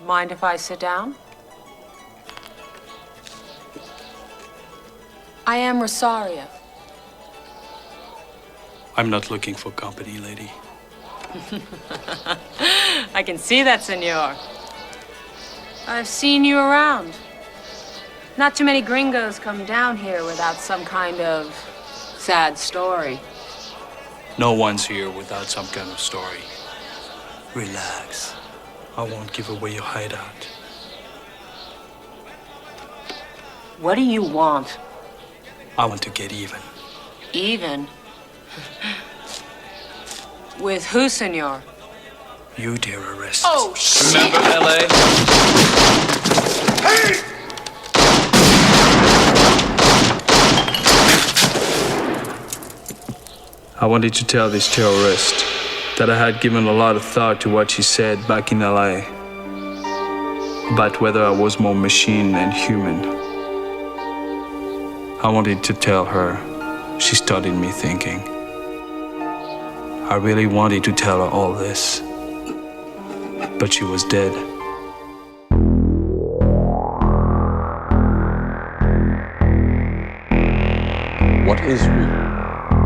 Mind if I sit down? I am Rosaria. I'm not looking for company, lady. I can see that, senor. I've seen you around. Not too many gringos come down here without some kind of sad story. No one's here without some kind of story. Relax. I won't give away your hideout. What do you want? I want to get even. Even? With who, senor? You terrorists. Oh, shit! Remember LA? Hey! I wanted to tell this terrorist that I had given a lot of thought to what she said back in LA. About whether I was more machine than human. I wanted to tell her. She started me thinking. I really wanted to tell her all this. But she was dead. What is real?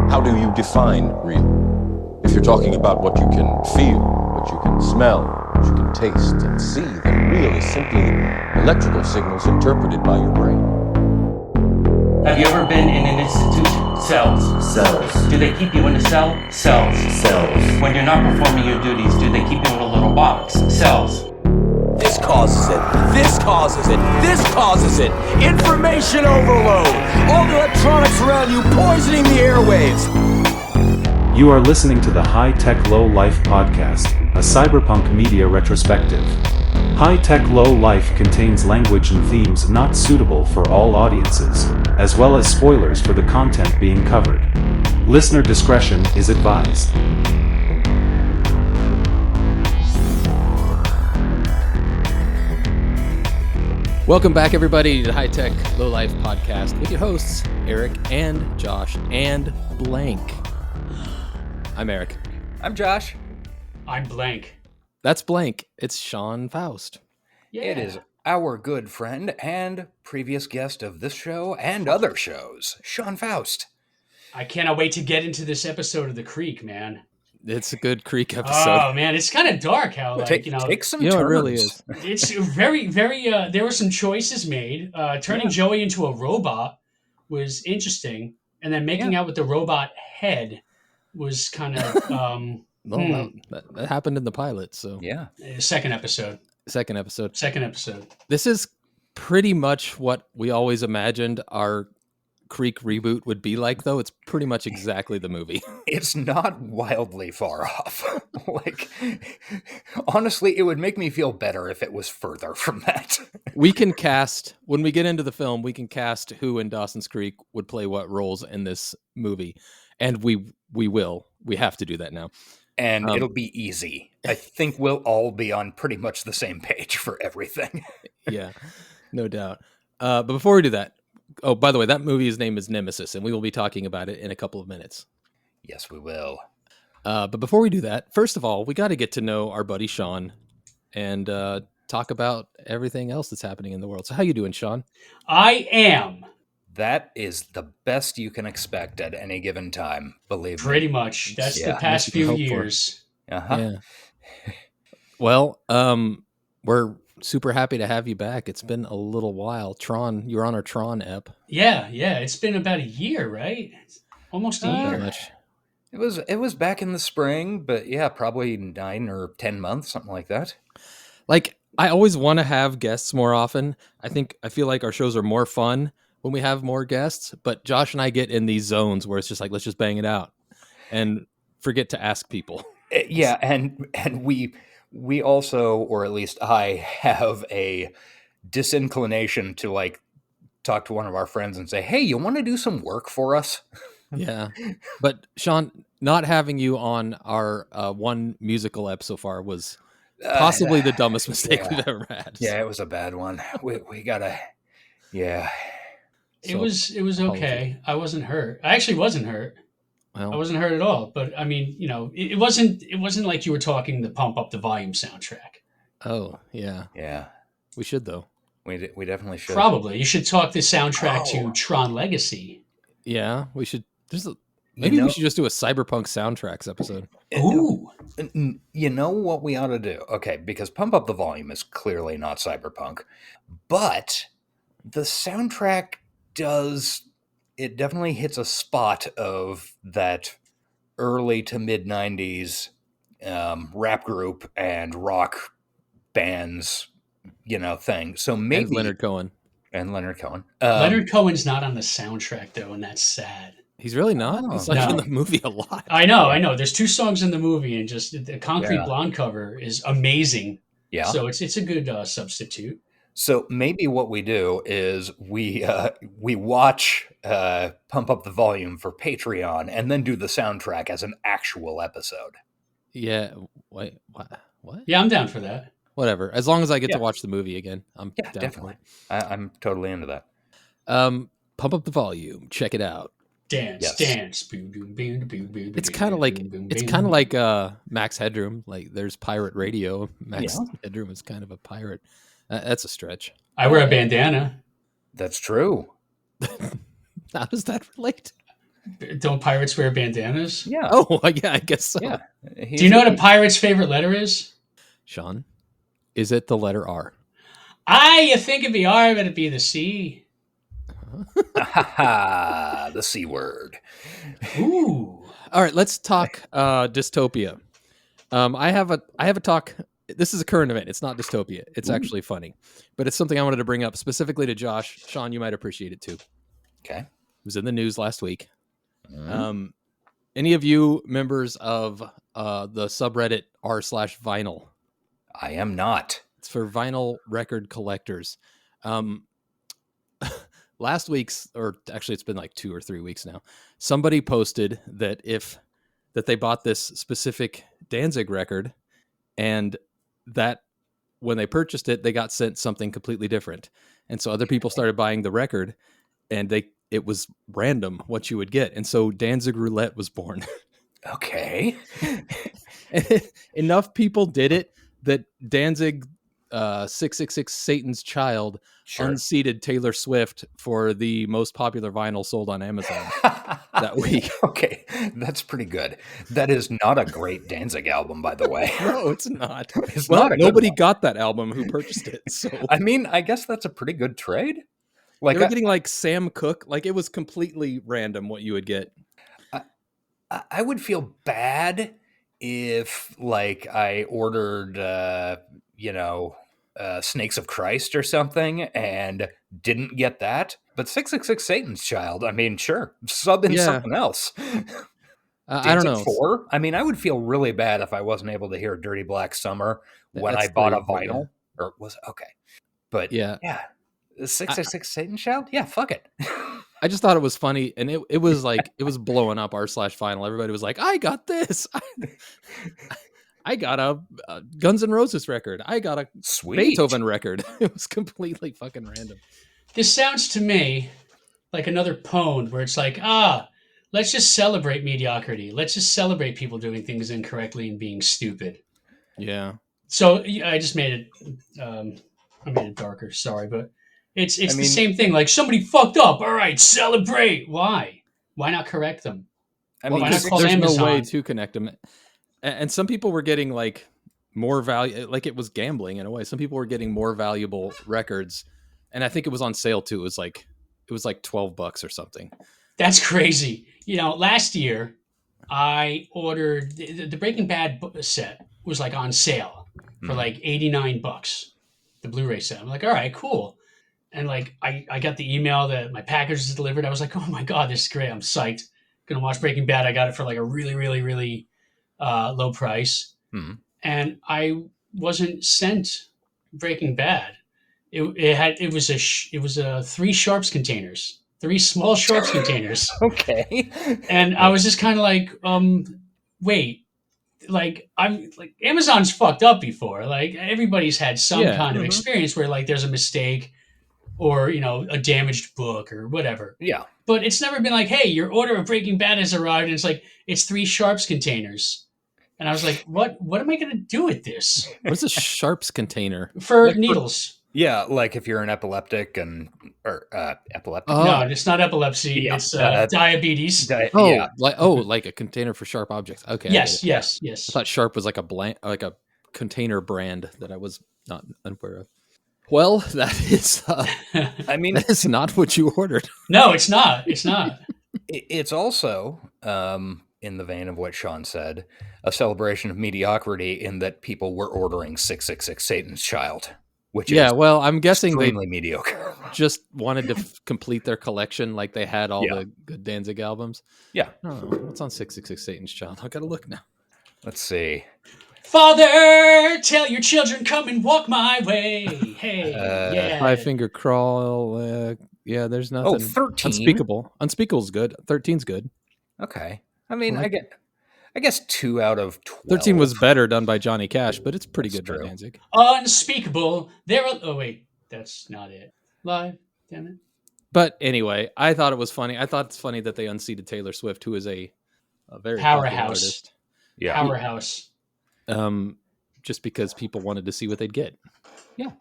How do you define real? If you're talking about what you can feel, what you can smell, what you can taste and see, then real is simply electrical signals interpreted by your brain. Have you ever been in an institution? Cells. Cells. Do they keep you in a cell? Cells. Cells. When you're not performing your duties, do they keep you in a little box? Cells. This causes it. This causes it. This causes it. Information overload. All the electronics around you poisoning the airwaves. You are listening to the High Tech Low Life podcast, a cyberpunk media retrospective. High Tech Low Life contains language and themes not suitable for all audiences, as well as spoilers for the content being covered. Listener discretion is advised. Welcome back, everybody, to the High Tech Low Life podcast with your hosts, Eric and Josh and Blank. I'm Eric. I'm Josh. I'm Blank. That's Blank. It's Sean Faust. Yeah. It is our good friend and previous guest of this show and other shows, Sean Faust. I cannot wait to get into this episode of The Creek, man. It's a good Creek episode. Oh, man, it's kind of dark how, like, take some turns. It really is. It's very, very, there were some choices made. Turning Joey into a robot was interesting, and then making out with the robot head was kind of... that happened in the pilot, so... Yeah. Second episode. This is pretty much what we always imagined our Creek reboot would be like, though. It's pretty much exactly the movie. It's not wildly far off. Like, honestly, it would make me feel better if it was further from that. We can cast, when we get into the film, we can cast who in Dawson's Creek would play what roles in this movie. And we will. We have to do that now. And it'll be easy. I think we'll all be on pretty much the same page for everything. Yeah, no doubt. But before we do that, oh, by the way, that movie's name is Nemesis, and we will be talking about it in a couple of minutes. Yes, we will. But before we do that, first of all, we got to get to know our buddy Sean and talk about everything else that's happening in the world. So how you doing, Sean? I am. That is the best you can expect at any given time, believe me. Pretty much. That's the past few years. Uh-huh. Yeah. Well, we're super happy to have you back. It's been a little while. Tron, you were on our Tron ep. Yeah. It's been about a year, right? Almost a year. Much. It was back in the spring, but yeah, probably 9 or 10 months, something like that. Like, I always want to have guests more often. I feel like our shows are more fun when we have more guests, but Josh and I get in these zones where it's just like, let's just bang it out and forget to ask people. Yeah. And we also, or at least I, have a disinclination to like talk to one of our friends and say, hey, you want to do some work for us? Yeah. But Sean, not having you on our one musical ep so far was possibly the dumbest mistake we've ever had. Yeah, it was a bad one. We gotta, yeah. It was okay. I wasn't hurt. I actually wasn't hurt. Well, I wasn't hurt at all. But I mean, it wasn't like you were talking the Pump Up the Volume soundtrack. Oh, yeah. Yeah, We should, though. we definitely should. Probably. You should talk the soundtrack Oh. to Tron Legacy. Yeah, we should. Maybe we should just do a cyberpunk soundtracks episode. Ooh. You know what we ought to do? Okay, because Pump Up the Volume is clearly not cyberpunk, but the soundtrack it definitely hits a spot of that early to mid 90s rap group and rock bands, thing. So maybe And Leonard Cohen. Leonard Cohen's not on the soundtrack, though, and that's sad. He's really not? He's like No. in the movie a lot. I know. There's 2 songs in the movie, and just the Concrete Yeah. Blonde cover is amazing. Yeah. So it's a good substitute. So maybe what we do is we watch Pump Up the Volume for Patreon and then do the soundtrack as an actual episode. Yeah. Wait, what? Yeah, I'm down for that. Whatever. As long as I get Yeah. to watch the movie again, I'm Yeah, down definitely. for it. I'm totally into that. Pump Up the Volume. Check it out. Dance. It's kind of like Max Headroom. Like there's pirate radio. Max Headroom is kind of a pirate. That's a stretch. I wear a bandana. That's true. How does that relate? Don't pirates wear bandanas? Yeah. Oh, yeah, I guess so. Yeah. Do you know what a pirate's favorite letter is? Sean, is it the letter R? You think it'd be R, but it'd be the C. The C word. Ooh. All right, let's talk dystopia. I have a talk. This is a current event. It's not dystopia. It's actually funny, but it's something I wanted to bring up specifically to Josh. Sean, you might appreciate it too. Okay. It was in the news last week. Any of you members of the subreddit r/vinyl? I am not. It's for vinyl record collectors. Last week's, or actually it's been like 2 or 3 weeks now, somebody posted that they bought this specific Danzig record, and that when they purchased it, they got sent something completely different. And so other people started buying the record, and it was random what you would get. And so Danzig Roulette was born. Okay. Enough people did it that Danzig 666 Satan's Child unseated Taylor Swift for the most popular vinyl sold on Amazon that week. Okay, that's pretty good. That is not a great Danzig album, by the way. No, it's not. It's well, not a good nobody one. got that album who purchased it. So I mean, I guess that's a pretty good trade. Like they were getting like Sam Cooke. Like it was completely random what you would get. I would feel bad if like I ordered Snakes of Christ or something and didn't get that. But 666 Satan's Child, I mean, sure, sub in something else. I don't know. 4? I mean, I would feel really bad if I wasn't able to hear Dirty Black Summer when I bought a vinyl. Or was okay. But yeah. 666 Satan's Child? Yeah, fuck it. I just thought it was funny, and it was like it was blowing up r/vinyl. Everybody was like, "I got this! I got a Guns N' Roses record. I got a Beethoven record." It was completely fucking random. This sounds to me like another pwn where it's like, let's just celebrate mediocrity. Let's just celebrate people doing things incorrectly and being stupid. Yeah. So I just made it. I made it darker. Sorry, but it's the same thing. Like somebody fucked up. All right, celebrate. Why? Why not correct them? I mean, why not call there's Amazon? no way to connect them. And some people were getting like more value, like it was gambling in a way. Some people were getting more valuable records, and I think it was on sale too. It was like $12 or something. That's crazy. Last year I ordered the Breaking Bad set was like on sale for like $89. The Blu-ray set. I'm like, all right, cool. And like I got the email that my package is delivered. I was like, oh my God, this is great. I'm psyched. Gonna watch Breaking Bad. I got it for like a really, really, really low price. Mm-hmm. And I wasn't sent Breaking Bad. It was 3 Sharps containers. 3 small Sharps containers. Okay. And I was just kind of like, wait. Like I'm like Amazon's fucked up before. Like everybody's had some kind of experience where like there's a mistake or a damaged book or whatever. Yeah. But it's never been like, hey, your order of Breaking Bad has arrived, and it's like it's 3 Sharps containers. And I was like, what am I going to do with this? What's a sharps container? For Like needles. Yeah, like if you're an epileptic or epileptic. Oh. No, it's not epilepsy. Yeah, It's diabetes. Yeah. Like a container for sharp objects. Okay. Yes, I get it. yes, yes. I thought sharp was like a container brand that I was not unaware of. Well, that is. I mean, that is not what you ordered. No, it's not. It's not. It's also, in the vein of what Sean said, a celebration of mediocrity in that people were ordering 666 Satan's Child, which is well, I'm guessing extremely they mediocre. just wanted to complete their collection, like they had all Yeah. the good Danzig albums. Yeah. Oh, what's on 666 Satan's Child? I gotta look now. Let's see. Father, tell your children come and walk my way. Hey, yeah. Five Finger Crawl. Yeah, there's nothing. 13. Unspeakable. Unspeakable's good. 13's good. Okay. I mean, I like I guess 2 out of 12. 13 was better done by Johnny Cash, but it's pretty That's good by true. Danzig. Unspeakable. Oh, wait. That's not it. Live. Damn it. But anyway, I thought it was funny. I thought it's funny that they unseated Taylor Swift, who is a very popular Powerhouse. artist. Yeah. Powerhouse. Just because people wanted to see what they'd get. Yeah.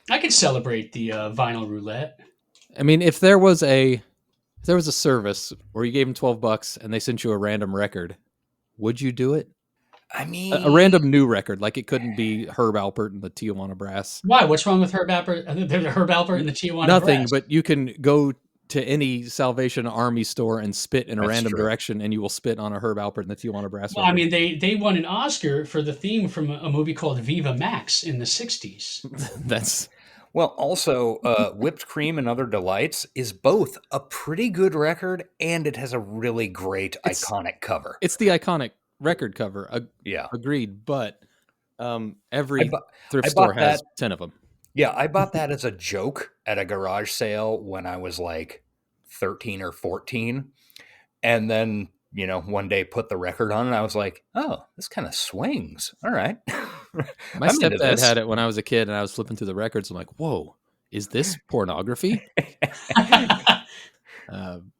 I could celebrate the vinyl roulette. I mean, if there was a service where you gave them $12 and they sent you a random record, would you do it? I mean, A random new record, like it couldn't be Herb Alpert and the Tijuana Brass. Why? What's wrong with Herb Alpert? Herb Alpert and the Tijuana Nothing, Brass? but you can go to any Salvation Army store and spit in a That's random true. direction, and you will spit on a Herb Alpert and the Tijuana Brass. Well, I mean, they won an Oscar for the theme from a movie called Viva Max in the 60s. That's well, also, Whipped Cream and Other Delights is both a pretty good record, and it has a really great, iconic cover. it's the iconic record cover. Yeah. Agreed, but every thrift I store bought has that- 10 of them. Yeah, I bought that as a joke at a garage sale when I was like 13 or 14. And then, one day put the record on and I was like, oh, this kind of swings. All right. My I'm into stepdad this. had it when I was a kid, and I was flipping through the records. I'm like, whoa, is this pornography?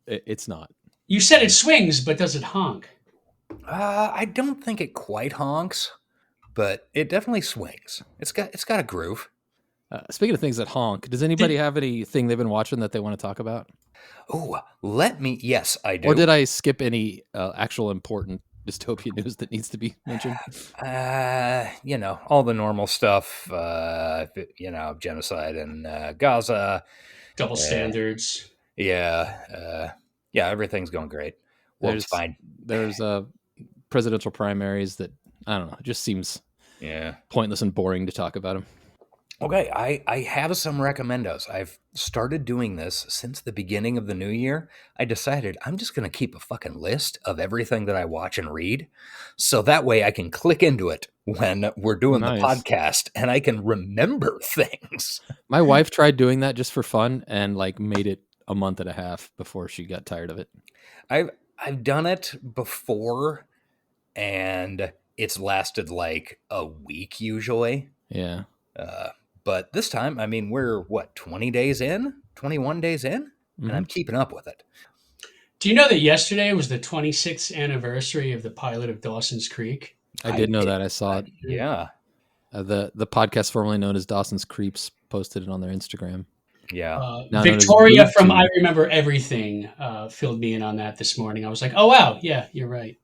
It's not. You said it swings, but does it honk? I don't think it quite honks, but it definitely swings. It's got a groove. Speaking of things that honk, does anybody have anything they've been watching that they want to talk about? Oh, yes, I do. Or did I skip any actual important dystopian news that needs to be mentioned? All the normal stuff, genocide in Gaza. Double standards. Yeah. Everything's going great. World's fine. There's presidential primaries that, I don't know, it just seems pointless and boring to talk about them. Okay, I have some recommendos. I've started doing this since the beginning of the new year. I decided I'm just going to keep a fucking list of everything that I watch and read, so that way I can click into it when we're doing the podcast and I can remember things. My wife tried doing that just for fun and made it a month and a half before she got tired of it. I've done it before, and it's lasted like a week usually. Yeah. But this time, I mean, we're 21 days in, and I'm keeping up with it. Do you know that yesterday was the 26th anniversary of the pilot of Dawson's Creek? I did know that. I saw it. Yeah. The podcast formerly known as Dawson's Creeps posted it on their Instagram. Yeah. Victoria from I Remember Everything filled me in on that this morning. I was like, oh, wow. Yeah, you're right.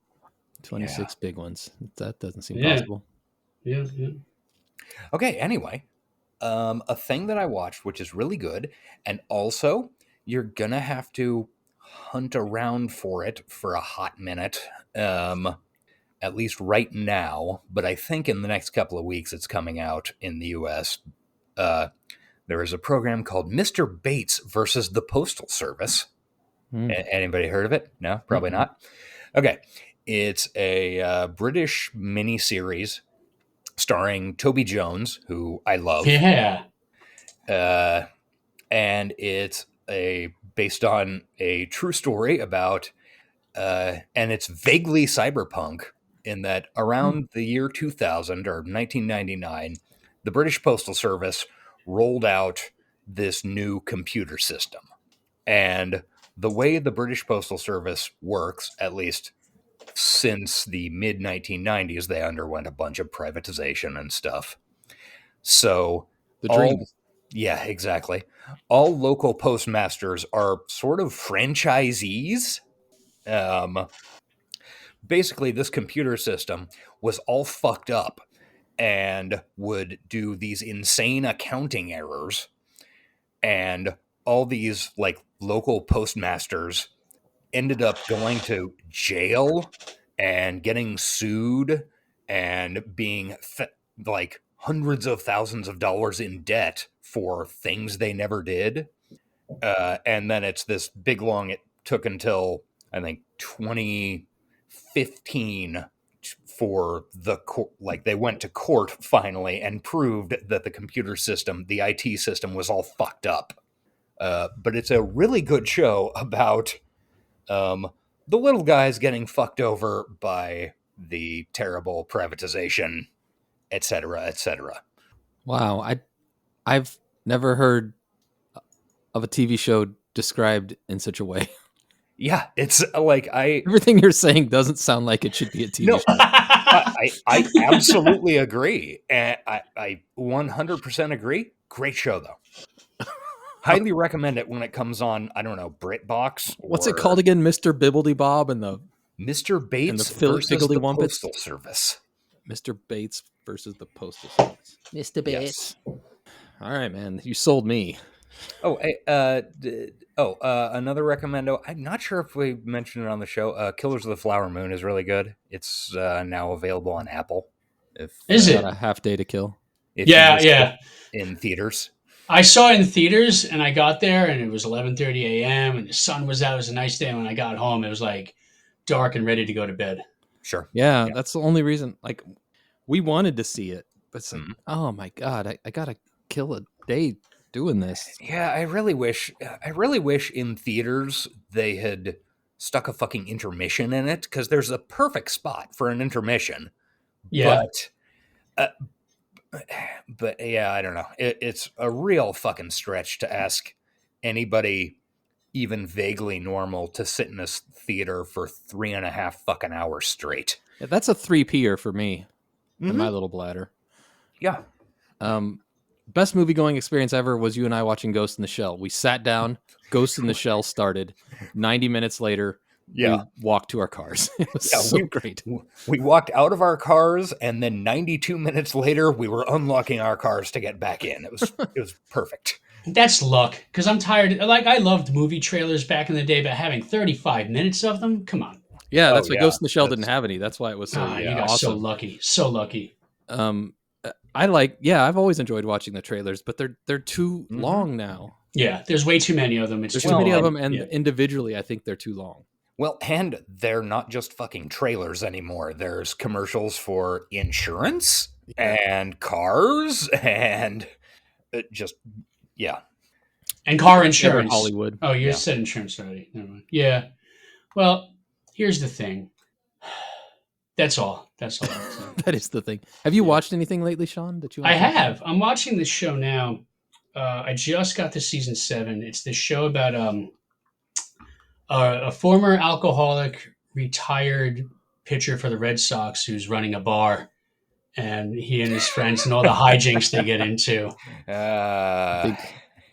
26 big ones. That doesn't seem possible. Yeah. Okay, anyway. A thing that I watched, which is really good, and also you're going to have to hunt around for it for a hot minute, at least right now, but I think in the next couple of weeks it's coming out in the U.S. There is a program called Mr. Bates versus the Postal Service. Anybody heard of it? No, probably not. Okay. It's a British miniseries starring Toby Jones, who I love. Yeah. And it's based on a true story about, and it's vaguely cyberpunk in that around the year 2000 or 1999, the British Postal Service rolled out this new computer system. And the way the British Postal Service works, at least since the mid 1990s, they underwent a bunch of privatization and stuff. So The dream. Yeah, exactly. All local postmasters are sort of franchisees. Basically, this computer system was all fucked up and would do these insane accounting errors. And all these like local postmasters ended up going to jail and getting sued and being like hundreds of thousands of dollars in debt for things they never did. And then it's this big long, it took until I think 2015 for the court, like they went to court finally and proved that the computer system, the IT system was all fucked up. But it's a really good show about the little guys getting fucked over by the terrible privatization, etc., etc. Wow, I've never heard of a TV show described in such a way. Yeah, it's like everything you're saying doesn't sound like it should be a TV show. I absolutely agree, and I 100% agree. Great show though. Highly recommend it when it comes on. I don't know, BritBox. What's it called again? Mr. Bibbledy Bob and the Mr. Bates and the versus the Postal Service. Mr. Bates versus the Postal Service. Mr. Bates. Yes. All right, man. You sold me. Oh, another recommendo. I'm not sure if we mentioned it on the show. Killers of the Flower Moon is really good. It's now available on Apple. Is it? Got a half day to kill? Yeah. In theaters. I saw it in theaters, and I got there, and it was 11:30 a.m., and the sun was out. It was a nice day. And when I got home, it was like dark and ready to go to bed. Sure. Yeah, that's the only reason. Like, we wanted to see it, but it's like, oh my God, I got to kill a day doing this. Yeah, I really wish in theaters they had stuck a fucking intermission in it, because there's a perfect spot for an intermission. Yeah. But yeah, I don't know. It's a real fucking stretch to ask anybody even vaguely normal to sit in a theater for 3.5 fucking hours straight. Yeah, that's a 3-peer for me and my little bladder. Yeah. Best movie going experience ever was you and I watching Ghost in the Shell. We sat down, Ghost in the Shell started. 90 minutes later, we walked to our cars. It was so great. We walked out of our cars, and then 92 minutes later, we were unlocking our cars to get back in. It was perfect. That's luck, because I'm tired. Like, I loved movie trailers back in the day, but having 35 minutes of them, come on. Yeah, that's why Ghost in the Shell didn't have any. That's why it was so you got awesome. so lucky. So lucky. I've always enjoyed watching the trailers, but they're too long now. Yeah, there's way too many of them. There's too many of them, and individually, I think they're too long. Well, and they're not just fucking trailers anymore. There's commercials for insurance and cars and and car insurance. Hollywood. Oh, you said insurance already. Never mind. Yeah. Well, here's the thing. That's all. That's all. That is the thing. Have you watched anything lately, Sean? I have. I'm watching this show now. I just got to season 7. It's this show about a former alcoholic retired pitcher for the Red Sox who's running a bar, and he and his friends and all the hijinks they get into. I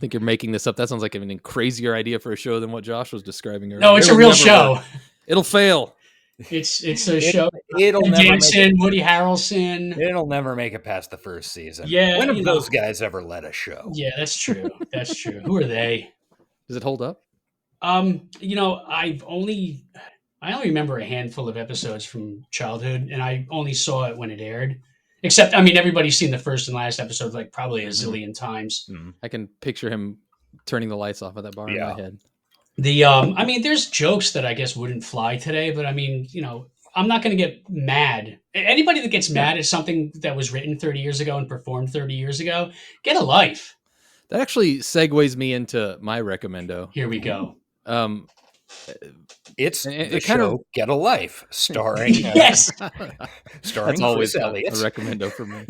think you're making this up. That sounds like an even crazier idea for a show than what Josh was describing earlier. No, it's a real show. It'll fail. It's a show. It'll never Davidson, Woody Harrelson. It'll never make it past the first season. Yeah, when have those guys ever led a show? Yeah, that's true. That's true. Who are they? Does it hold up? I only remember a handful of episodes from childhood, and I only saw it when it aired. Except, everybody's seen the first and last episode like probably a zillion times. I can picture him turning the lights off of that bar in my head. There's jokes that I guess wouldn't fly today, but I'm not going to get mad. Anybody that gets mad at something that was written 30 years ago and performed 30 years ago, get a life. That actually segues me into my recommendo. Here we go. It's the show Get a Life, starring yes, starring That's always Chris Elliott. a recommendo for me.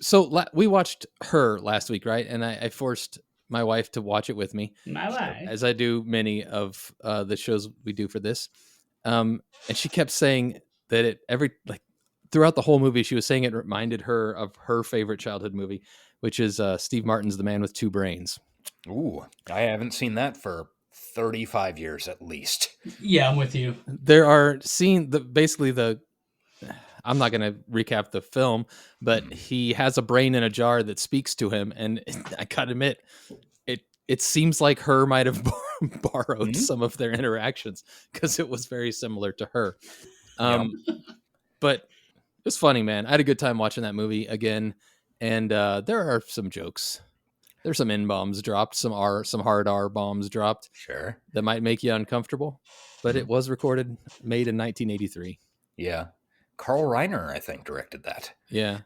So we watched Her last week, right? And I forced my wife to watch it with me. My wife, as I do many of the shows we do for this. And she kept saying that throughout the whole movie, she was saying it reminded her of her favorite childhood movie, which is Steve Martin's The Man with Two Brains. Ooh, I haven't seen that for 35 years at least. Yeah, I'm with you. There are I'm not going to recap the film, but he has a brain in a jar that speaks to him. And I gotta admit, it seems like her might have borrowed some of their interactions because it was very similar to her. But it was funny, man. I had a good time watching that movie again. And there are some jokes. There's some N-bombs dropped, some hard R bombs dropped. Sure. That might make you uncomfortable. But it was made in 1983. Yeah. Carl Reiner, I think, directed that. Yeah.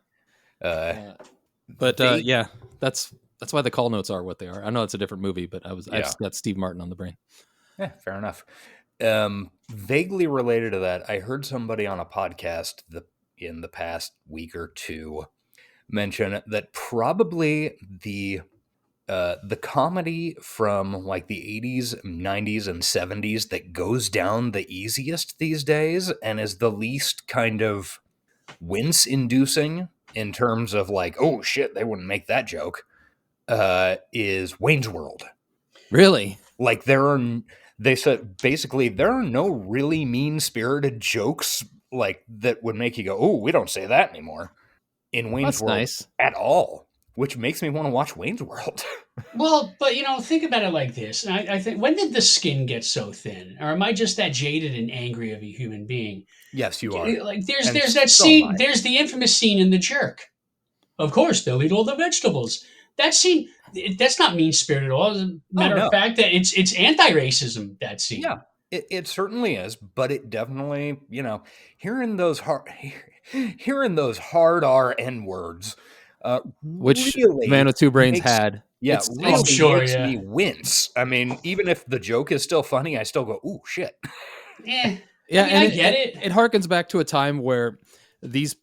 That's that's why the call notes are what they are. I know it's a different movie, but I just got Steve Martin on the brain. Yeah, fair enough. Vaguely related to that, I heard somebody on a podcast in the past week or two mention that probably the comedy from like the 80s, 90s, and 70s that goes down the easiest these days and is the least kind of wince-inducing in terms of like, oh shit, they wouldn't make that joke, is Wayne's World. Really? Like they said basically there are no really mean-spirited jokes like that would make you go, oh, we don't say that anymore in Wayne's World at all, which makes me want to watch Wayne's World. Well, but think about it like this. I think, when did the skin get so thin? Or am I just that jaded and angry of a human being? Yes, you are. Like there's that scene, there's the infamous scene in The Jerk. Of course, they'll eat all the vegetables. That scene, that's not mean-spirited at all. As a matter of fact, that it's anti-racism, that scene. Yeah, it certainly is, but it definitely, hearing those hard R N words, which really Man with Two Brains had. Yeah, really makes me wince. I mean, even if the joke is still funny, I still go, ooh, shit. Yeah, I get it. It harkens back to a time where these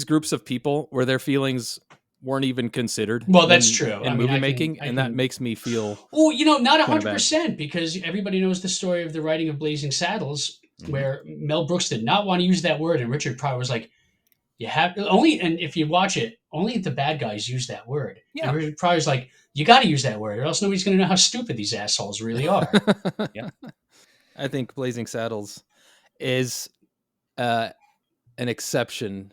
groups of people, where their feelings weren't even considered. Well, that's true. In movie making, and that makes me feel. Oh, not 100%, because everybody knows the story of the writing of Blazing Saddles, where Mel Brooks did not want to use that word, and Richard Pryor was like, "You have only," and if you watch it, only the bad guys use that word. Yeah. And Richard Pryor's like, "You got to use that word, or else nobody's going to know how stupid these assholes really are." Yeah, I think Blazing Saddles is an exception.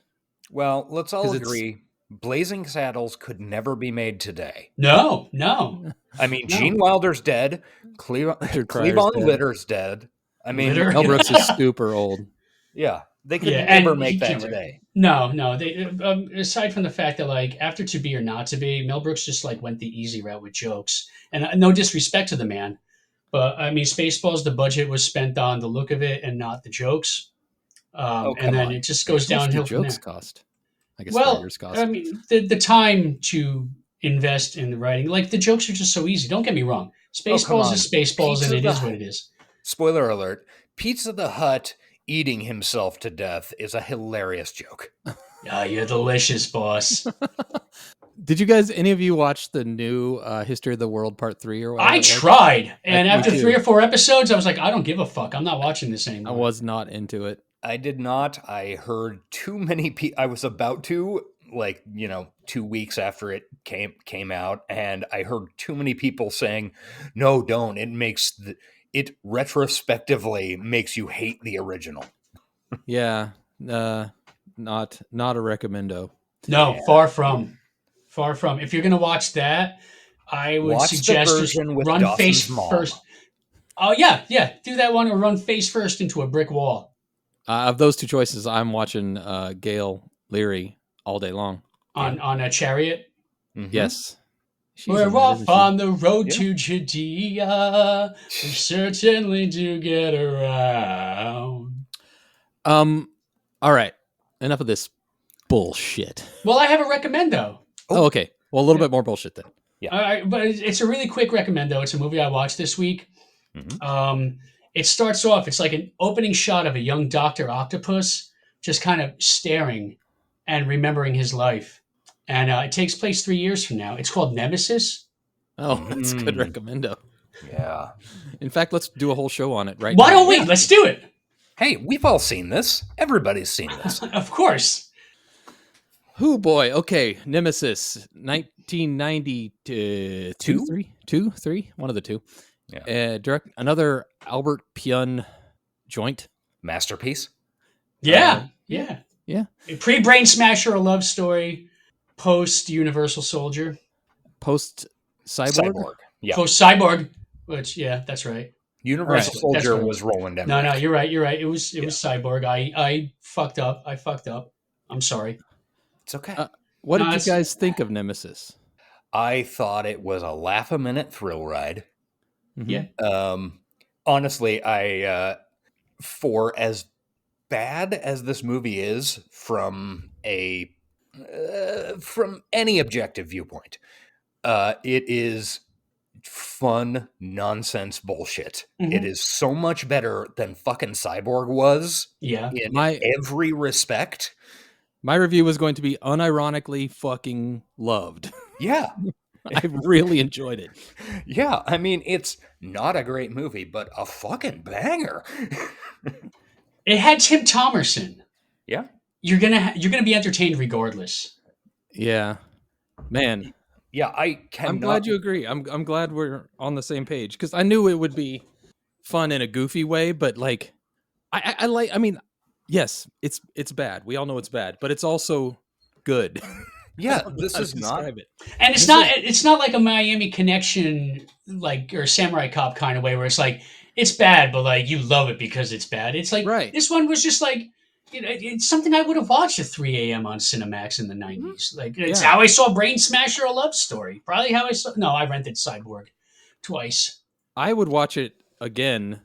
Well, let's all agree. Blazing Saddles could never be made today. No. I mean, Gene Wilder's dead. Cleavon Litter's dead. I mean, Mel Brooks is super old. Yeah, they could never make that today. No. They, aside from the fact that, like, after To Be or Not to Be, Mel Brooks just like went the easy route with jokes. And no disrespect to the man, but I mean, Spaceballs, the budget was spent on the look of it and not the jokes. And then it just goes downhill from there. Jokes cost? I guess cost. I mean, the time to invest in the writing, like, the jokes are just so easy. Don't get me wrong. Spaceballs is Spaceballs, and it is what it is. Spoiler alert: Pizza the Hut eating himself to death is a hilarious joke. Yeah, you're delicious, boss. Did you guys, any of you, watch the new History of the World Part 3 or whatever? I tried, and after 3 or 4 episodes, I was like, I don't give a fuck. I'm not watching this anymore. I was not into it. I did not. I heard too many people. I was about to, 2 weeks after it came out, and I heard too many people saying, "No, don't. It retrospectively makes you hate the original." Yeah, not a recommendo. No, yeah. Far from. If you're gonna watch that, I would suggest just run Dawson's face mom. First. Oh yeah, do that one, or run face first into a brick wall. Of those two choices, I'm watching Gail Leary all day long. On a chariot? Mm-hmm. Yes. We're off on the road to Judea. We certainly do get around. All right. Enough of this bullshit. Well, I have a recommendo. Oh, okay. Well, a little bit more bullshit then. Yeah. All right, but it's a really quick recommendo. It's a movie I watched this week. Mm-hmm. It starts off, it's like an opening shot of a young Dr. Octopus just kind of staring and remembering his life. And it takes place 3 years from now. It's called Nemesis. Oh, that's a good recommendo. Yeah. In fact, let's do a whole show on it, right? Why don't we? Let's do it. Hey, we've all seen this. Everybody's seen this. Of course. Who boy? Okay, Nemesis, 1992, two, three, one of the two. Yeah. Direct another Albert Pyun joint. Masterpiece. Yeah. Yeah. Pre-Brain Smasher, a love story. Post Universal Soldier. Post Cyborg. Yeah. Post Cyborg. Which that's right. Universal Right. Soldier That's right. was Roland Emmerich. No, you're right. You're right. It was Cyborg. I fucked up. I'm sorry. It's okay. What did you guys think of Nemesis? I thought it was a laugh-a-minute thrill ride. Mm-hmm. Yeah. Honestly, for as bad as this movie is from any objective viewpoint, it is fun nonsense bullshit. Mhm. It is so much better than fucking Cyborg was in every respect. My review was going to be unironically fucking loved. Yeah. I really enjoyed it. Yeah, I mean, it's not a great movie, but a fucking banger. It had Tim Thomerson. Yeah. You're gonna be entertained regardless. Yeah. Man. Yeah, I'm glad you agree. I'm glad we're on the same page because I knew it would be fun in a goofy way, but like I mean, yes, it's bad. We all know it's bad, but it's also good. Yeah, this is not it. And it's not like a Miami Connection or Samurai Cop kind of way where it's like it's bad, but like you love it because it's bad. It's like this one was just like it's something I would have watched at 3 a.m. on Cinemax in the 90s. Like it's how I saw Brain Smasher: A Love Story. Probably how I saw. No, I rented Cyborg twice. I would watch it again.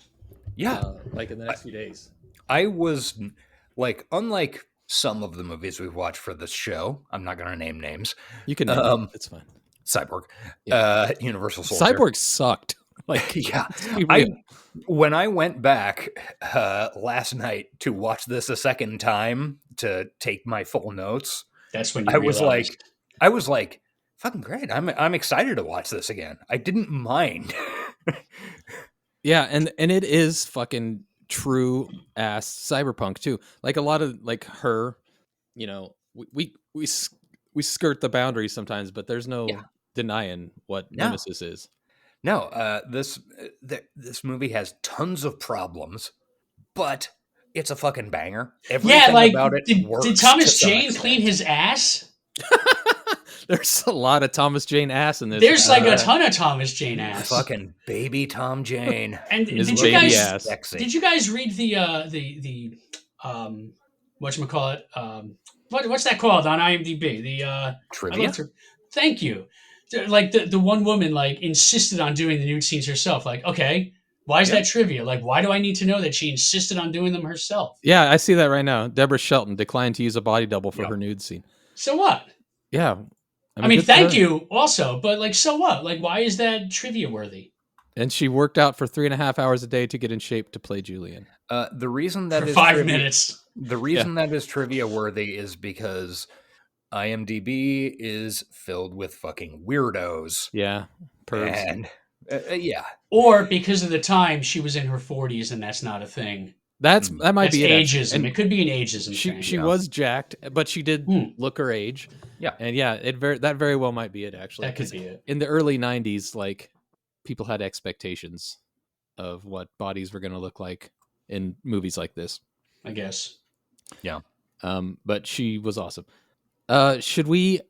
Yeah, like in the next few days. I was like, unlike some of the movies we've watched for this show, I'm not going to name names. You can name it. It's fine. Cyborg, Universal Soldier. Cyborg sucked. Like, yeah, when I went back last night to watch this a second time to take my full notes, that's when you I was like, fucking great. I'm excited to watch this again. I didn't mind. Yeah, and it is fucking true ass cyberpunk too. Like a lot of like her, we skirt the boundaries sometimes, but there's no denying what Nemesis is. No, this movie has tons of problems, but it's a fucking banger. Everything about it works. Did Thomas Jane clean his ass? There's a lot of Thomas Jane ass in this. There's like a ton of Thomas Jane ass. Fucking baby Tom Jane. And did you guys read the whatchamacallit? What's that called on IMDb? The trivia. Thank you. Like the one woman like insisted on doing the nude scenes herself. Like, okay, why is that trivia? Like, why do I need to know that she insisted on doing them herself? Yeah, I see that right now. Deborah Shelton declined to use a body double for her nude scene. So what? Yeah. I mean thank you also, but like, so what? Like, why is that trivia worthy? And she worked out for 3.5 hours a day to get in shape to play Julian. The reason that for is 5 minutes. The reason that is trivia worthy is because IMDb is filled with fucking weirdos. Yeah. Pervs. And yeah. Or because of the time she was in her 40s and that's not a thing. That might be ageism. And it could be an ageism thing. She was jacked, but she did look her age. Yeah. And that very well might be it, actually. That could be it. In the early 90s, like, people had expectations of what bodies were going to look like in movies like this. I guess. Yeah. But she was awesome. Should we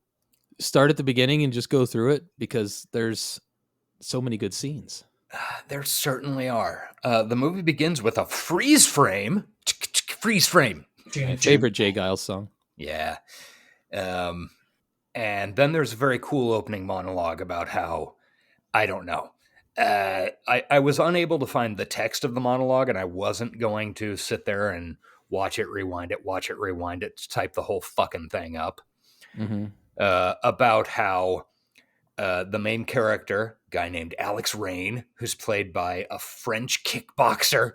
start at the beginning and just go through it? Because there's so many good scenes. There certainly are. The movie begins with a freeze frame. Freeze frame. My favorite Jay Giles song. Yeah. And then there's a very cool opening monologue about how, I don't know. I was unable to find the text of the monologue, and I wasn't going to sit there and watch it, rewind it, type the whole fucking thing up. Mm-hmm. About how the main character, guy named Alex Rain, who's played by a French kickboxer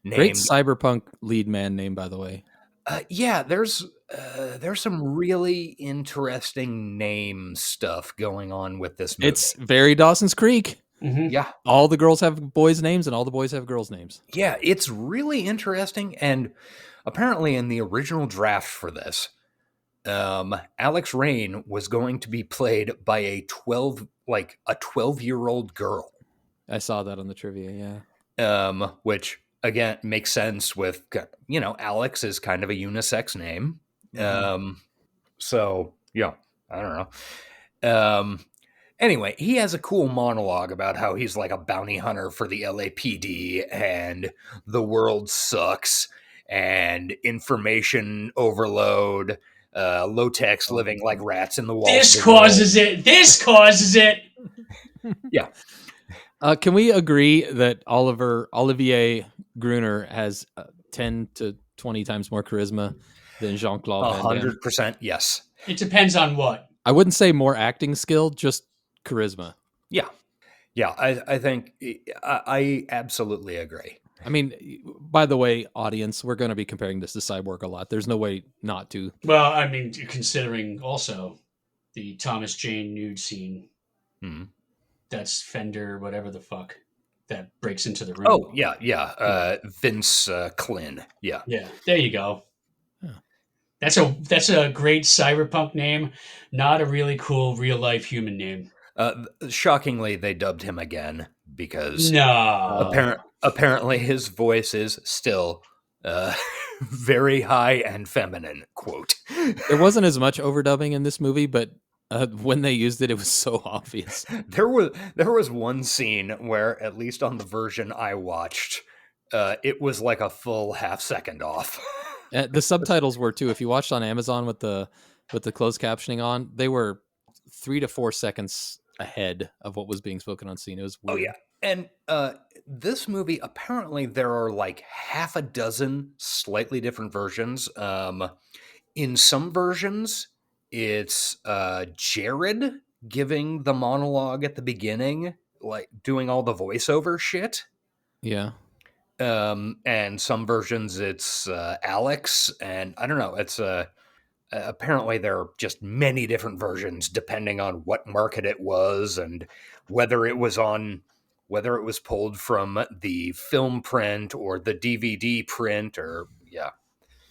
named... Great cyberpunk lead man name, by the way. Yeah, there's some really interesting name stuff going on with this movie. It's very Dawson's Creek. Mhm. Yeah. All the girls have boys' names, and all the boys have girls' names. Yeah, it's really interesting. And apparently in the original draft for this, Alex Rain was going to be played by a 12-year-old girl. I saw that on the trivia. Yeah. Which again makes sense with, Alex is kind of a unisex name. So yeah, I don't know. Anyway, he has a cool monologue about how he's like a bounty hunter for the LAPD and the world sucks and information overload, low techs living like rats in the walls. This causes it. This causes it. Yeah. Can we agree that Olivier Gruner has 10 to 20 times more charisma than Jean-Claude Van Damme? 100% yes. It depends on what. I wouldn't say more acting skill, just charisma. Yeah. Yeah, I think I absolutely agree. I mean, by the way, audience, we're going to be comparing this to Cyborg a lot. There's no way not to. Well, I mean, considering also the Thomas Jane nude scene. That's Fender, whatever the fuck, that breaks into the room. Oh, yeah. Vince Klin. Yeah. Yeah, there you go. That's a great cyberpunk name, not a really cool real life human name. Shockingly, they dubbed him again because No. apparently his voice is still very high and feminine, quote. There wasn't as much overdubbing in this movie, but when they used it, it was so obvious. There was one scene where, at least on the version I watched, it was like a full half second off. The subtitles were too. If you watched on Amazon with the closed captioning on, they were 3 to 4 seconds ahead of what was being spoken on scene. It was weird. Oh yeah, and this movie, apparently there are like half a dozen slightly different versions. In some versions, it's Jared giving the monologue at the beginning, like doing all the voiceover shit. Yeah. And some versions it's Alex, and I don't know. It's apparently there are just many different versions depending on what market it was and whether it was pulled from the film print or the DVD print, or yeah.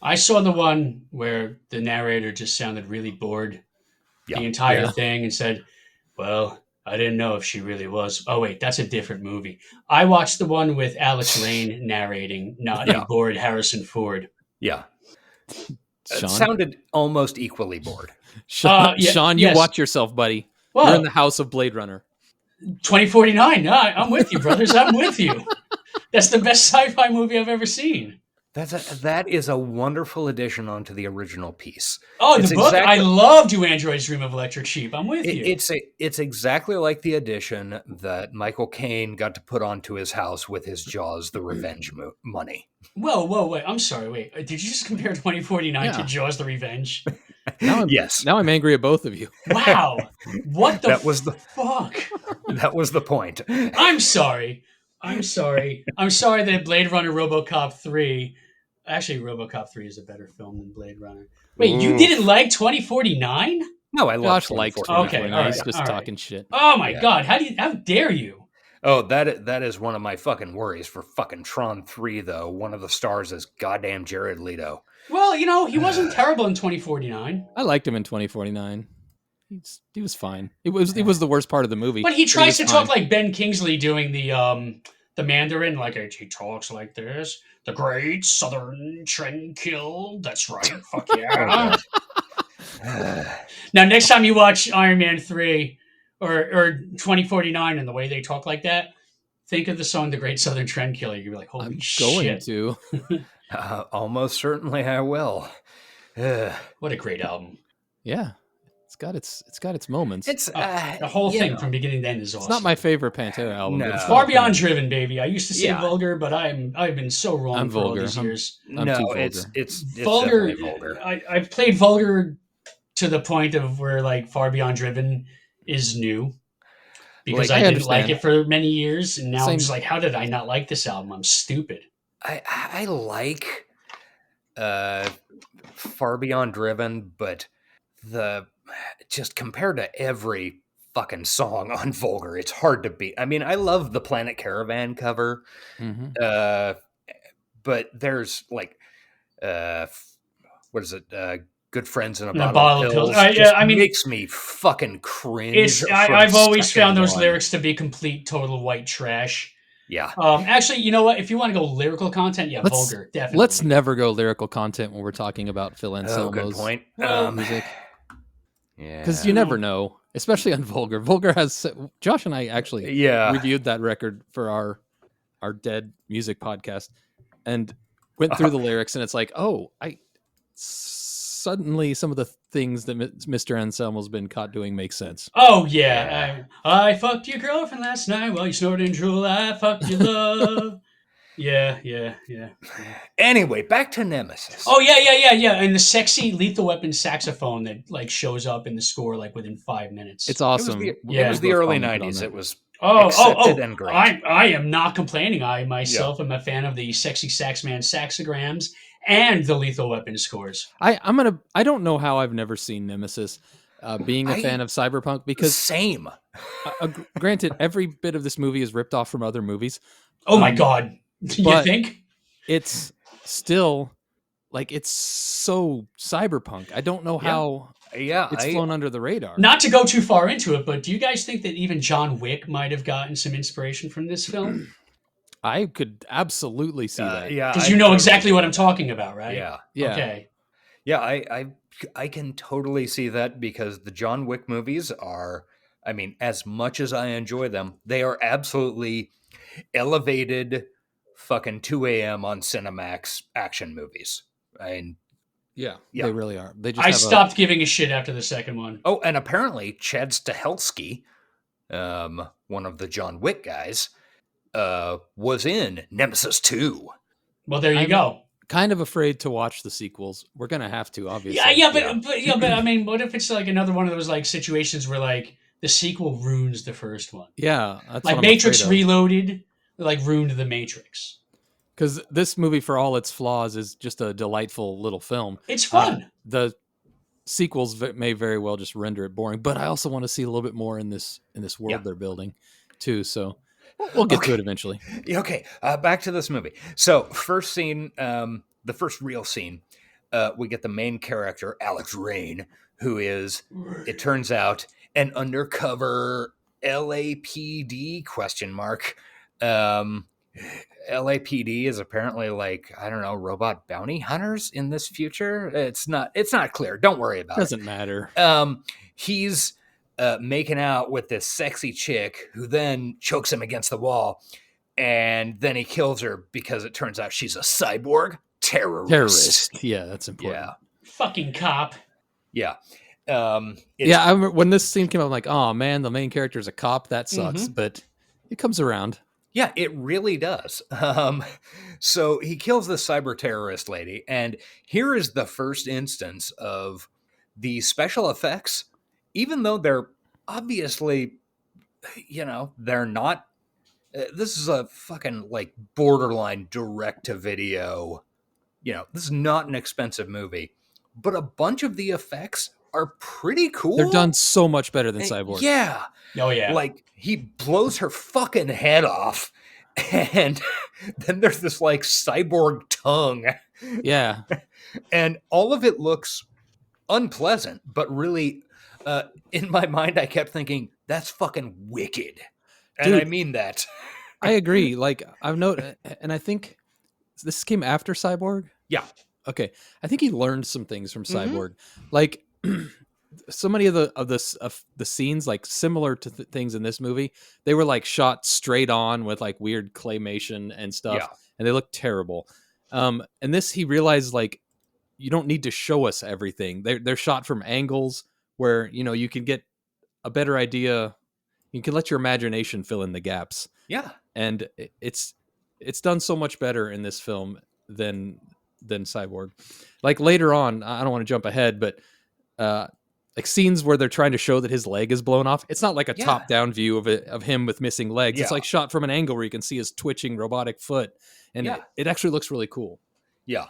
I saw the one where the narrator just sounded really bored the entire thing and said, well, I didn't know if she really was. Oh, wait, that's a different movie. I watched the one with Alex Rain narrating, not a bored Harrison Ford. Yeah. Sean? It sounded almost equally bored. Sean, you watch yourself, buddy. Well, you're in the house of Blade Runner. 2049. No, I'm with you, brothers. I'm with you. That's the best sci-fi movie I've ever seen. That is a wonderful addition onto the original piece. Oh, the book? I love Do Androids Dream of Electric Sheep. I'm with you. It's exactly like the addition that Michael Caine got to put onto his house with his Jaws: The Revenge money. Whoa, wait. I'm sorry. Wait, did you just compare 2049 to Jaws: The Revenge? Yes. Now I'm angry at both of you. Wow. What the fuck? That was the point. I'm sorry. I'm sorry that Blade Runner RoboCop 3... Actually, RoboCop 3 is a better film than Blade Runner. Wait, you didn't like 2049? No, I love Josh liked 2049. Okay, he's just talking shit. Oh my god, how dare you? Oh, that is one of my fucking worries for fucking Tron 3, though. One of the stars is goddamn Jared Leto. Well, he wasn't terrible in 2049. I liked him in 2049. He was fine. It was the worst part of the movie. But he tries to talk like Ben Kingsley doing the Mandarin, like he talks like this. The great Southern Trendkill. That's right. Fuck yeah. Now, next time you watch Iron Man 3 or 2049 and the way they talk like that, think of the song The Great Southern Trendkiller. You'll be like, holy shit. Going to. Almost certainly I will. What a great album. Yeah. It's got its moments. It's the whole thing from beginning to end is awesome. It's not my favorite Pantera album. No. It's Far Beyond Driven, baby. I used to say vulgar, but I've been so wrong I'm for vulgar. all these years. I'm too vulgar. It's vulgar. definitely vulgar. I've played vulgar to the point of where like Far Beyond Driven is new because I didn't like it for many years, and now I'm just like, how did I not like this album? I'm stupid. I like Far Beyond Driven, but just compared to every fucking song on Vulgar. It's hard to beat. I mean, I love the Planet Caravan cover, but there's like, what is it? Good Friends in a And a Bottle of Pills. Just I mean, makes me fucking cringe. I've always second found those one. lyrics to be complete, total white trash. Yeah. Actually, you know what? If you want to go lyrical content, Vulgar, definitely. Let's never go lyrical content when we're talking about Phil Anselmo's good point. music. Yeah. Because you never know, especially on Vulgar. Vulgar has Josh and I actually reviewed that record for our Dead music podcast and went through the lyrics, and it's like, suddenly some of the things that Mr. Anselmo's been caught doing make sense. Oh yeah. I fucked your girlfriend last night while you snorted and drool. I fucked your love. Yeah. Anyway, back to Nemesis. Oh yeah. And the sexy Lethal Weapon saxophone that like shows up in the score like within 5 minutes. It's awesome. It was the early 90s. It was accepted and great. I am not complaining. I myself am a fan of the Sexy Sax Man saxograms and the Lethal Weapon scores. I don't know how I've never seen Nemesis. Being a fan of cyberpunk, because same. Granted, every bit of this movie is ripped off from other movies. Oh my god. You think? It's still like it's so cyberpunk. I don't know how it's flown under the radar. Not to go too far into it, but do you guys think that even John Wick might have gotten some inspiration from this film? I could absolutely see that. Yeah, because you know exactly what I'm talking about, right? Yeah. Okay. Yeah, I can totally see that, because the John Wick movies are, I mean, as much as I enjoy them, they are absolutely elevated fucking 2 a.m. on Cinemax action movies. Yeah, they really are. They just I stopped giving a shit after the second one. Oh, and apparently Chad Stahelski, one of the John Wick guys, was in Nemesis 2. Well, there you go. Kind of afraid to watch the sequels. We're gonna have to, obviously. But I mean, what if it's like another one of those like situations where like the sequel ruins the first one? Yeah, that's like Matrix Reloaded, like ruined the Matrix. Because this movie, for all its flaws, is just a delightful little film. It's fun. The sequels may very well just render it boring, but I also want to see a little bit more in this world they're building, too. So we'll get to it eventually. Okay, back to this movie. So first scene, the first real scene, we get the main character, Alex Rain, who is, it turns out, an undercover LAPD ? LAPD is apparently like, I don't know, robot bounty hunters in this future. It's not clear. Don't worry about it. Doesn't matter. He's making out with this sexy chick who then chokes him against the wall, and then he kills her because it turns out she's a cyborg terrorist. Yeah, that's important. Yeah. Fucking cop. Yeah. I remember when this scene came up, I'm like, oh man, the main character is a cop. That sucks, but it comes around. Yeah, it really does. So he kills the cyber terrorist lady, and here is the first instance of the special effects, even though they're obviously, they're not. This is a fucking like borderline direct to video. This is not an expensive movie, but a bunch of the effects are pretty cool. They're done so much better than Cyborg. Yeah. Oh yeah. Like he blows her fucking head off, and then there's this like cyborg tongue. Yeah. And all of it looks unpleasant, but really, in my mind, I kept thinking that's fucking wicked, and Dude, I mean that. I agree. Like I've noted, and I think this came after Cyborg. Yeah. Okay. I think he learned some things from Cyborg, like. So many of the scenes, like similar to things in this movie, they were like shot straight on with like weird claymation and stuff, and they look terrible. And this, he realized like you don't need to show us everything. They're shot from angles where you can get a better idea. You can let your imagination fill in the gaps. Yeah, and it's done so much better in this film than Cyborg. Like later on, I don't want to jump ahead, but. Like scenes where they're trying to show that his leg is blown off. It's not like a top-down view of him with missing legs. It's like shot from an angle where you can see his twitching robotic foot, and it actually looks really cool. Yeah,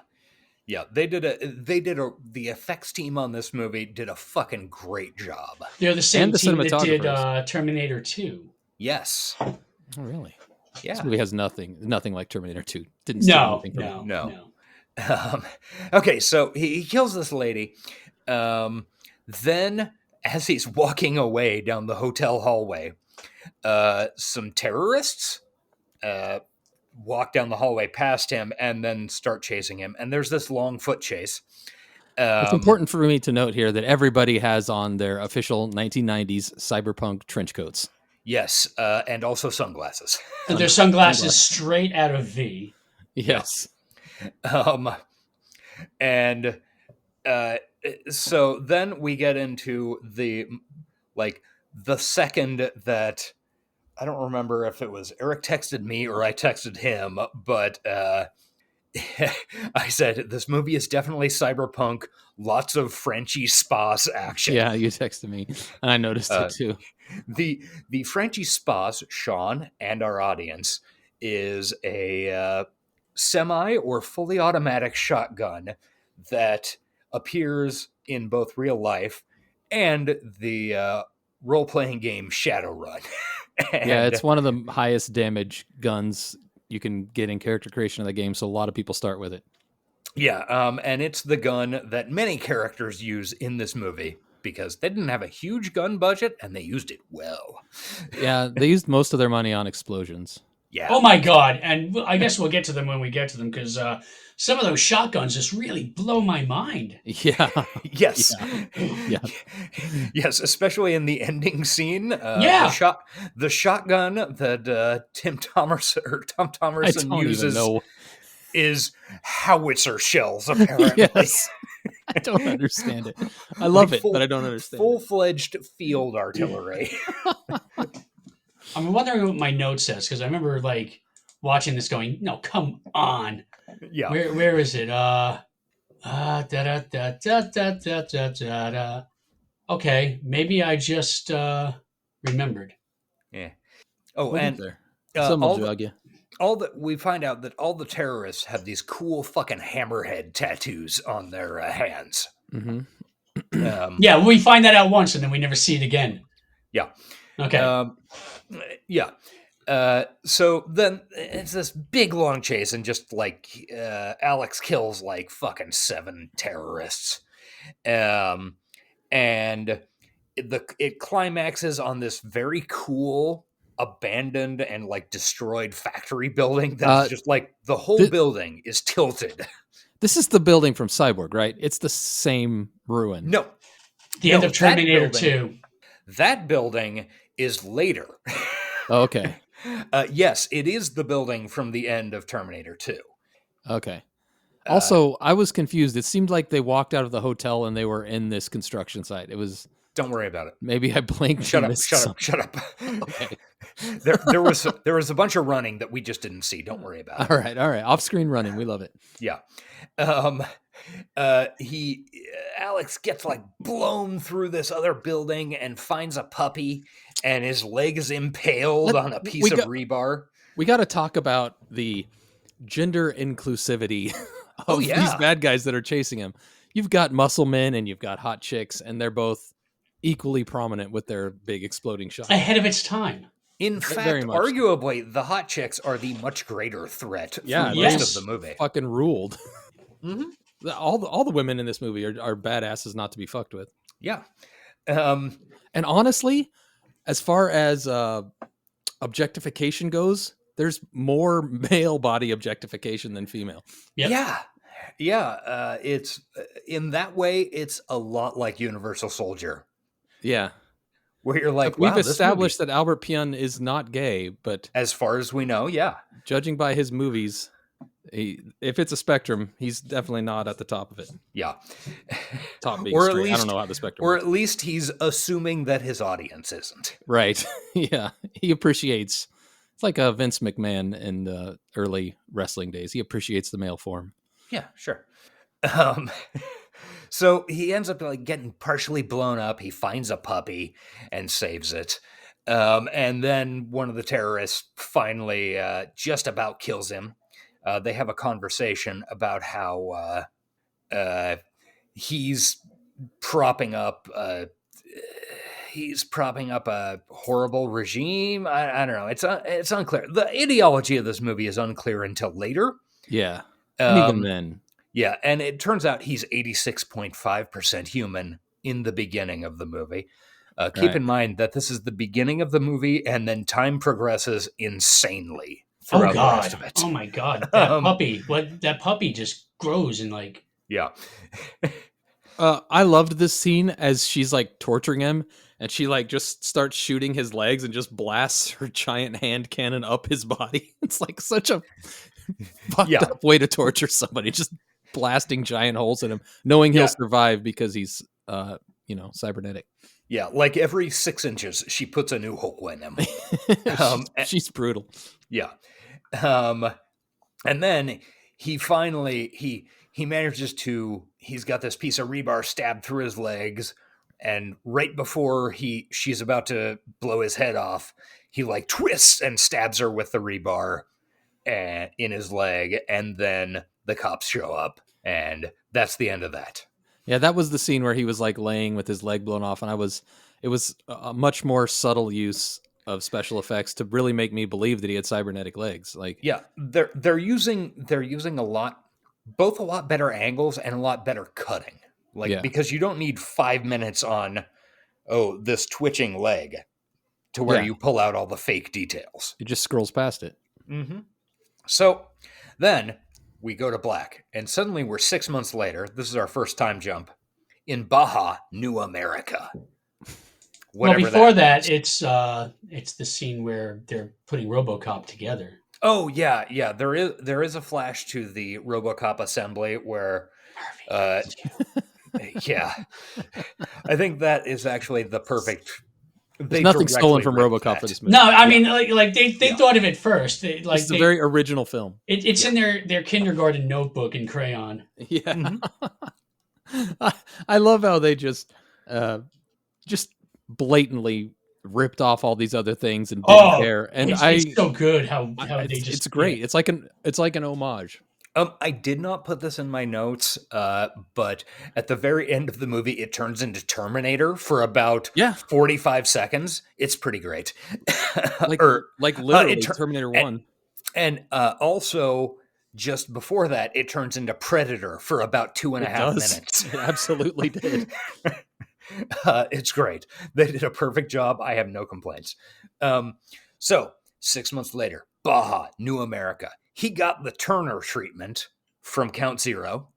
Yeah, the effects team on this movie did a fucking great job. They're the same And the team that did cinematographers. Terminator 2. Yes. Oh, really? This Yeah. movie has nothing like Terminator 2. Didn't steal No, anything from it. no. Okay, so he kills this lady. Then, as he's walking away down the hotel hallway, some terrorists walk down the hallway past him and then start chasing him. And there's this long foot chase. It's important for me to note here that everybody has on their official 1990s cyberpunk trench coats. Yes, and also sunglasses. And their sunglasses straight out of V. Yes. And so then we get into the second that I don't remember if it was Eric texted me or I texted him, but I said this movie is definitely cyberpunk, lots of Frenchy spas action. Yeah, you texted me, and I noticed it too. The Frenchy spas, Sean and our audience, is a semi or fully automatic shotgun that appears in both real life and the role-playing game Shadowrun. Yeah, it's one of the highest damage guns you can get in character creation of the game, so a lot of people start with it. Yeah, and it's the gun that many characters use in this movie because they didn't have a huge gun budget and they used it well. Yeah, they used most of their money on explosions. Yeah. Oh my God. And I guess we'll get to them when we get to them because some of those shotguns just really blow my mind. Yeah. Yes. Yeah. Yes, especially in the ending scene. Yeah. The shotgun that Tom Thomerson uses is howitzer shells, apparently. Yes. I don't understand it. I love it, but I don't understand full-fledged field artillery. I'm wondering what my note says because I remember like watching this going, no, come on. Yeah. Where is it? Da da da da da da da da da. Okay, maybe I just remembered. Yeah. Oh, We'll and get there. Some will jog you. We find out that all the terrorists have these cool fucking hammerhead tattoos on their hands. Mm-hmm. Yeah, we find that out once and then we never see it again. Yeah. Okay. Yeah. So then it's this big long chase, and just like Alex kills like fucking 7 terrorists, and it climaxes on this very cool abandoned and like destroyed factory building that's just like the whole building is tilted. This is the building from Cyborg, right? It's the same ruin. No, the end of Terminator 2. That building is later. Oh, okay. Yes, it is the building from the end of Terminator 2. Okay. Also, I was confused. It seemed like they walked out of the hotel and they were in this construction site. It was. Don't worry about it. Maybe I blinked. Shut up. Okay. there was a bunch of running that we just didn't see. Don't worry about it. All right. Off-screen running. We love it. Yeah. Alex gets like blown through this other building and finds a puppy, and his leg is impaled on a piece of rebar. We got to talk about the gender inclusivity of these bad guys that are chasing him. You've got muscle men and you've got hot chicks, and they're both equally prominent with their big exploding shots. Ahead of its time. In fact, arguably, the hot chicks are the much greater threat through most of the movie. Fucking ruled. Mm-hmm. All the women in this movie are badasses not to be fucked with. Yeah. And honestly, as far as objectification goes, there's more male body objectification than female. Yep. Yeah. Yeah. It's in that way, it's a lot like Universal Soldier. Yeah. Where you're like, we've established that Albert Pyun is not gay, but as far as we know, yeah. Judging by his movies, if it's a spectrum, he's definitely not at the top of it. Yeah. Top being straight. Least, I don't know how the spectrum Or at least he's assuming that his audience isn't. Right. Yeah. He appreciates. It's like a Vince McMahon in the early wrestling days. He appreciates the male form. Yeah, sure. So he ends up like getting partially blown up. He finds a puppy and saves it. And then one of the terrorists finally just about kills him. They have a conversation about how He's propping up a horrible regime. I don't know. It's unclear. The ideology of this movie is unclear until later. Yeah. And even then. Yeah, and it turns out he's 86.5% human in the beginning of the movie. Keep in mind that this is the beginning of the movie, and then time progresses insanely throughout the rest of it. Oh my god, that puppy! That puppy just grows and like. Yeah. I loved this scene as she's like torturing him, and she like just starts shooting his legs and just blasts her giant hand cannon up his body. It's like such a fucked up way to torture somebody, just blasting giant holes in him, knowing he'll survive because he's cybernetic. Yeah, like every 6 inches, she puts a new hole in him. She's brutal. Yeah. And then he finally, he manages to, he's got this piece of rebar stabbed through his legs, and right before she's about to blow his head off, he like twists and stabs her with the rebar in his leg, and then the cops show up, and that's the end of that. Yeah, that was the scene where he was like laying with his leg blown off, and it was a much more subtle use of special effects to really make me believe that he had cybernetic legs. Like, yeah, they're using a lot better angles and a lot better cutting. Like, because you don't need 5 minutes on this twitching leg to where you pull out all the fake details. It just scrolls past it. Mm-hmm. So then we go to black, and suddenly we're 6 months later. This is our first time jump in Baja, New America. Well, before that, it's the scene where they're putting RoboCop together. Oh yeah. There is a flash to the RoboCop assembly where, yeah, I think that is actually the perfect. There's nothing stolen from RoboCop for this movie. No, I mean, like they thought of it first. It's a very original film. It's in their kindergarten notebook in crayon. Yeah, I love how they just blatantly ripped off all these other things and didn't care. And it's so good how they just. It's great. It's like an homage. I did not put this in my notes, but at the very end of the movie, it turns into Terminator for about 45 seconds. It's pretty great. like literally Terminator 1. And also, just before that, it turns into Predator for about 2.5 minutes. It absolutely did. It's great. They did a perfect job. I have no complaints. So 6 months later, Baja, New America. He got the Turner treatment from Count Zero,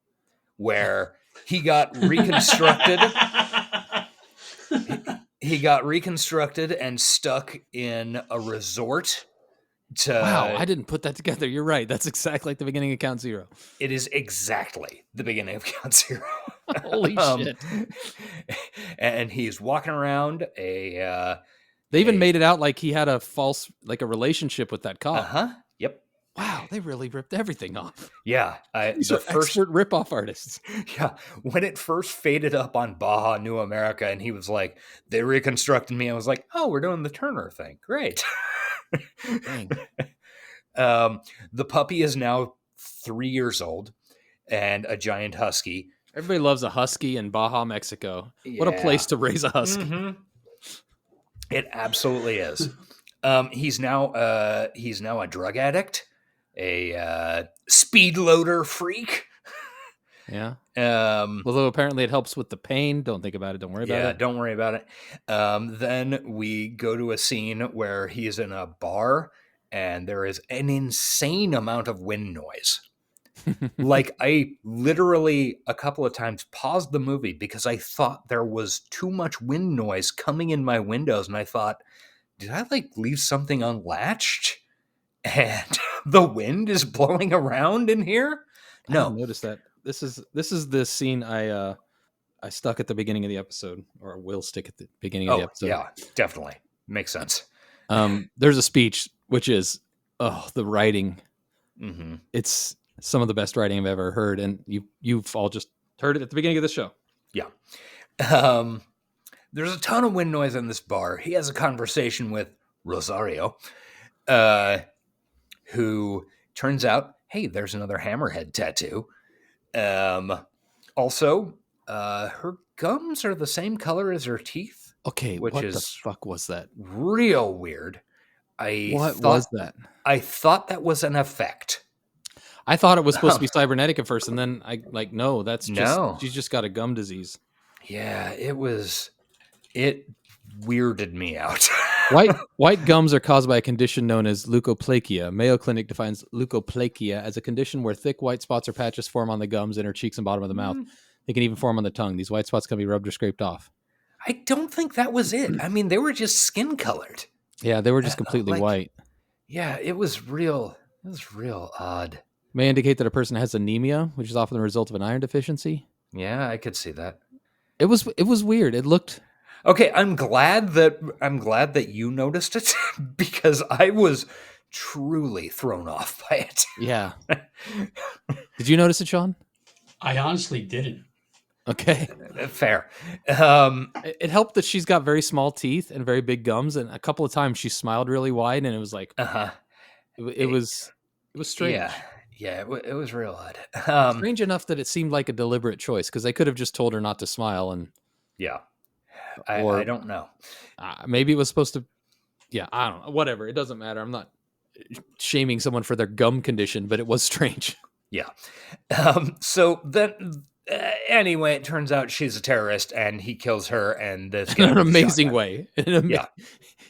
where he got reconstructed. he got reconstructed and stuck in a resort. Wow, I didn't put that together. You're right. That's exactly like the beginning of Count Zero. It is exactly the beginning of Count Zero. Holy shit. And he's walking around They even made it out like he had a relationship with that cop. Uh-huh. Yep. Wow, they really ripped everything off. Yeah. These are expert rip-off artists. Yeah. When it first faded up on Baja, New America, and he was like, they reconstructed me, I was like, oh, we're doing the Turner thing. Great. The puppy is now 3 years old and a giant husky. Everybody loves a husky in Baja, Mexico. Yeah. What a place to raise a husky. Mm-hmm. It absolutely is. He's now a drug addict, a speed loader freak. Yeah. Although apparently it helps with the pain. Don't think about it. Don't worry about it. Yeah, don't worry about it. Then we go to a scene where he's in a bar and there is an insane amount of wind noise. Like, I literally a couple of times paused the movie because I thought there was too much wind noise coming in my windows, and I thought, did I leave something unlatched? And the wind is blowing around in here? No. I didn't notice that. This is the scene I stuck at the beginning of the episode, or will stick at the beginning of the episode. Yeah, definitely. Makes sense. There's a speech, which is, the writing. Mm-hmm. It's some of the best writing I've ever heard, and you've all just heard it at the beginning of the show. Yeah. There's a ton of wind noise in this bar. He has a conversation with Rosario, who turns out, hey, there's another hammerhead tattoo. Also, her gums are the same color as her teeth. Okay, which what is the fuck was that? real weird. Was that? I thought that was an effect. I thought it was supposed to be cybernetic at first, and then no, that's just No. she's just got a gum disease. Yeah, it weirded me out. White gums are caused by a condition known as leukoplakia. Mayo Clinic defines leukoplakia as a condition where thick white spots or patches form on the gums, inner cheeks, and bottom of the mouth. They can even form on the tongue. These white spots can be rubbed or scraped off. I don't think that was it. I mean, they were just skin colored. Yeah, they were just completely white. Yeah, it was real odd. May indicate that a person has anemia, which is often the result of an iron deficiency. Yeah, I could see that. It was weird. It looked okay. I'm glad that you noticed it because I was truly thrown off by it. Yeah. Did you notice it, Sean? I honestly didn't. Okay. Fair. It helped that she's got very small teeth and very big gums, and a couple of times she smiled really wide, and it was like, it was strange. Yeah, it was real odd. Strange enough that it seemed like a deliberate choice because they could have just told her not to smile, and I don't know. Maybe it was supposed to. Yeah, I don't know. Whatever. It doesn't matter. I'm not shaming someone for their gum condition, but it was strange. Yeah. So then. Anyway, it turns out she's a terrorist, and he kills her, and this in an amazing way.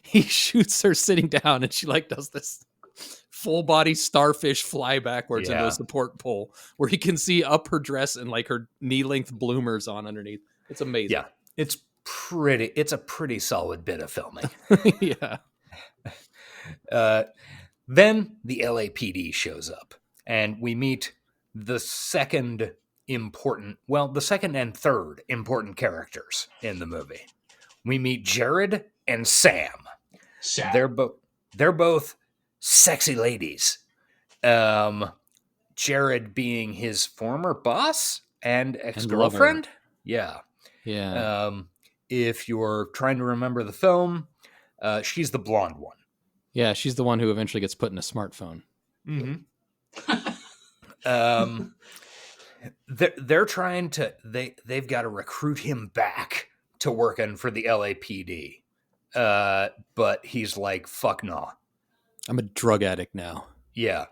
He shoots her sitting down, and she does this full body starfish fly backwards into a support pole, where he can see up her dress and her knee length bloomers on underneath. It's amazing. Yeah, it's pretty. It's a pretty solid bit of filming. Yeah. Then the LAPD shows up, and we meet the second and third important characters in the movie. We meet Jared and Sam. They're both sexy ladies. Jared being his former boss and ex-girlfriend. Yeah. If you're trying to remember the film, she's the blonde one. Yeah, she's the one who eventually gets put in a smartphone. They're trying to they've got to recruit him back to working for the LAPD, but he's like, fuck no. I'm a drug addict now. Yeah.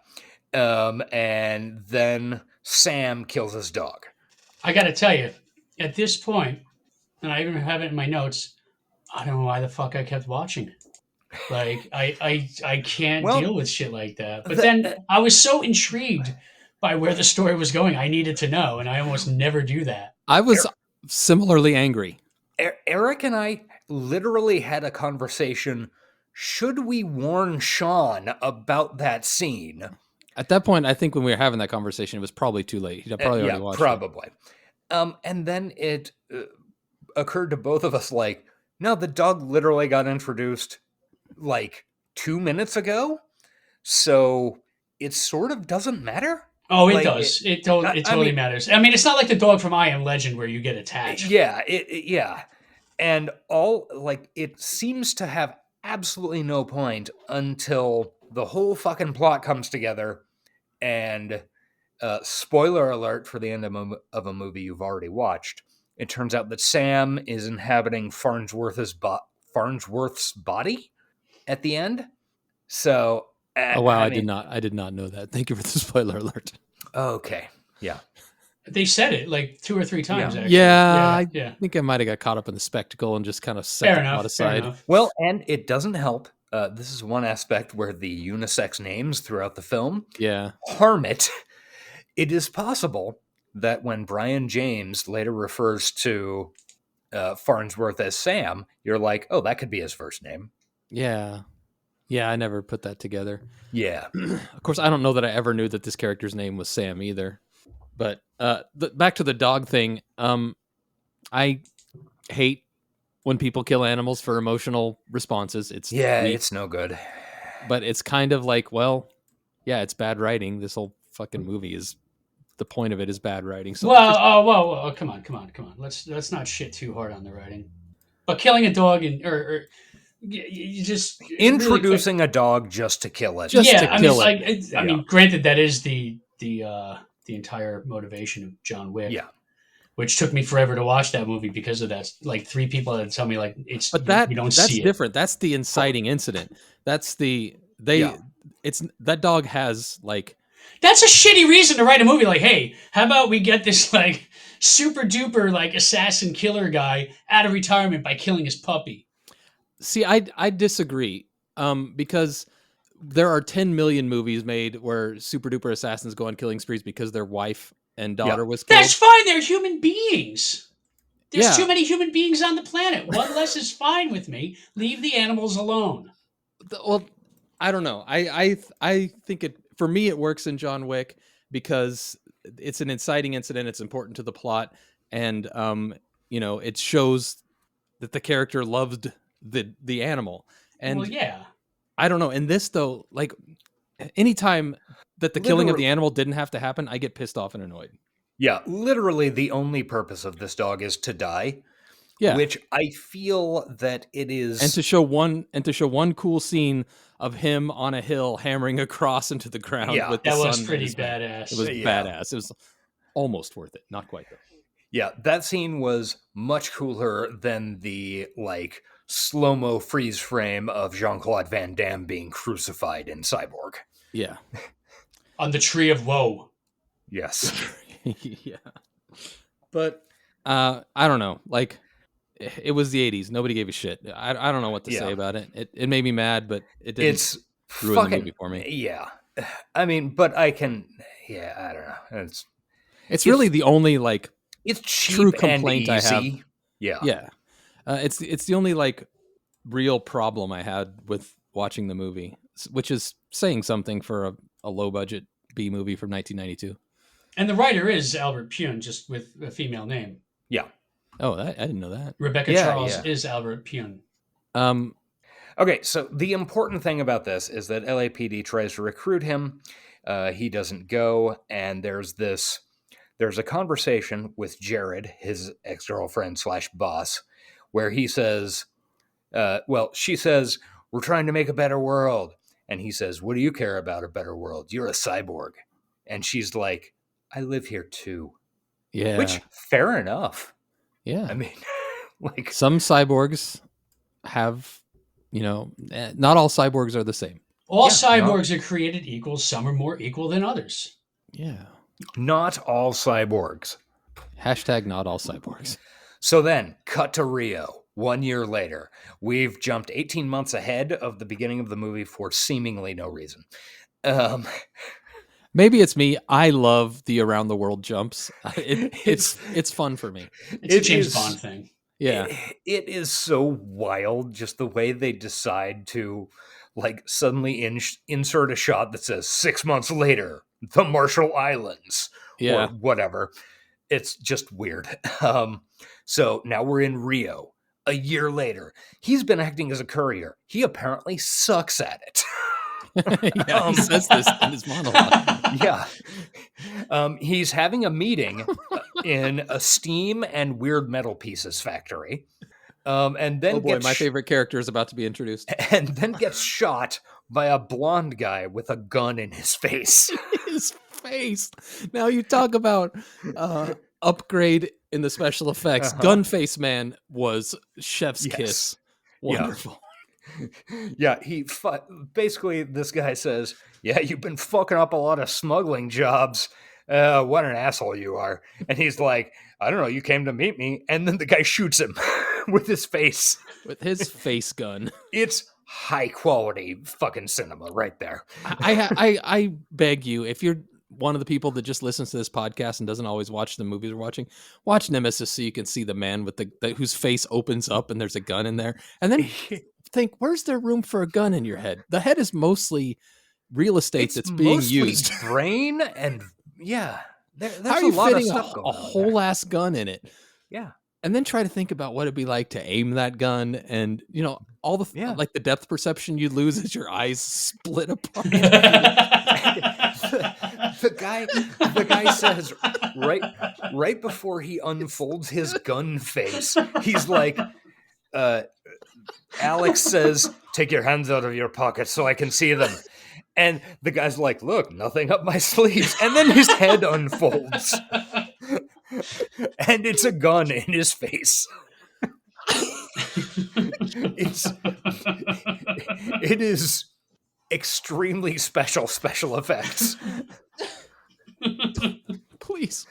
And then Sam kills his dog. I gotta tell you, at this point, and I even have it in my notes, I don't know why the fuck I kept watching it. I can't deal with shit like that. But then I was so intrigued by where the story was going. I needed to know, and I almost never do that. I was similarly angry. Eric and I literally had a conversation. Should we warn Sean about that scene? At that point, I think when we were having that conversation, it was probably too late. He'd probably already watched it. And then it occurred to both of us no, the dog literally got introduced 2 minutes ago. So it sort of doesn't matter. Oh, it does. It totally matters. I mean, it's not like the dog from I Am Legend where you get attached. Yeah, yeah. And it seems to have absolutely no point until the whole fucking plot comes together. And spoiler alert for the end of a movie you've already watched. It turns out that Sam is inhabiting Farnsworth's body at the end. So. Oh wow! I did not know that. Thank you for the spoiler alert. Okay. Yeah. They said it 2 or 3 times. Yeah. Actually. I think I might have got caught up in the spectacle and just kind of set the plot aside. Well, and it doesn't help. This is one aspect where the unisex names throughout the film harm it. It is possible that when Brian James later refers to Farnsworth as Sam, you're like, oh, that could be his first name. Yeah. Yeah, I never put that together. Yeah. Of course, I don't know that I ever knew that this character's name was Sam either. But back to the dog thing. I hate when people kill animals for emotional responses. It's no good. But it's kind of it's bad writing. This whole fucking movie is the point of it is bad writing. So whoa, come on. Let's not shit too hard on the writing. But killing a dog or you just introducing a dog just to kill it. I mean, granted, that is the entire motivation of John Wick. Yeah. which took me forever to watch that movie because of that. Like 3 people had to tell me like But you don't that's see different. That's the inciting incident. That's it's that dog has like That's a shitty reason to write a movie. Like, hey, how about we get this like super duper like assassin killer guy out of retirement by killing his puppy? See, I disagree. Because there are 10 million movies made where super duper assassins go on killing sprees because their wife and daughter was killed. That's fine. They're human beings. There's Yeah. too many human beings on the planet. One less is fine with me. Leave the animals alone. Well, I don't know. I think it for me it works in John Wick because it's an inciting incident. It's important to the plot, and it shows that the character loved the animal. And Well, yeah. I don't know. In this though, like anytime that the killing of the animal didn't have to happen, I get pissed off and annoyed. Yeah, literally the only purpose of this dog is to die. Yeah. Which I feel that it is, and to show one cool scene of him on a hill hammering a cross into the ground. Yeah, with the that was sun pretty in his mouth. badass. It was badass. It was almost worth it. Not quite though. Yeah, that scene was much cooler than the like slow-mo freeze frame of Jean-Claude Van Damme being crucified in Cyborg. Yeah. On the Tree of Woe. Yes. Yeah. But I don't know. Like it was the 80s. Nobody gave a shit. I don't know what to say about it. It made me mad, but it didn't ruin the movie for me. Yeah. I mean, but I can I don't know. It's really the only like it's cheap true complaint and easy. I have. Yeah. Yeah. It's the only like real problem I had with watching the movie, which is saying something for a low budget B movie from 1992. And the writer is Albert Pune, just with a female name. Yeah. Oh, I didn't know that. Rebecca Charles is Albert Pune. Okay, so the important thing about this is that LAPD tries to recruit him. He doesn't go, and there's a conversation with Jared, his ex-girlfriend / boss, where he says, she says, "We're trying to make a better world." And he says, "What do you care about a better world? You're a cyborg." And she's like, "I live here too." Yeah. Which, fair enough. Yeah. I mean, like some cyborgs have, not all cyborgs are the same. All cyborgs are created equal. Some are more equal than others. Yeah. Not all cyborgs. Hashtag not all cyborgs. So then, cut to Rio. 1 year later. We've jumped 18 months ahead of the beginning of the movie for seemingly no reason. Maybe it's me. I love the around the world jumps. It's fun for me. It's a James Bond thing. Yeah. It is so wild, just the way they decide to like suddenly insert a shot that says 6 months later, the Marshall Islands, or whatever. It's just weird. So now we're in Rio. A year later, he's been acting as a courier. He apparently sucks at it. He says this in his monologue. Yeah. He's having a meeting in a steam and weird metal pieces factory. And then my favorite character is about to be introduced. And then gets shot by a blonde guy with a gun in his face. His face. Now you talk about upgrade in the special effects. Gunface Man was chef's kiss. Wonderful. Yeah, basically this guy says, "Yeah, you've been fucking up a lot of smuggling jobs. What an asshole you are." And he's like, "I don't know, you came to meet me." And then the guy shoots him with his face. With his face gun. It's high quality fucking cinema right there. I beg you, if you're one of the people that just listens to this podcast and doesn't always watch the movies we're watching, watch Nemesis so you can see the man with whose face opens up and there's a gun in there. And then think, where's there room for a gun in your head? The head is mostly real estate that's being used. Brain and there's how are you a lot fitting of stuff going a on whole there. ass gun in it? Yeah. And then try to think about what it'd be like to aim that gun, and all the like the depth perception you'd lose as your eyes split apart. The guy says right before he unfolds his gun face, he's like, Alex says, "Take your hands out of your pockets so I can see them." And the guy's like, "Look, nothing up my sleeves." And then his head unfolds. and it's a gun in his face. It is extremely special effects. Please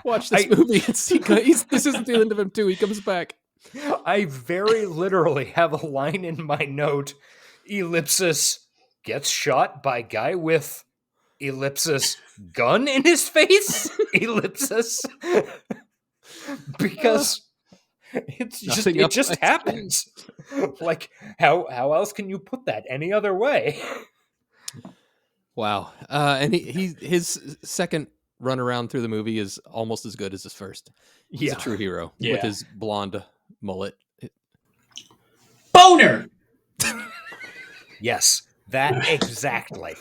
watch this movie. This isn't the end of him too. He comes back. I very literally have a line in my note, ellipsis, gets shot by guy with ellipsis gun in his face, ellipsis. Because it just happens. Like, how else can you put that any other way? Wow. And his second run around through the movie is almost as good as his first. He's a true hero with his blonde mullet. Boner! Yes, that exactly.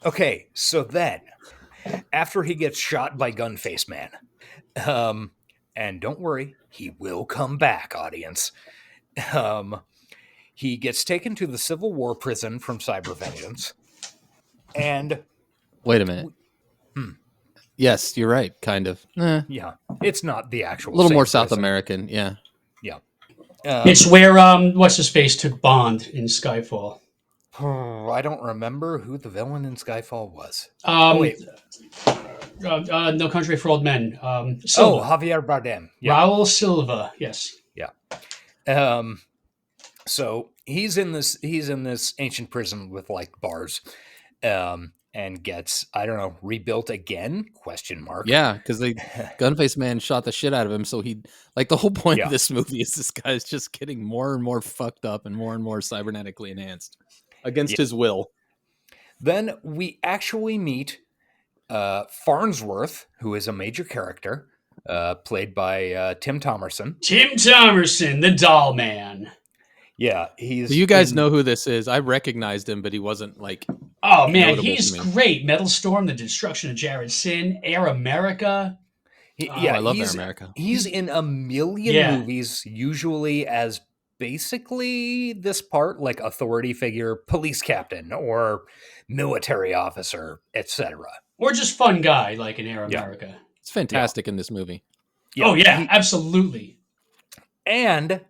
Okay, so then, after he gets shot by Gunface Man, and don't worry, he will come back, audience. He gets taken to the Civil War prison from Cyber Vengeance, and... Wait a minute. Yes, you're right, kind of. Yeah, it's not the actual... A little more prison. South American, yeah. Yeah. It's where, what's-his-face took Bond in Skyfall. I don't remember who the villain in Skyfall was. Wait. No Country for Old Men. Silva. Javier Bardem. Yeah. Raul Silva, yes. Yeah. So he's in this ancient prison with like bars, and gets, I don't know, rebuilt again? ? Yeah, because the Gunface Man shot the shit out of him, so he, like, the whole point of this movie is this guy's just getting more and more fucked up and more cybernetically enhanced against his will. Then we actually meet Farnsworth, who is a major character, played by Tim Thomerson. Tim Thomerson, the doll man. Yeah, he's... Do you guys know who this is? I recognized him, but he wasn't, like... Oh, man, he's great. Metal Storm, The Destruction of Jared Sin, Air America. I love Air America. He's in a million movies, usually as basically this part, like authority figure, police captain, or military officer, etc. Or just fun guy, like in Air America. It's fantastic in this movie. Yeah. Oh, yeah, absolutely. And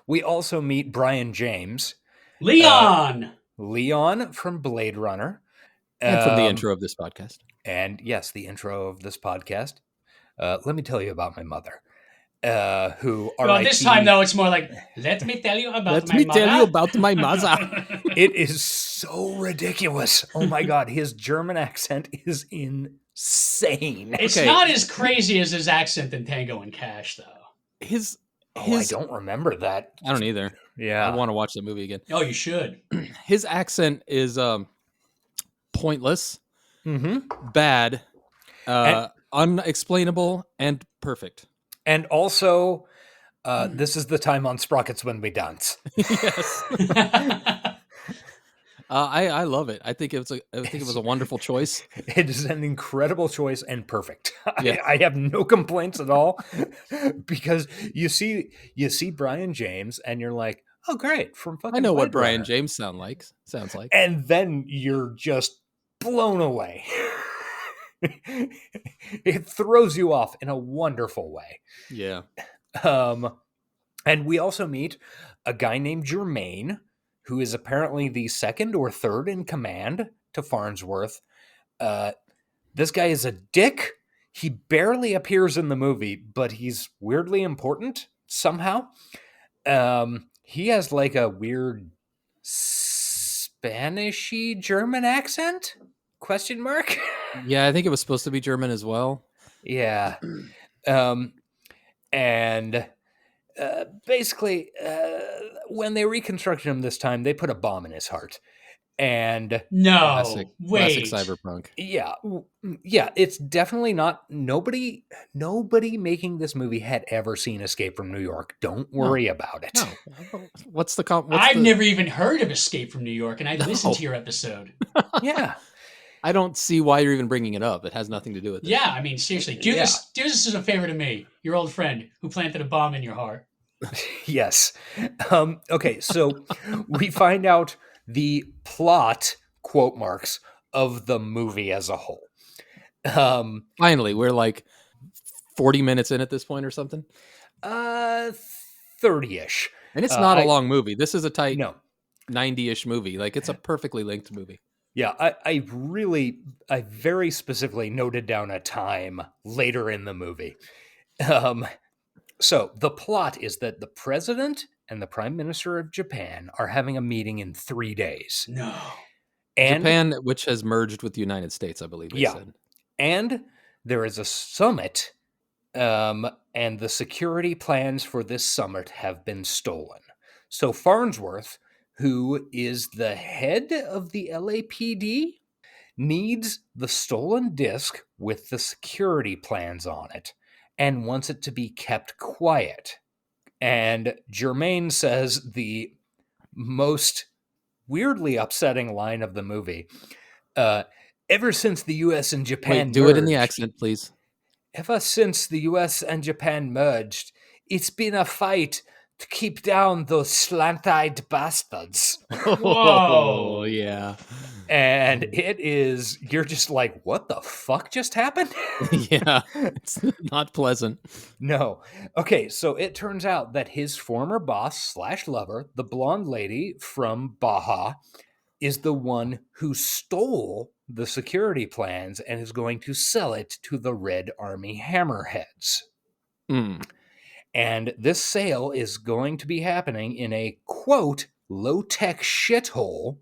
we also meet Brian James. Leon! Leon from Blade Runner. And from the intro of this podcast. And yes, the intro of this podcast. Let me tell you about my mother. Who well, this time, though, it's more like, let me tell you about my mother. Let me tell you about my mother. It is so ridiculous. Oh, my God. His German accent is insane. It's not as crazy as his accent in Tango and Cash, though. I don't remember that. I don't either. Yeah. I want to watch the movie again. Oh, you should. His accent is pointless, bad, unexplainable, and perfect. And also, this is the time on Sprockets when we dance. Yes. I love it. I think it was a wonderful choice. It is an incredible choice and perfect. Yes. I have no complaints at all, because you see Brian James and you're like, oh great, from fucking I know what Blade Brian Runner. James sounds like. And then you're just blown away. It throws you off in a wonderful way. Yeah. And we also meet a guy named Germain, who is apparently the second or third in command to Farnsworth. This guy is a dick. He barely appears in the movie, but he's weirdly important somehow. He has like a weird Spanishy German accent? ? Yeah, I think it was supposed to be German as well. Yeah. Basically, when they reconstructed him this time, they put a bomb in his heart. And classic cyberpunk. Yeah, it's definitely not. Nobody making this movie had ever seen Escape from New York. Don't worry about it. No. I've never even heard of Escape from New York, and I listened to your episode. Yeah. I don't see why you're even bringing it up. It has nothing to do with it. Yeah, I mean, seriously, do this as a favor to me, your old friend who planted a bomb in your heart. Yes. Okay, so we find out the plot, quote marks, of the movie as a whole. Finally, we're like 40 minutes in at this point or something? 30-ish. And it's not a long movie. This is a tight No. 90-ish movie. Like, it's a perfectly linked movie. Yeah, I very specifically noted down a time later in the movie. So the plot is that the president and the prime minister of Japan are having a meeting in 3 days. No. And Japan, which has merged with the United States, I believe they said. And there is a summit, and the security plans for this summit have been stolen. So Farnsworth, who is the head of the LAPD, needs the stolen disc with the security plans on it and wants it to be kept quiet. And Germain says the most weirdly upsetting line of the movie. Ever since the U.S. and Japan Wait, do merged, it in the accent, please. Ever since the U.S. and Japan merged, it's been a fight to keep down those slant-eyed bastards. Whoa, yeah. And it is, you're just like, what the fuck just happened? Yeah, it's not pleasant. No. Okay, so it turns out that his former boss / lover, the blonde lady from Baja, is the one who stole the security plans and is going to sell it to the Red Army hammerheads. And this sale is going to be happening in a, quote, low-tech shithole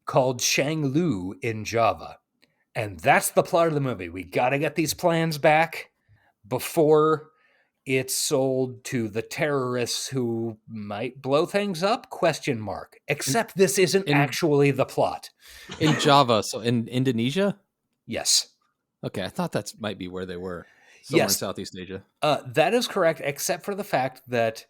called Shanglu in Java. And that's the plot of the movie. We got to get these plans back before it's sold to the terrorists who might blow things up? ? Except this isn't actually the plot. In Java, so in Indonesia? Yes. Okay, I thought that might be where they were. Somewhere in Southeast Asia. That is correct, except for the fact that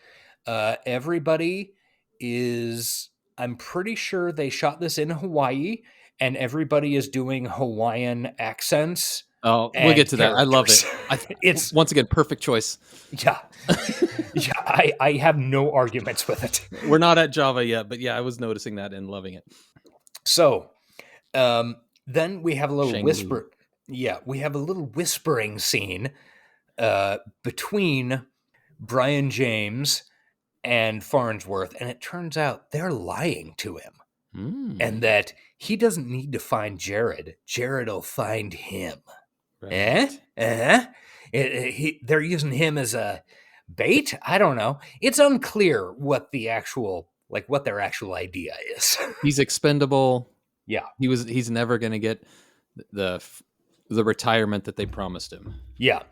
everybody is... I'm pretty sure they shot this in Hawaii, and everybody is doing Hawaiian accents. Oh, we'll get to that. I love it. It's once again, perfect choice. Yeah. I have no arguments with it. We're not at Java yet, but yeah, I was noticing that and loving it. So, then we have a little Shangri. whisper. Yeah, we have a little whispering scene between Brian James and Farnsworth, and it turns out they're lying to him. And that he doesn't need to find Jared. Jared will find him. Right. They're using him as a bait? I don't know. It's unclear what their actual idea is. He's expendable. Yeah. He's never going to get the retirement that they promised him. Yeah.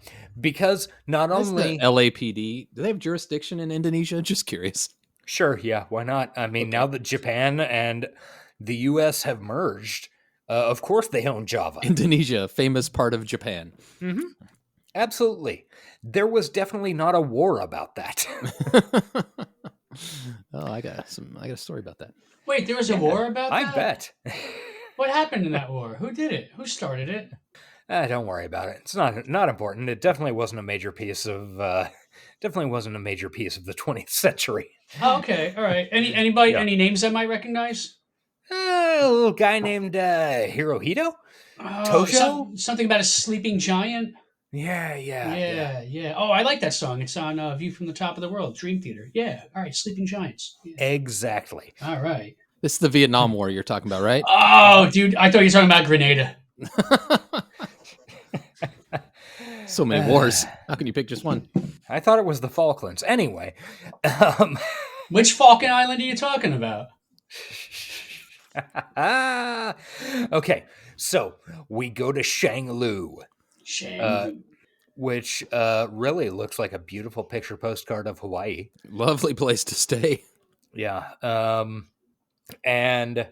Because not only the LAPD, do they have jurisdiction in Indonesia? Just curious. Sure, yeah, why not? I mean, now that Japan and the US have merged, of course they own Java. Indonesia, famous part of Japan. Mm-hmm. Absolutely. There was definitely not a war about that. Oh, I got a story about that. Wait, there was a war about that? I bet. What happened in that war? Who did it? Who started it? Don't worry about it. It's not important. It definitely wasn't a major piece of the 20th century. Oh, okay, all right. Anybody? Any names I might recognize? A little guy named Hirohito. Tosho. Something about a sleeping giant. Yeah. Oh, I like that song. It's on View from the Top of the World, Dream Theater. Yeah. All right, Sleeping Giants. Yeah. Exactly. All right. This is the Vietnam War you're talking about, right? Oh, dude, I thought you were talking about Grenada. So many wars. How can you pick just one? I thought it was the Falklands. Anyway. Which Falkland Island are you talking about? Okay, so we go to Shanglu. Which really looks like a beautiful picture postcard of Hawaii. Lovely place to stay. Yeah. And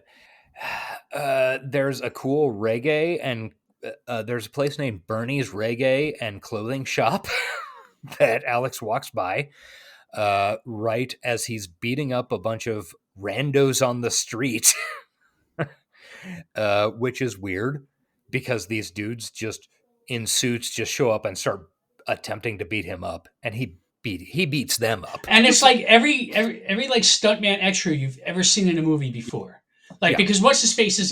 there's a cool reggae and there's a place named Bernie's Reggae and Clothing Shop that Alex walks by right as he's beating up a bunch of randos on the street, which is weird because these dudes just in suits just show up and start attempting to beat him up, and he beats them up. And it's like every like stuntman extra you've ever seen in a movie before. Like Yeah. because what's his face is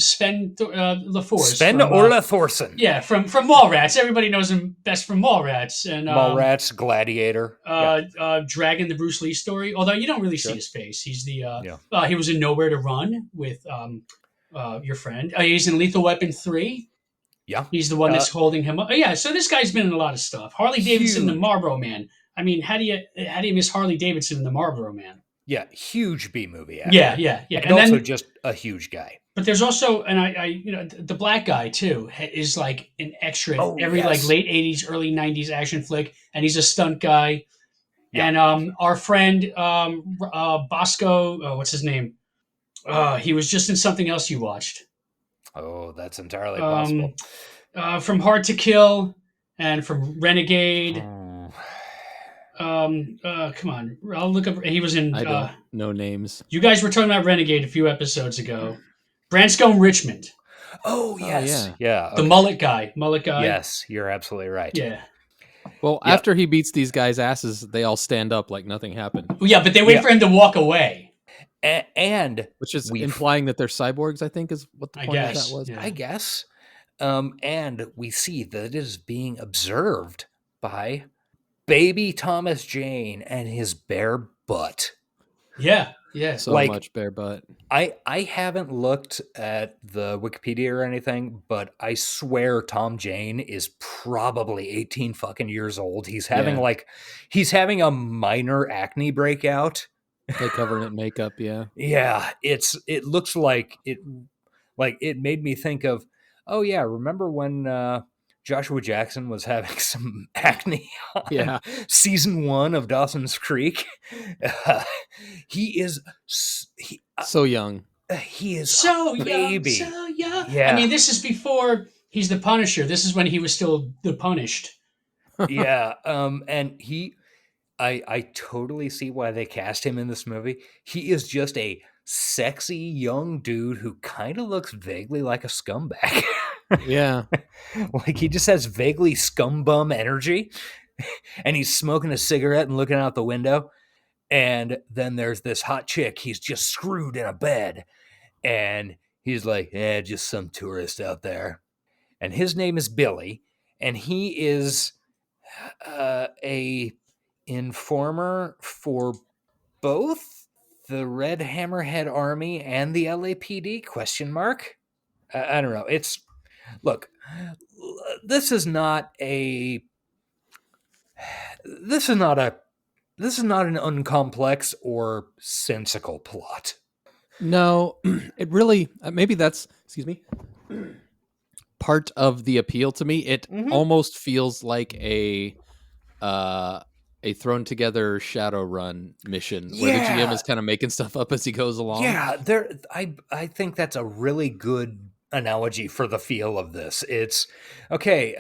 Sven LaForce. Sven from, Orla Thorson. Yeah, from Mallrats. Everybody knows him best from Mallrats and Mallrats, Gladiator. Dragon, the Bruce Lee story. Although you don't really see his face. He's the he was in Nowhere to Run with your friend. He's in Lethal Weapon 3. Yeah. He's the one that's holding him up. Yeah, so this guy's been in a lot of stuff. Harley Davidson, the Marlboro Man. I mean, how do you miss Harley Davidson and the Marlboro Man? Yeah, huge B movie actor. Yeah. And also then, just a huge guy. But there's also, and I the black guy too is like an extra in every like late 80s, early 90s action flick, and he's a stunt guy. Yeah. And our friend Bosco, what's his name? He was just in something else you watched. Oh, that's entirely possible. From Hard to Kill and from Renegade. Come on, I'll look up. He was in. I don't know names. You guys were talking about Renegade a few episodes ago. Branscombe Richmond. Oh yes, yeah. The mullet guy. Yes, you're absolutely right. Yeah. Well, after he beats these guys' asses, they all stand up like nothing happened. Well, yeah, but they wait for him to walk away. And which is implying that they're cyborgs, I think, is what the point of that was. Yeah. I guess. And we see that it is being observed by baby Thomas Jane and his bare butt. Yeah. So much bare butt. I haven't looked at the Wikipedia or anything, but I swear Tom Jane is probably 18 fucking years old. He's having he's having a minor acne breakout. They cover it in makeup, yeah. Yeah, it looks like it made me think of, oh yeah, remember when Joshua Jackson was having some acne on season 1 of Dawson's Creek? He is so young. He is so a baby. Young, so young. Yeah. I mean, this is before he's the Punisher. This is when he was still the Punished. Yeah. And I totally see why they cast him in this movie. He is just a sexy young dude who kind of looks vaguely like a scumbag. Yeah. Like he just has vaguely scumbum energy, and he's smoking a cigarette and looking out the window. And then there's this hot chick. He's just screwed in a bed. And he's like, just some tourist out there. And his name is Billy. And he is a informer for both the Red Hammerhead Army and the LAPD? ? I don't know. Look, this is not an uncomplex or sensical plot. No, it really, maybe that's, part of the appeal to me. It almost feels like a thrown together Shadowrun mission where the GM is kind of making stuff up as he goes along. Yeah, I think that's a really good analogy for the feel of this. It's okay,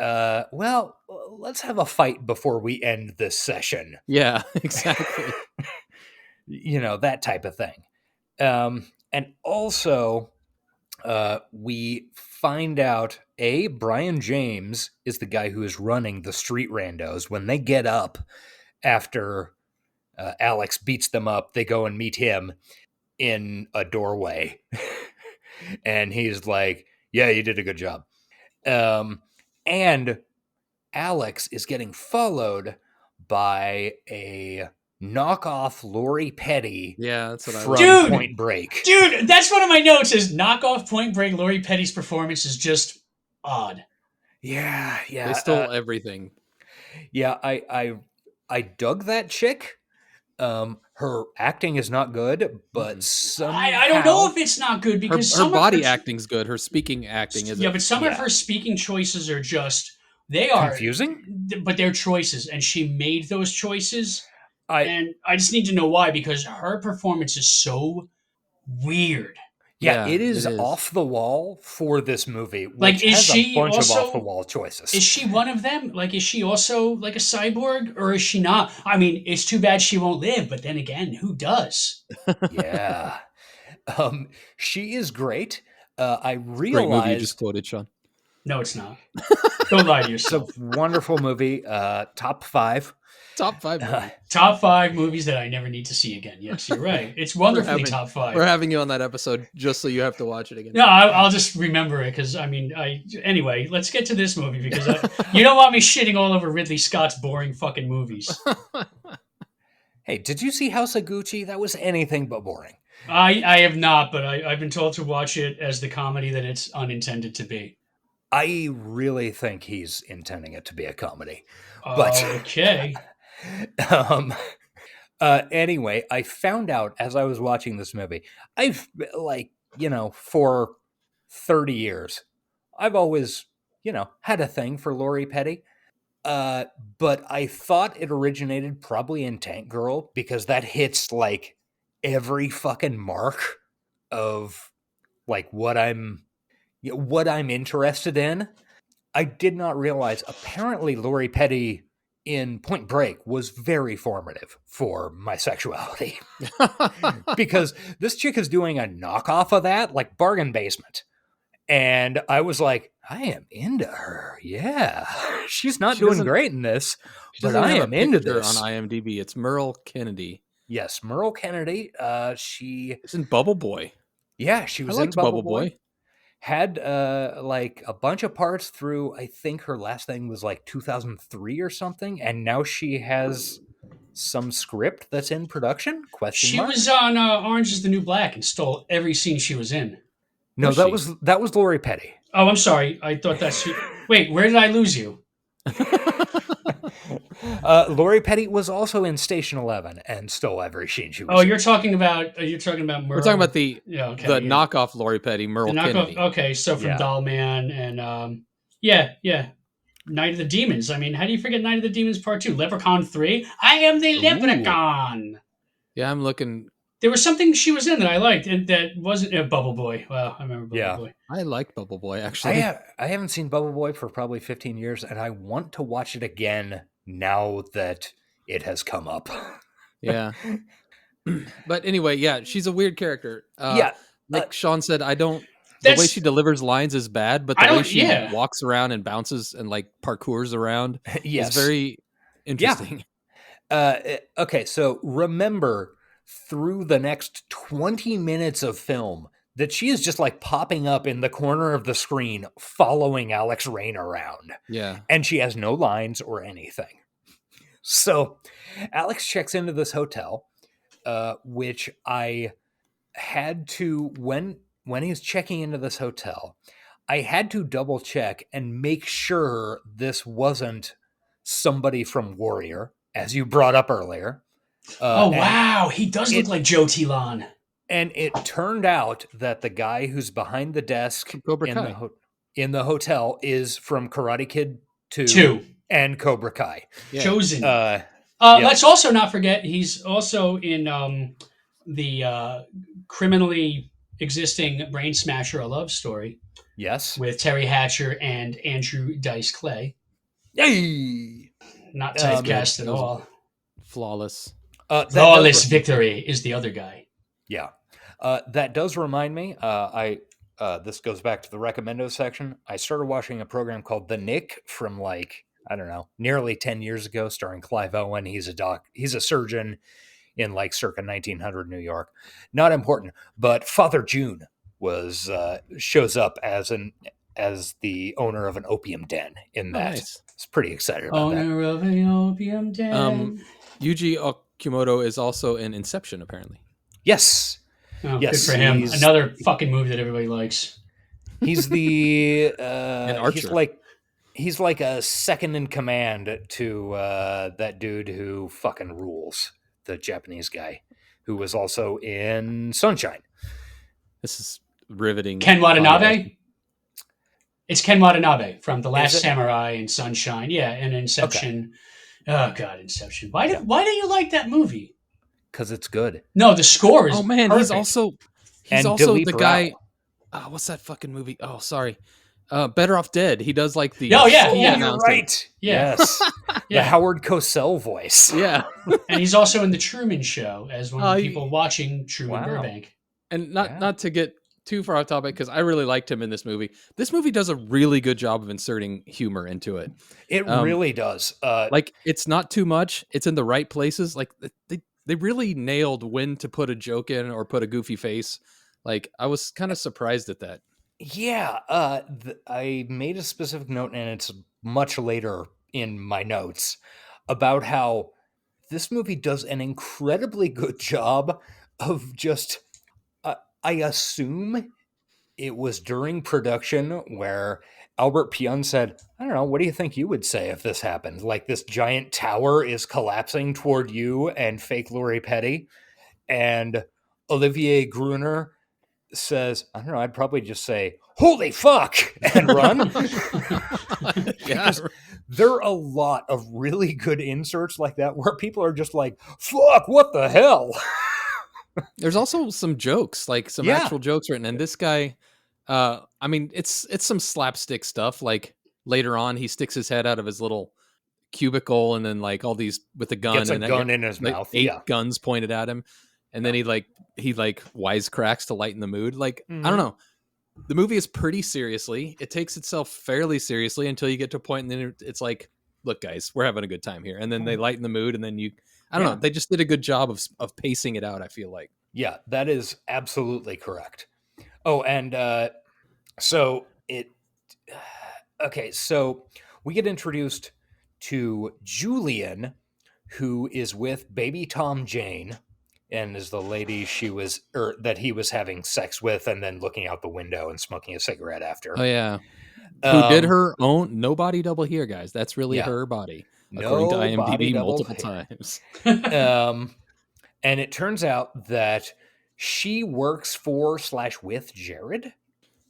well, let's have a fight before we end this session. Yeah, exactly. That type of thing. And also we find out Brian James is the guy who is running the street randos. When they get up after Alex beats them up, they go and meet him in a doorway. And he's like, yeah, you did a good job. And Alex is getting followed by a knockoff Lori Petty. Yeah, that's what from Point Break. Dude, that's one of my notes is knockoff Point Break. Lori Petty's performance is just odd. Yeah. They stole everything. Yeah, I dug that chick. Her acting is not good, but somehow... I don't know if it's not good because her body acting's good. Her speaking acting isn't. Yeah, but some of her speaking choices are just they are confusing. But they're choices, and she made those choices. And I just need to know why because her performance is so weird. Yeah, it is off the wall for this movie. Which like, is has she a bunch also, of off the wall choices? Is she one of them? Like, is she also like a cyborg, or is she not? I mean, it's too bad she won't live. But then again, who does? Yeah, she is great. I realized great movie you just quoted, Sean. No, it's not. Don't lie to It's a yourself. wonderful movie. Top 5. Top 5 movie. Top 5 movies that I never need to see again. Yes, you're right. It's wonderfully top 5. We're having you on that episode just so you have to watch it again. No, I'll just remember it because anyway, let's get to this movie because you don't want me shitting all over Ridley Scott's boring fucking movies. Hey, did you see House of Gucci? That was anything but boring. I have not, but I've been told to watch it as the comedy that it's unintended to be. I really think he's intending it to be a comedy. But okay. Anyway, I found out as I was watching this movie, I've for 30 years, I've always, had a thing for Lori Petty. But I thought it originated probably in Tank Girl because that hits like every fucking mark of like what I'm interested in. I did not realize apparently Lori Petty in Point Break was very formative for my sexuality because this chick is doing a knockoff of that, like Bargain Basement. And I was like, I am into her. Yeah. She's not doing great in this, but I am into this. On IMDb, it's Merle Kennedy. Yes, Merle Kennedy. She's in Bubble Boy. Yeah, she was in Bubble Boy. Had like a bunch of parts through, I think her last thing was like 2003 or something, and now she has some script that's in production? She was on Orange is the New Black and stole every scene she was in. No, that was Lori Petty. Oh, I'm sorry. I thought that's... Wait, where did I lose you? Lori Petty was also in Station 11 and stole every scene she was. Oh, you're talking about Merle. We're talking about the knockoff Lori Petty, Merle Kennedy. Okay, so from Doll Man and Night of the Demons. I mean, how do you forget Night of the Demons Part 2? Leprechaun 3? I am the Leprechaun! Yeah, I'm looking... There was something she was in that I liked, and that wasn't Bubble Boy. Well, I remember Bubble Boy. I liked Bubble Boy, actually. I haven't seen Bubble Boy for probably 15 years, and I want to watch it again now that it has come up. Yeah. But anyway, yeah, she's a weird character. Like Sean said, the way she delivers lines is bad, but the way she walks around and bounces and like parkours around is very interesting. Okay, so remember... through the next 20 minutes of film that she is just like popping up in the corner of the screen following Alex Rain around. Yeah. And she has no lines or anything. So Alex checks into this hotel, which I had to, when he's checking into this hotel, I had to double check and make sure this wasn't somebody from Warrior, as you brought up earlier. Wow, he does look like Joe Tilon. And it turned out that the guy who's behind the desk in the hotel is from Karate Kid 2 and Cobra Kai. Yeah. Chosen. Let's also not forget, he's also in the criminally existing Brain Smasher, A Love Story. Yes. With Terry Hatcher and Andrew Dice Clay. Yay! Not typecast at all. Flawless. Flawless Victory is the other guy. Yeah. That does remind me, this goes back to the recommendo section. I started watching a program called The Nick from nearly 10 years ago, starring Clive Owen. He's a surgeon in like circa 1900 New York. Not important, but Father June shows up as the owner of an opium den in that. Nice. It's pretty excited about that. Owner of an opium den. Yuji Okumoto is also in Inception, apparently. Yes. Oh, yes. Good for him. Another fucking movie that everybody likes. He's the an Archer. He's like a second in command to that dude who fucking rules, the Japanese guy who was also in Sunshine. This is riveting. Ken Watanabe? It's Ken Watanabe from The Last Samurai and Sunshine. Yeah, and Inception. Okay. Oh, God, Inception. Why do you like that movie? Because it's good. No, the score is perfect. He's also the guy... what's that fucking movie? Oh, sorry. Better Off Dead. He does like the... You're right. Yeah. Yes. The Howard Cosell voice. Yeah. And he's also in The Truman Show as one of the people watching Truman Burbank. And not to get too far off topic because I really liked him in this movie. This movie does a really good job of inserting humor into it. It really does. Like it's not too much. It's in the right places. Like they really nailed when to put a joke in or put a goofy face. Like I was kind of surprised at that. Yeah, I made a specific note, and it's much later in my notes about how this movie does an incredibly good job of just. I assume it was during production where Albert Pyun said, I don't know, what do you think you would say if this happened? Like this giant tower is collapsing toward you and fake Lori Petty. And Olivier Gruner says, I don't know, I'd probably just say, holy fuck, and run. Yeah. There are a lot of really good inserts like that where people are just like, fuck, what the hell? There's also some jokes, like some actual jokes written. And this guy, I mean, it's some slapstick stuff. Like later on, he sticks his head out of his little cubicle, and then like all these with a gun, Gets a and gun in his like, mouth. 8 guns pointed at him, and then he wisecracks to lighten the mood. Like I don't know, the movie is pretty seriously. It takes itself fairly seriously until you get to a point, and then it's like, look, guys, we're having a good time here, and then they lighten the mood, and then I don't know. They just did a good job of pacing it out, I feel like. Yeah, that is absolutely correct. Oh, and so we get introduced to Julian, who is with baby Tom Jane, and is the lady that he was having sex with, and then looking out the window and smoking a cigarette after. Oh yeah. Who did her own no body double here, guys? That's really her body, according to IMDb multiple times. And it turns out that she works for/with Jared.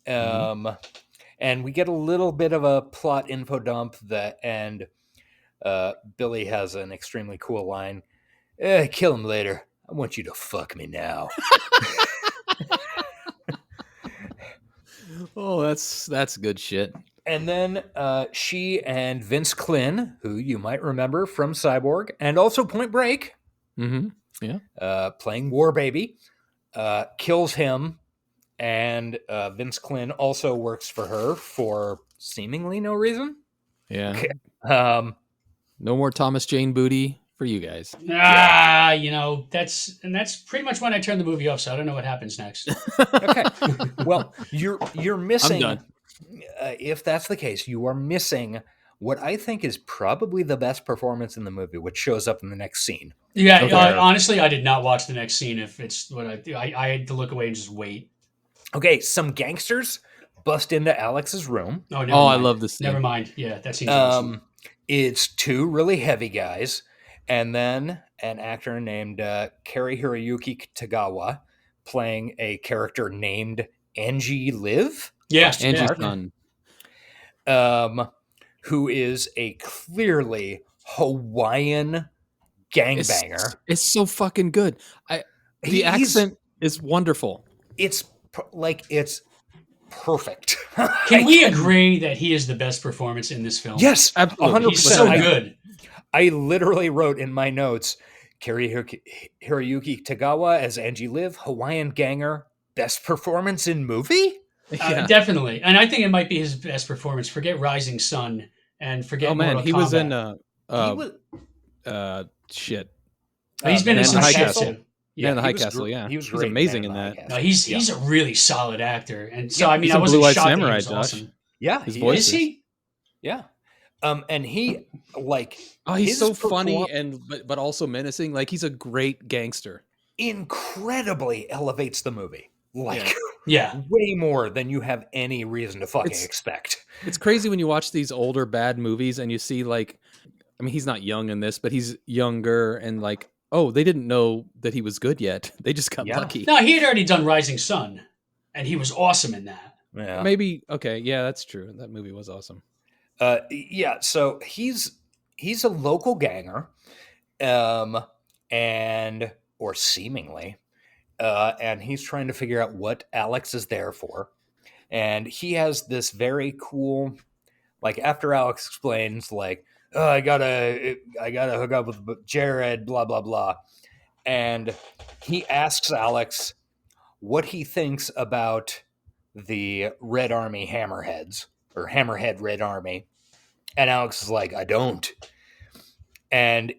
And we get a little bit of a plot info dump and Billy has an extremely cool line. Kill him later. I want you to fuck me now. Oh, that's good shit. And then she and Vince Klin, who you might remember from Cyborg and also Point Break, playing War Baby, kills him. And Vince Klin also works for her for seemingly no reason. Yeah. Okay. No more Thomas Jane booty for you guys. That's pretty much when I turn the movie off, so I don't know what happens next. Okay. Well, you're missing. I'm done. If that's the case, you are missing what I think is probably the best performance in the movie, which shows up in the next scene. Yeah, honestly, I did not watch the next scene. If it's what I had to look away and just wait. Okay, some gangsters bust into Alex's room. Oh, I love this scene. Never mind. Yeah, that seems awesome. It's 2 really heavy guys, and then an actor named Kari Hiroyuki Tagawa playing a character named Angie Liv. Yeah, Angie's son. Who is a clearly Hawaiian gangbanger. It's so fucking good. The accent is wonderful. It's perfect. Can we agree that he is the best performance in this film? Yes, absolutely. 100%. He's so good. I literally wrote in my notes, Kari Hiroyuki Tagawa as Angie Liv, Hawaiian ganger, best performance in movie? Definitely. And I think it might be his best performance. Forget Rising Sun and forget Mortal he Kombat. Was in shit. He's been in some High shit Castle. too. Yeah, the High Castle. He was great. Amazing in that. No, he's a really solid actor, and so he's I wasn't Blue-Eyed shocked Samurai, that he was Josh. awesome. Yeah, his voice is he? Yeah, and he he's so funny but also menacing. Like he's a great gangster. Incredibly elevates the movie. Yeah, way more than you have any reason to fucking expect. It's crazy when you watch these older bad movies and you see he's not young in this, but he's younger and they didn't know that he was good yet. They just got lucky. No, he had already done Rising Sun, and he was awesome in that. Yeah. Maybe yeah, that's true. That movie was awesome. So he's a local ganger, or seemingly, and he's trying to figure out what Alex is there for, and he has this very cool, after Alex explains, I gotta hook up with Jared, blah blah blah, and he asks Alex what he thinks about the Red Army Hammerheads, or Hammerhead Red Army. And Alex is like, I don't. And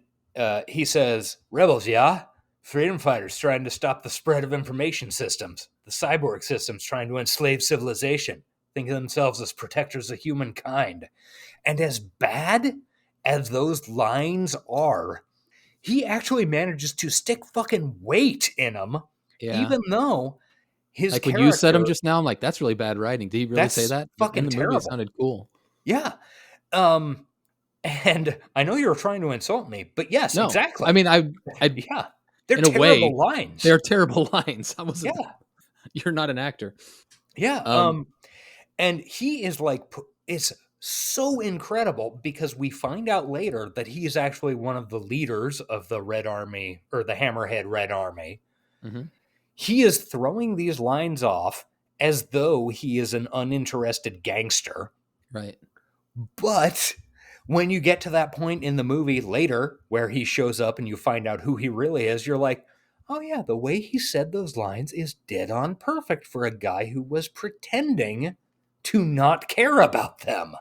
he says, rebels, yeah? Freedom fighters trying to stop the spread of information systems. The cyborg systems trying to enslave civilization. Think of themselves as protectors of humankind. And as bad as those lines are, he actually manages to stick fucking weight in them, even though his like character... when you said him just now, I'm like, that's really bad writing. Did he really say that? Fucking in the terrible. movie, it sounded cool. Yeah. And I know you were trying to insult me, but yes, No, exactly. I mean, yeah, they're in a terrible way, lines. They're terrible lines. I wasn't. Yeah. You're not an actor. Yeah. And he is like, it's so incredible because we find out later that he is actually one of the leaders of the Red Army, or the Hammerhead Red Army. Mm-hmm. He is throwing these lines off as though he is an uninterested gangster. Right. But when you get to that point in the movie later where he shows up and you find out who he really is, you're like, oh yeah, the way he said those lines is dead on perfect for a guy who was pretending to not care about them.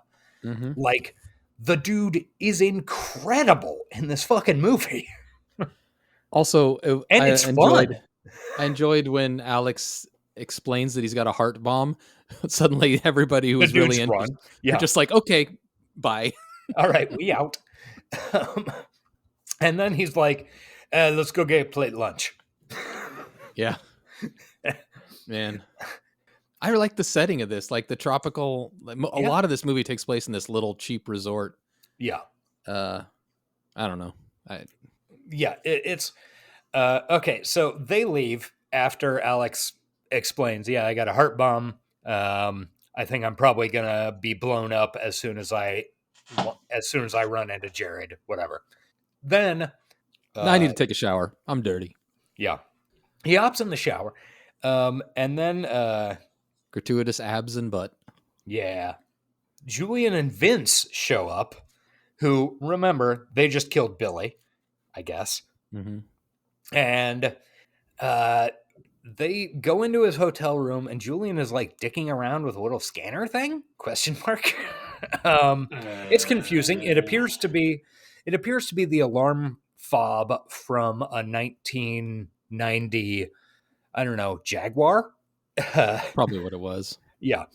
Mm-hmm. Like, the dude is incredible in this fucking movie. Also, it's fun. I enjoyed when Alex explains that he's got a heart bomb. Suddenly, everybody who was really interested, they're just like, okay, bye. All right, we out. And then he's like, let's go get a plate lunch. Yeah. Man. I like the setting of this, like the tropical. A lot of this movie takes place in this little cheap resort. Yeah. I don't know. It's okay. So they leave after Alex explains, I got a heart bomb. I think I'm probably gonna be blown up as soon as I run into Jared. Whatever. Then I need to take a shower. I'm dirty. Yeah. He hops in the shower, and then gratuitous abs and butt. Yeah. Julian and Vince show up, who, remember, they just killed Billy, I guess. Mm-hmm. And they go into his hotel room, and Julian is like dicking around with a little scanner thing? ? It's confusing. It appears to be the alarm fob from a 1990, I don't know, Jaguar. Probably what it was. Yeah.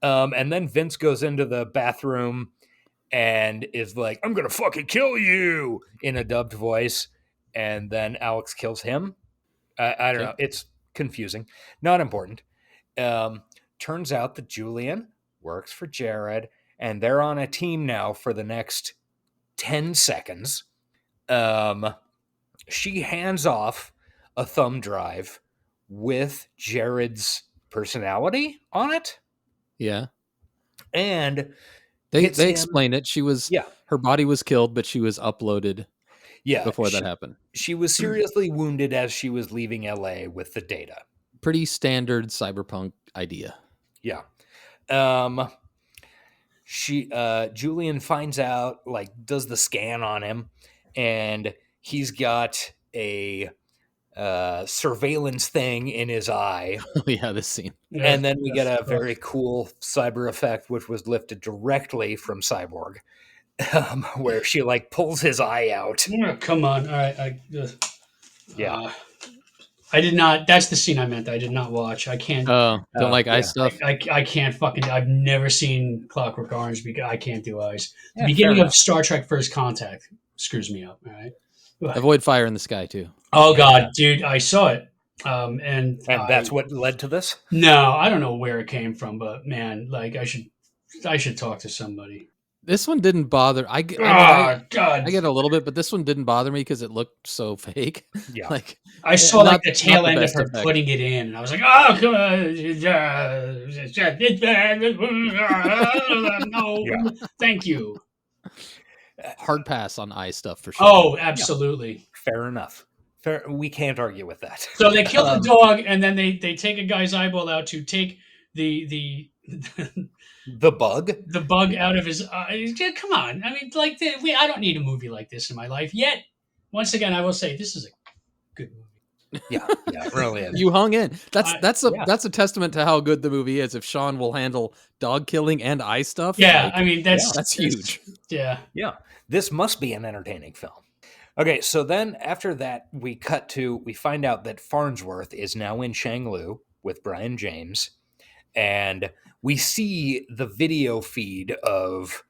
And then Vince goes into the bathroom and is like, I'm going to fucking kill you in a dubbed voice. And then Alex kills him. I don't know. It's confusing. Not important. Turns out that Julian works for Jared and they're on a team now for the next 10 seconds. She hands off a thumb drive with Jared's personality on it. Yeah. And they explain it. She was, her body was killed, but she was uploaded before that happened. She was seriously wounded as she was leaving LA with the data. Pretty standard cyberpunk idea. Yeah. Julian finds out, like, does the scan on him, and he's got a surveillance thing in his eye. Oh, yeah, this scene. And then we get a very cool cyber effect, which was lifted directly from Cyborg, where she like pulls his eye out. Oh, come on. All right. I did not. That's the scene I meant. I did not watch. I can't. Don't like eye stuff. I can't fucking. I've never seen Clockwork Orange because I can't do eyes. Yeah, the beginning of Star Trek First Contact screws me up. All right. Avoid Fire in the Sky too. Oh God, dude, I saw it. And that's what led to this? No, I don't know where it came from, but man, like I should talk to somebody. This one didn't bother. I get a little bit, but this one didn't bother me because it looked so fake. Yeah, like I saw like the tail end of her putting it in, and I was like, "Oh, come on, no, thank you." Hard pass on eye stuff for sure. Oh, absolutely. Yeah. Fair enough. We can't argue with that. So they kill the dog, and then they take a guy's eyeball out to take the bug out of his eye. Come on, I mean, like I don't need a movie like this in my life yet. Once again, I will say this is a good movie. Yeah, it really is. You hung in. That's yeah. a testament to how good the movie is. If Sean will handle dog killing and eye stuff, Yeah, like, I mean that's huge. Yeah. Yeah, this must be an entertaining film. Okay, so then after that, we find out that Farnsworth is now in Shanglu with Brian James, and we see the video feed of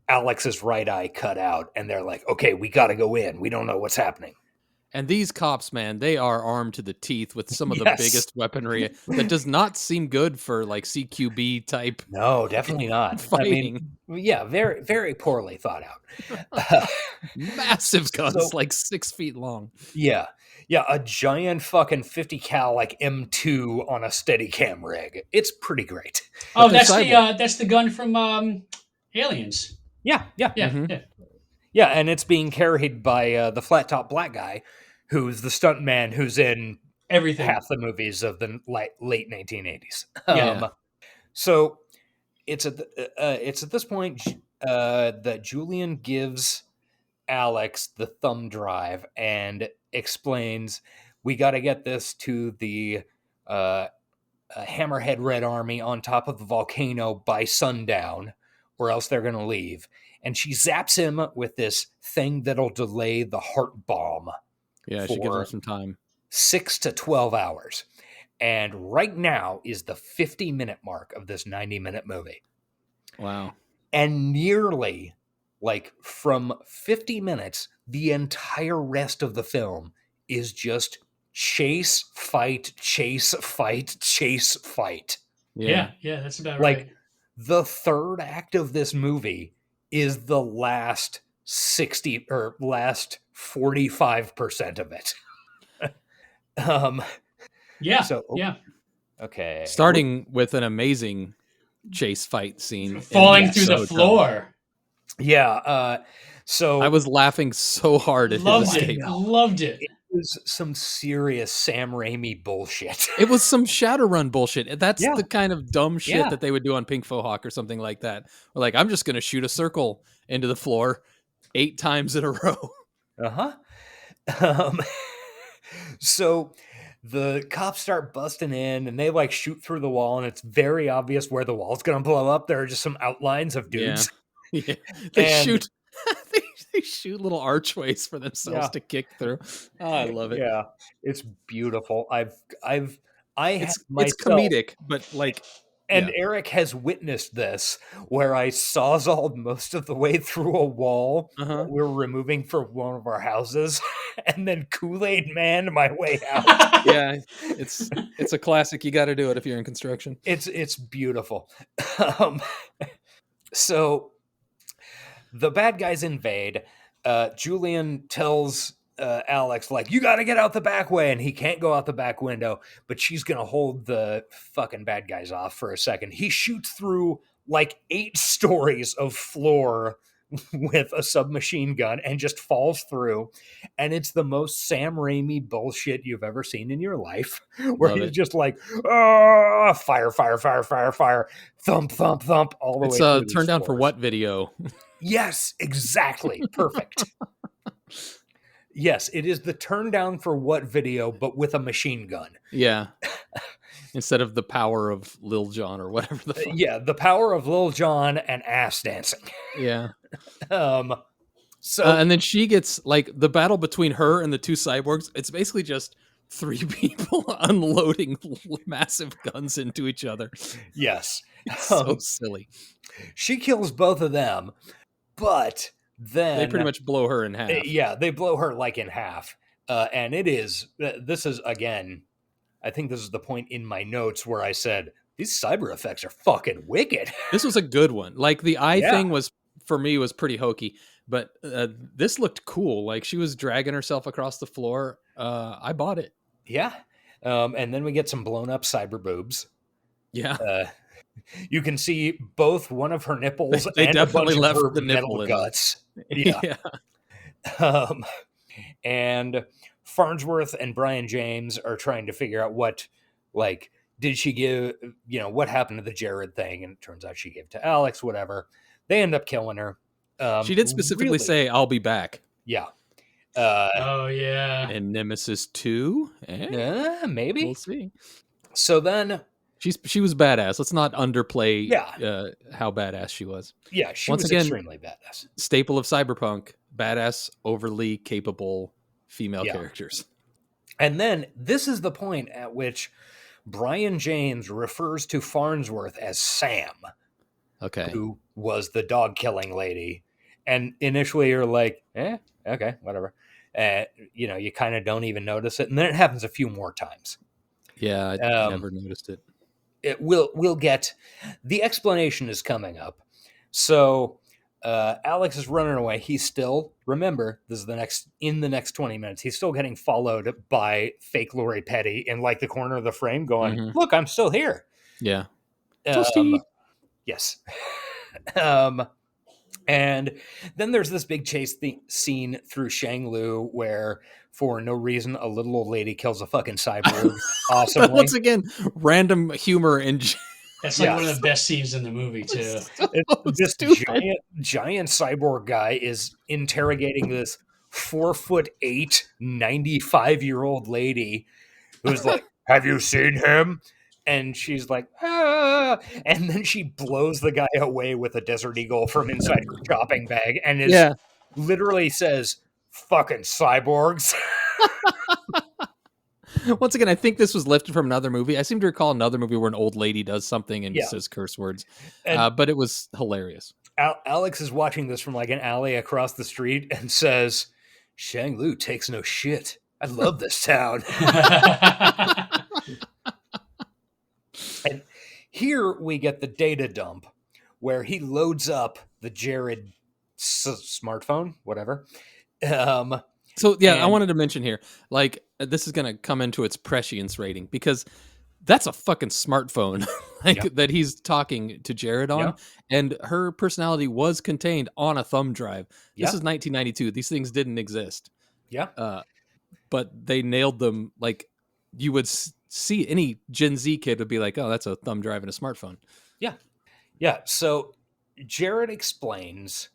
Alex's right eye cut out, and they're like, okay, we got to go in. We don't know what's happening. And these cops, man, they are armed to the teeth with some of the Yes. biggest weaponry that does not seem good for like CQB type. No, definitely not. Fighting. I mean, yeah, very, very poorly thought out. Massive guns, So- like 6 feet long. Yeah, a giant fucking 50 cal like M2 on a Steadicam rig. It's pretty great. Oh, they're that's the gun from Aliens. Yeah. Yeah, Mhm. yeah. Yeah, and it's being carried by the flat top black guy, who's the stunt man who's in Everything. half the movies of the late 1980s. Yeah. So it's at this point that Julian gives Alex the thumb drive and explains, we got to get this to the Hammerhead Red Army on top of the volcano by sundown, or else they're going to leave. And she zaps him with this thing that'll delay the heart bomb. Yeah, she gives him for some time. 6 to 12 hours. And right now is the 50-minute mark of this 90-minute movie. Wow. And nearly, like, from 50 minutes, the entire rest of the film is just chase, fight, chase, fight, chase, fight. Yeah, that's about Like, right. the third act of this movie is the last 60 or last 45% of it. Yeah. So, yeah. Okay. Starting with an amazing chase fight scene. in Falling through the hotel. floor. Yeah. So I was laughing so hard at his Loved escape. it. Loved it. it was some serious Sam Raimi bullshit. It was some Shadowrun bullshit. That's Yeah. the kind of dumb shit Yeah. that they would do on Pink Faux Hawk or something like that. Or like, I'm just going to shoot a circle into the floor 8 times in a row. Uh-huh. So the cops start busting in and they like shoot through the wall, and it's very obvious where the wall's going to blow up. There are just some outlines of dudes. Yeah. They And- shoot they shoot little archways for themselves Yeah. to kick through. Oh, I love it. Yeah, it's beautiful. I have It's myself, comedic, but like and yeah. Eric has witnessed this, where I sawzalled most of the way through a wall Uh-huh. that we were removing for one of our houses, and then Kool-Aid manned my way out. Yeah, it's a classic. You got to do it if you're in construction. It's beautiful. So the bad guys invade. Julian tells Alex, like, you got to get out the back way, and he can't go out the back window, but she's going to hold the fucking bad guys off for a second. He shoots through like 8 stories of floor with a submachine gun and just falls through. And it's the most Sam Raimi bullshit you've ever seen in your life, where Love he's it. just like, fire, fire, fire, fire, fire, thump, thump, thump, all the It's way a through these turn down for floors. what video? Yes, exactly. Perfect. Yes, it is the turn down for what video, but with a machine gun. Yeah. Instead of the power of Lil Jon or whatever the fuck. Yeah, the power of Lil Jon and ass dancing. Yeah. So And then she gets like the battle between her and the 2 cyborgs. It's basically just 3 people unloading massive guns into each other. yes, It's so silly. she kills both of them, but then They pretty much blow her in half. yeah, they blow her like in half. And it is, this is again, I think this is the point in my notes where I said, these cyber effects are fucking wicked. This was a good one. Like the eye Yeah. thing was, for me, was pretty hokey, but this looked cool. Like she was dragging herself across the floor. I bought it. Yeah. And then we get some blown up cyber boobs. Yeah. You can see both one of her nipples They and definitely a bunch left of her the nipple metal in there. guts. Yeah. And Farnsworth and Brian James are trying to figure out what, like, did she give, what happened to the Jared thing? And it turns out she gave to Alex, whatever. They end up killing her. She did specifically Really- say, "I'll be back." Yeah. Oh yeah. And Nemesis 2? Maybe. We'll see. So then she was badass. Let's not underplay Yeah. how badass she was. Yeah, she Once was again, extremely badass. Staple of cyberpunk, badass, overly capable female characters. And then this is the point at which Brian James refers to Farnsworth as Sam. Okay. Who was the dog killing lady. And initially you're like, okay, whatever. You kind of don't even notice it. And then it happens a few more times. Yeah, I never noticed it. We'll get, the explanation is coming up. So Alex is running away. He's still, remember, this is in the next 20 minutes, he's still getting followed by fake Lori Petty in like the corner of the frame going, look, I'm still here. Yeah. Yes. And then there's this big chase scene through Shanglu where, for no reason, a little old lady kills a fucking cyborg. Awesomely. Once again, random humor and that's like one of the best scenes in the movie too. This giant cyborg guy is interrogating this 4'8", 95-year-old lady who's like, "Have you seen him?" And she's like, "Ah," and then she blows the guy away with a Desert Eagle from inside her shopping bag, and literally says, "Fucking cyborgs." Once again, I think this was lifted from another movie. I seem to recall another movie where an old lady does something and says curse words, but it was hilarious. Alex is watching this from like an alley across the street and says, "Shanglu takes no shit. I love this town." And here we get the data dump where he loads up the Jared smartphone, whatever. I wanted to mention here, like, this is going to come into its prescience rating because that's a fucking smartphone that he's talking to Jared on. And her personality was contained on a thumb drive. This is 1992. These things didn't exist. But they nailed them. Like, you would see any Gen Z kid would be like, oh, that's a thumb drive and a smartphone. Yeah. So Jared explains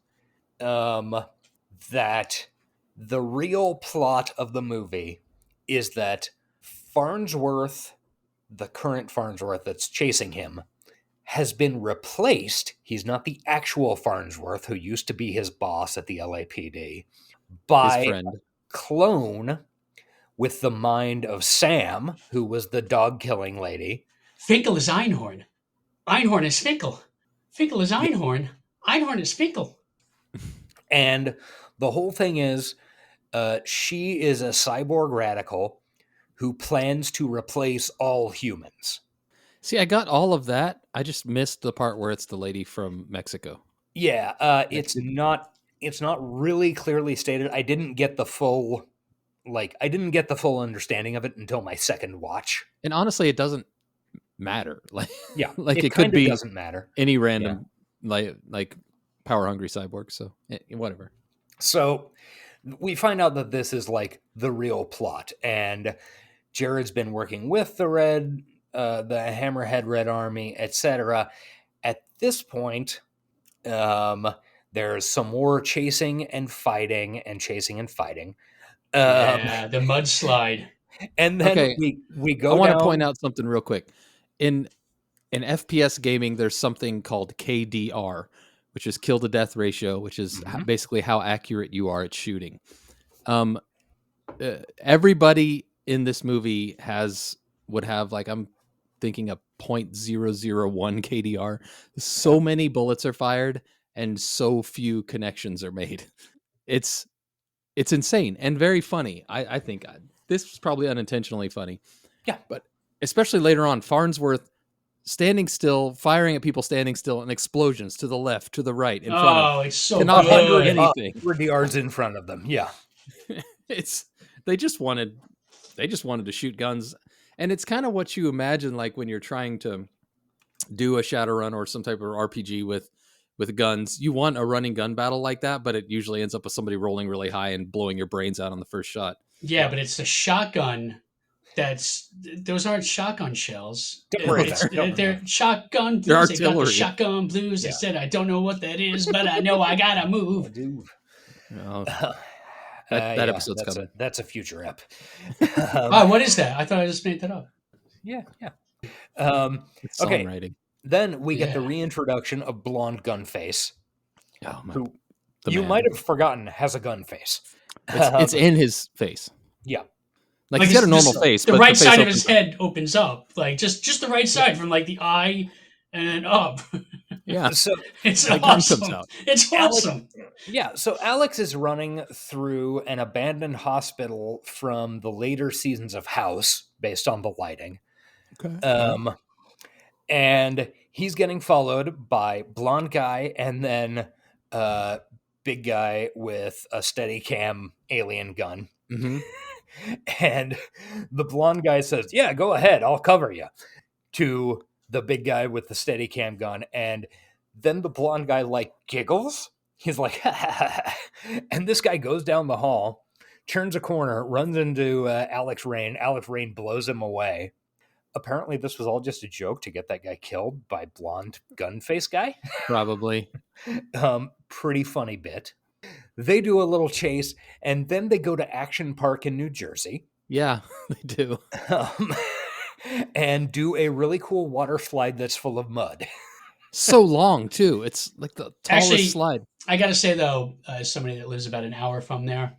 that the real plot of the movie is that Farnsworth, the current Farnsworth that's chasing him, has been replaced. He's not the actual Farnsworth who used to be his boss at the LAPD, by a clone with the mind of Sam, who was the dog-killing lady. Finkel is Einhorn. Einhorn is Finkel. Finkel is Einhorn. Einhorn is Finkel. And the whole thing is, she is a cyborg radical who plans to replace all humans. See, I got all of that. I just missed the part where it's the lady from Mexico. Yeah, it's not really clearly stated. I didn't get the full understanding of it until my second watch. And honestly, it doesn't matter. Like, it it could be doesn't matter. Any random like power hungry cyborg. So whatever. So we find out that this is like the real plot, and Jared's been working with the Hammerhead Red Army, etc. At this point, there's some more chasing and fighting. The mudslide. And then we go. I want to point out something real quick. In FPS gaming, there's something called KDR, which is kill to death ratio, which is basically how accurate you are at shooting. Everybody in this movie would have, like, I'm thinking a 0.001 KDR. So many bullets are fired and so few connections are made. It's insane and very funny. I think this was probably unintentionally funny. Yeah. But especially later on, Farnsworth standing still, firing at people standing still, and explosions to the left, to the right, in front of them. It's so cannot good. anything. 100 yards in front of them. Yeah. They just wanted to shoot guns. And it's kind of what you imagine, like, when you're trying to do a Shadowrun or some type of RPG with guns. You want a running gun battle like that, but it usually ends up with somebody rolling really high and blowing your brains out on the first shot. Yeah, but it's the shotgun. Those aren't shotgun shells. They're shotgun blues. They're They got the artillery. shotgun blues. They said, I don't know what that is, but I know I gotta move. That episode's that's coming. that's a future ep. What is that? I thought I just made that up. Yeah. It's Okay. songwriting. Then we get the Yeah. reintroduction of Blonde Gunface, Oh my! who the you man. might have forgotten has a gun face. It's in his face. Yeah. Like he's got a normal just face. The but right the face side of opens his up. head opens up, like just the right side from like the eye and then up. Yeah. So It's The gun awesome. comes out. It's Alex- awesome. yeah, so Alex is running through an abandoned hospital from the later seasons of House, based on the lighting. Okay. And he's getting followed by blonde guy and then big guy with a steady cam alien gun. Mm-hmm. And the blonde guy says, "Yeah, go ahead, I'll cover you," to the big guy with the steady cam gun. And then the blonde guy like giggles. He's like, and this guy goes down the hall, turns a corner, runs into Alex Rain. Alex Rain blows him away. Apparently, this was all just a joke to get that guy killed by blonde gun face guy. Probably. Pretty funny bit. They do a little chase, and then they go to Action Park in New Jersey. Yeah, they do. And do a really cool water slide that's full of mud. So long too. It's like the tallest Actually, slide. I got to say though, as somebody that lives about an hour from there,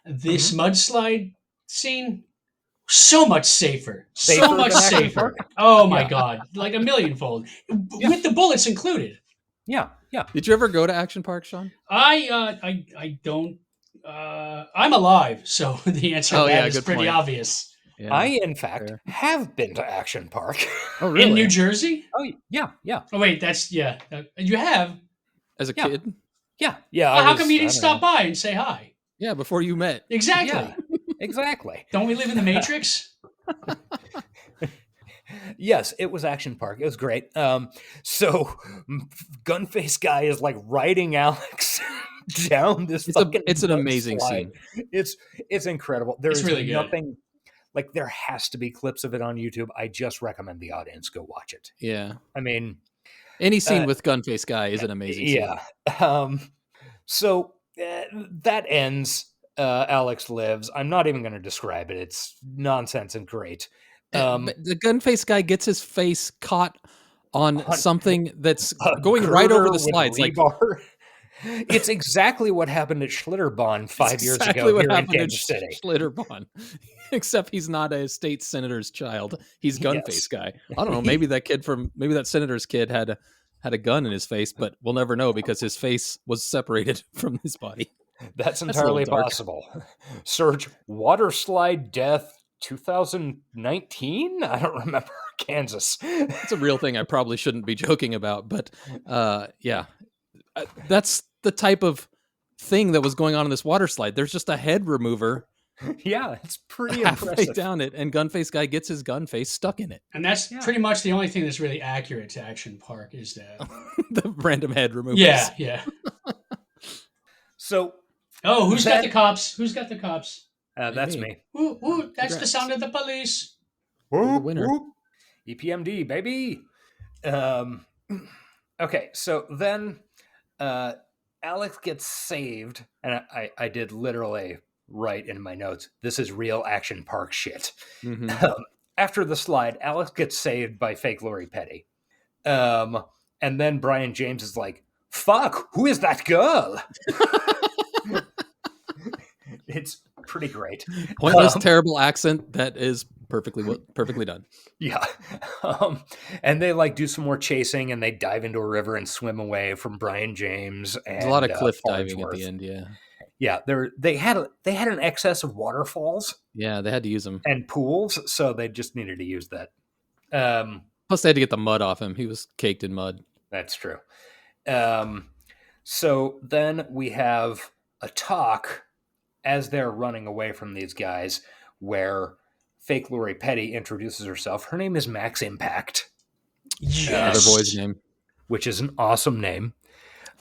this mudslide scene so much safer, Safer so much than Action safer. Park? Oh my Yeah. God, like a millionfold with the bullets included. Yeah. Did you ever go to Action Park, Sean? I don't. I'm alive, so the answer to Oh, that yeah, is good pretty point. obvious. Yeah. I, in fact, have been to Action Park. Oh, really? In New Jersey? Oh, yeah. Oh wait, that's yeah. You have? As a Yeah. kid? Yeah. Well, how come you didn't stop by and say hi? Yeah, before you met. Exactly. Yeah, exactly. Don't we live in the Matrix? Yes, it was Action Park. It was great. So, Gunface guy is like riding Alex down this. It's an mud amazing slide. scene. It's incredible. There's really good. nothing like there has to be clips of it on YouTube. I just recommend the audience go watch it. Yeah. I mean, Any scene with Gunface Guy is an amazing scene. yeah. So that ends. Alex lives. I'm not even going to describe it. It's nonsense and great. But the Gunface Guy gets his face caught on something that's A going right over girder the with slides. Like rebar. It's exactly what happened at Schlitterbahn 5 years exactly ago what here in happened in Kansas City. Schlitterbahn. Except he's not a state senator's child. He's Gunface Yes. Guy. I don't know. Maybe that senator's kid had a gun in his face, but we'll never know because his face was separated from his body. That's a entirely little dark. possible. Search water slide death 2019? I don't remember. Kansas. It's a real thing I probably shouldn't be joking about, but yeah. That's the type of thing that was going on in this water slide. There's just a head remover Yeah, it's pretty halfway impressive. down it, and Gunface Guy gets his gun face stuck in it. And that's pretty much the only thing that's really accurate to Action Park is that. The random head removers. Yeah. So, Oh, who's got That- the cops? Who's got the cops? that's Me. me. Ooh, that's the Congrats. sound of the police. You're the winner. EPMD, baby. Okay, so then Alex gets saved, and I did literally write in my notes, this is real Action Park shit. Mhm. After the slide, Alex gets saved by fake Lori Petty. And then Brian James is like, fuck, who is that girl? It's pretty great. Pointless, terrible accent that is perfectly done. Yeah. And they like do some more chasing and they dive into a river and swim away from Brian James. And, There's a lot of cliff diving at Farnsworth. the end. Yeah, Yeah, they had an excess of waterfalls yeah, they had to use him. and pools, so they just needed to use that. Plus, they had to get the mud off him. He was caked in mud. That's true. So then we have a talk as they're running away from these guys where fake Lori Petty introduces herself. Her name is Max Impact, Another boy's name. which is an awesome name.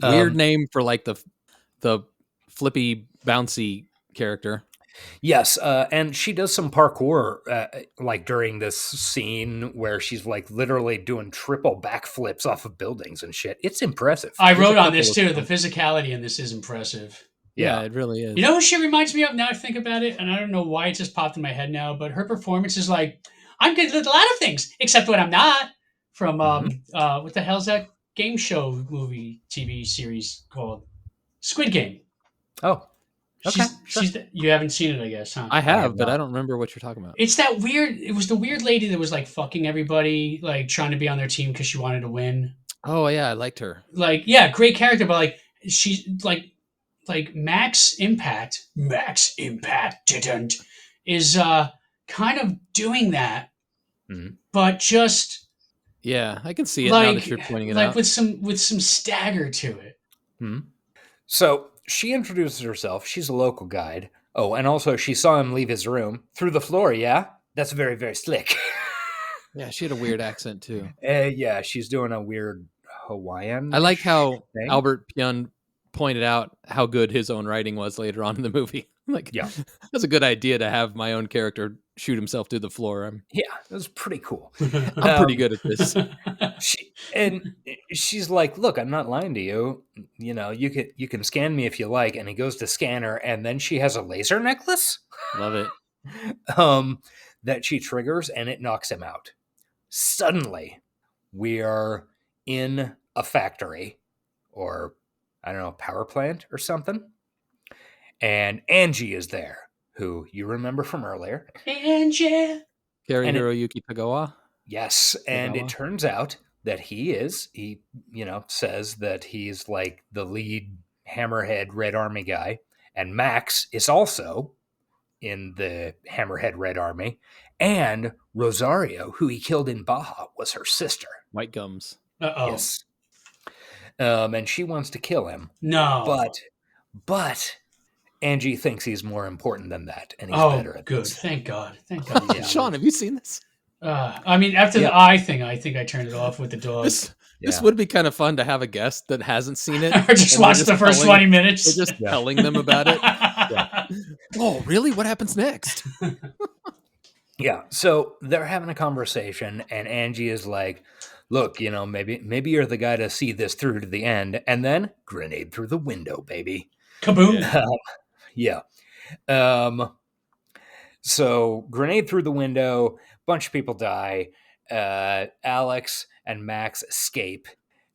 Weird name for like the flippy bouncy character. Yes, and she does some parkour like during this scene where she's like literally doing triple backflips off of buildings and shit. It's impressive. I There's a wrote on couple this of too. them. The physicality in this is impressive. Yeah, it really is. You know who she reminds me of now I think about it? And I don't know why it just popped in my head now, but her performance is like, I'm good at a lot of things, except when I'm not. From, what the hell's that game show movie TV series called? Squid Game. Oh, okay. She's you haven't seen it, I guess, huh? I have, but not. I don't remember what you're talking about. It's that weird, it was the weird lady that was like fucking everybody, like trying to be on their team because she wanted to win. Oh yeah, I liked her. Like, yeah, great character, but like, she's like Max Impact didn't is kind of doing that, but just Yeah, I can see it now that you're pointing it out. with some stagger to it. So she introduces herself. She's a local guide. Oh, and also she saw him leave his room through the floor. Yeah, that's very, very slick. Yeah, she had a weird accent too. Yeah, she's doing a weird Hawaiian. I like how thing. Albert Pyun pointed out how good his own writing was later on in the movie. Like, Yeah. that's a good idea to have my own character shoot himself through the floor. Yeah, it was pretty cool. I'm pretty good at this. She's like, "Look, I'm not lying to you. You know, you can scan me if you like." And he goes to scan her, and then she has a laser necklace. Love it. That she triggers, and it knocks him out. Suddenly, we are in a factory, or I don't know, power plant or something. And Angie is there, who you remember from earlier. Angie. Cary Hiroyuki Tagawa. Yes, and it turns out that he says that he's like the lead Hammerhead Red Army guy, and Max is also in the Hammerhead Red Army, and Rosario, who he killed in Baja, was her sister. White Gums. Uh-oh. Yes. And she wants to kill him. No. But Angie thinks he's more important than that, and he's better at good. this. Thank God. Thank God. Yeah. Sean, have you seen this? I mean, after the eye thing, I think I turned it off with the dog. This would be kind of fun to have a guest that hasn't seen it. Or just watch the first 20 minutes. We're just telling them about it. Yeah. Oh, really? What happens next? Yeah, so they're having a conversation, and Angie is like, "Look, you know, maybe you're the guy to see this through to the end." And then grenade through the window, baby. Kaboom! Yeah. So grenade through the window. Bunch of people die. Alex and Max escape,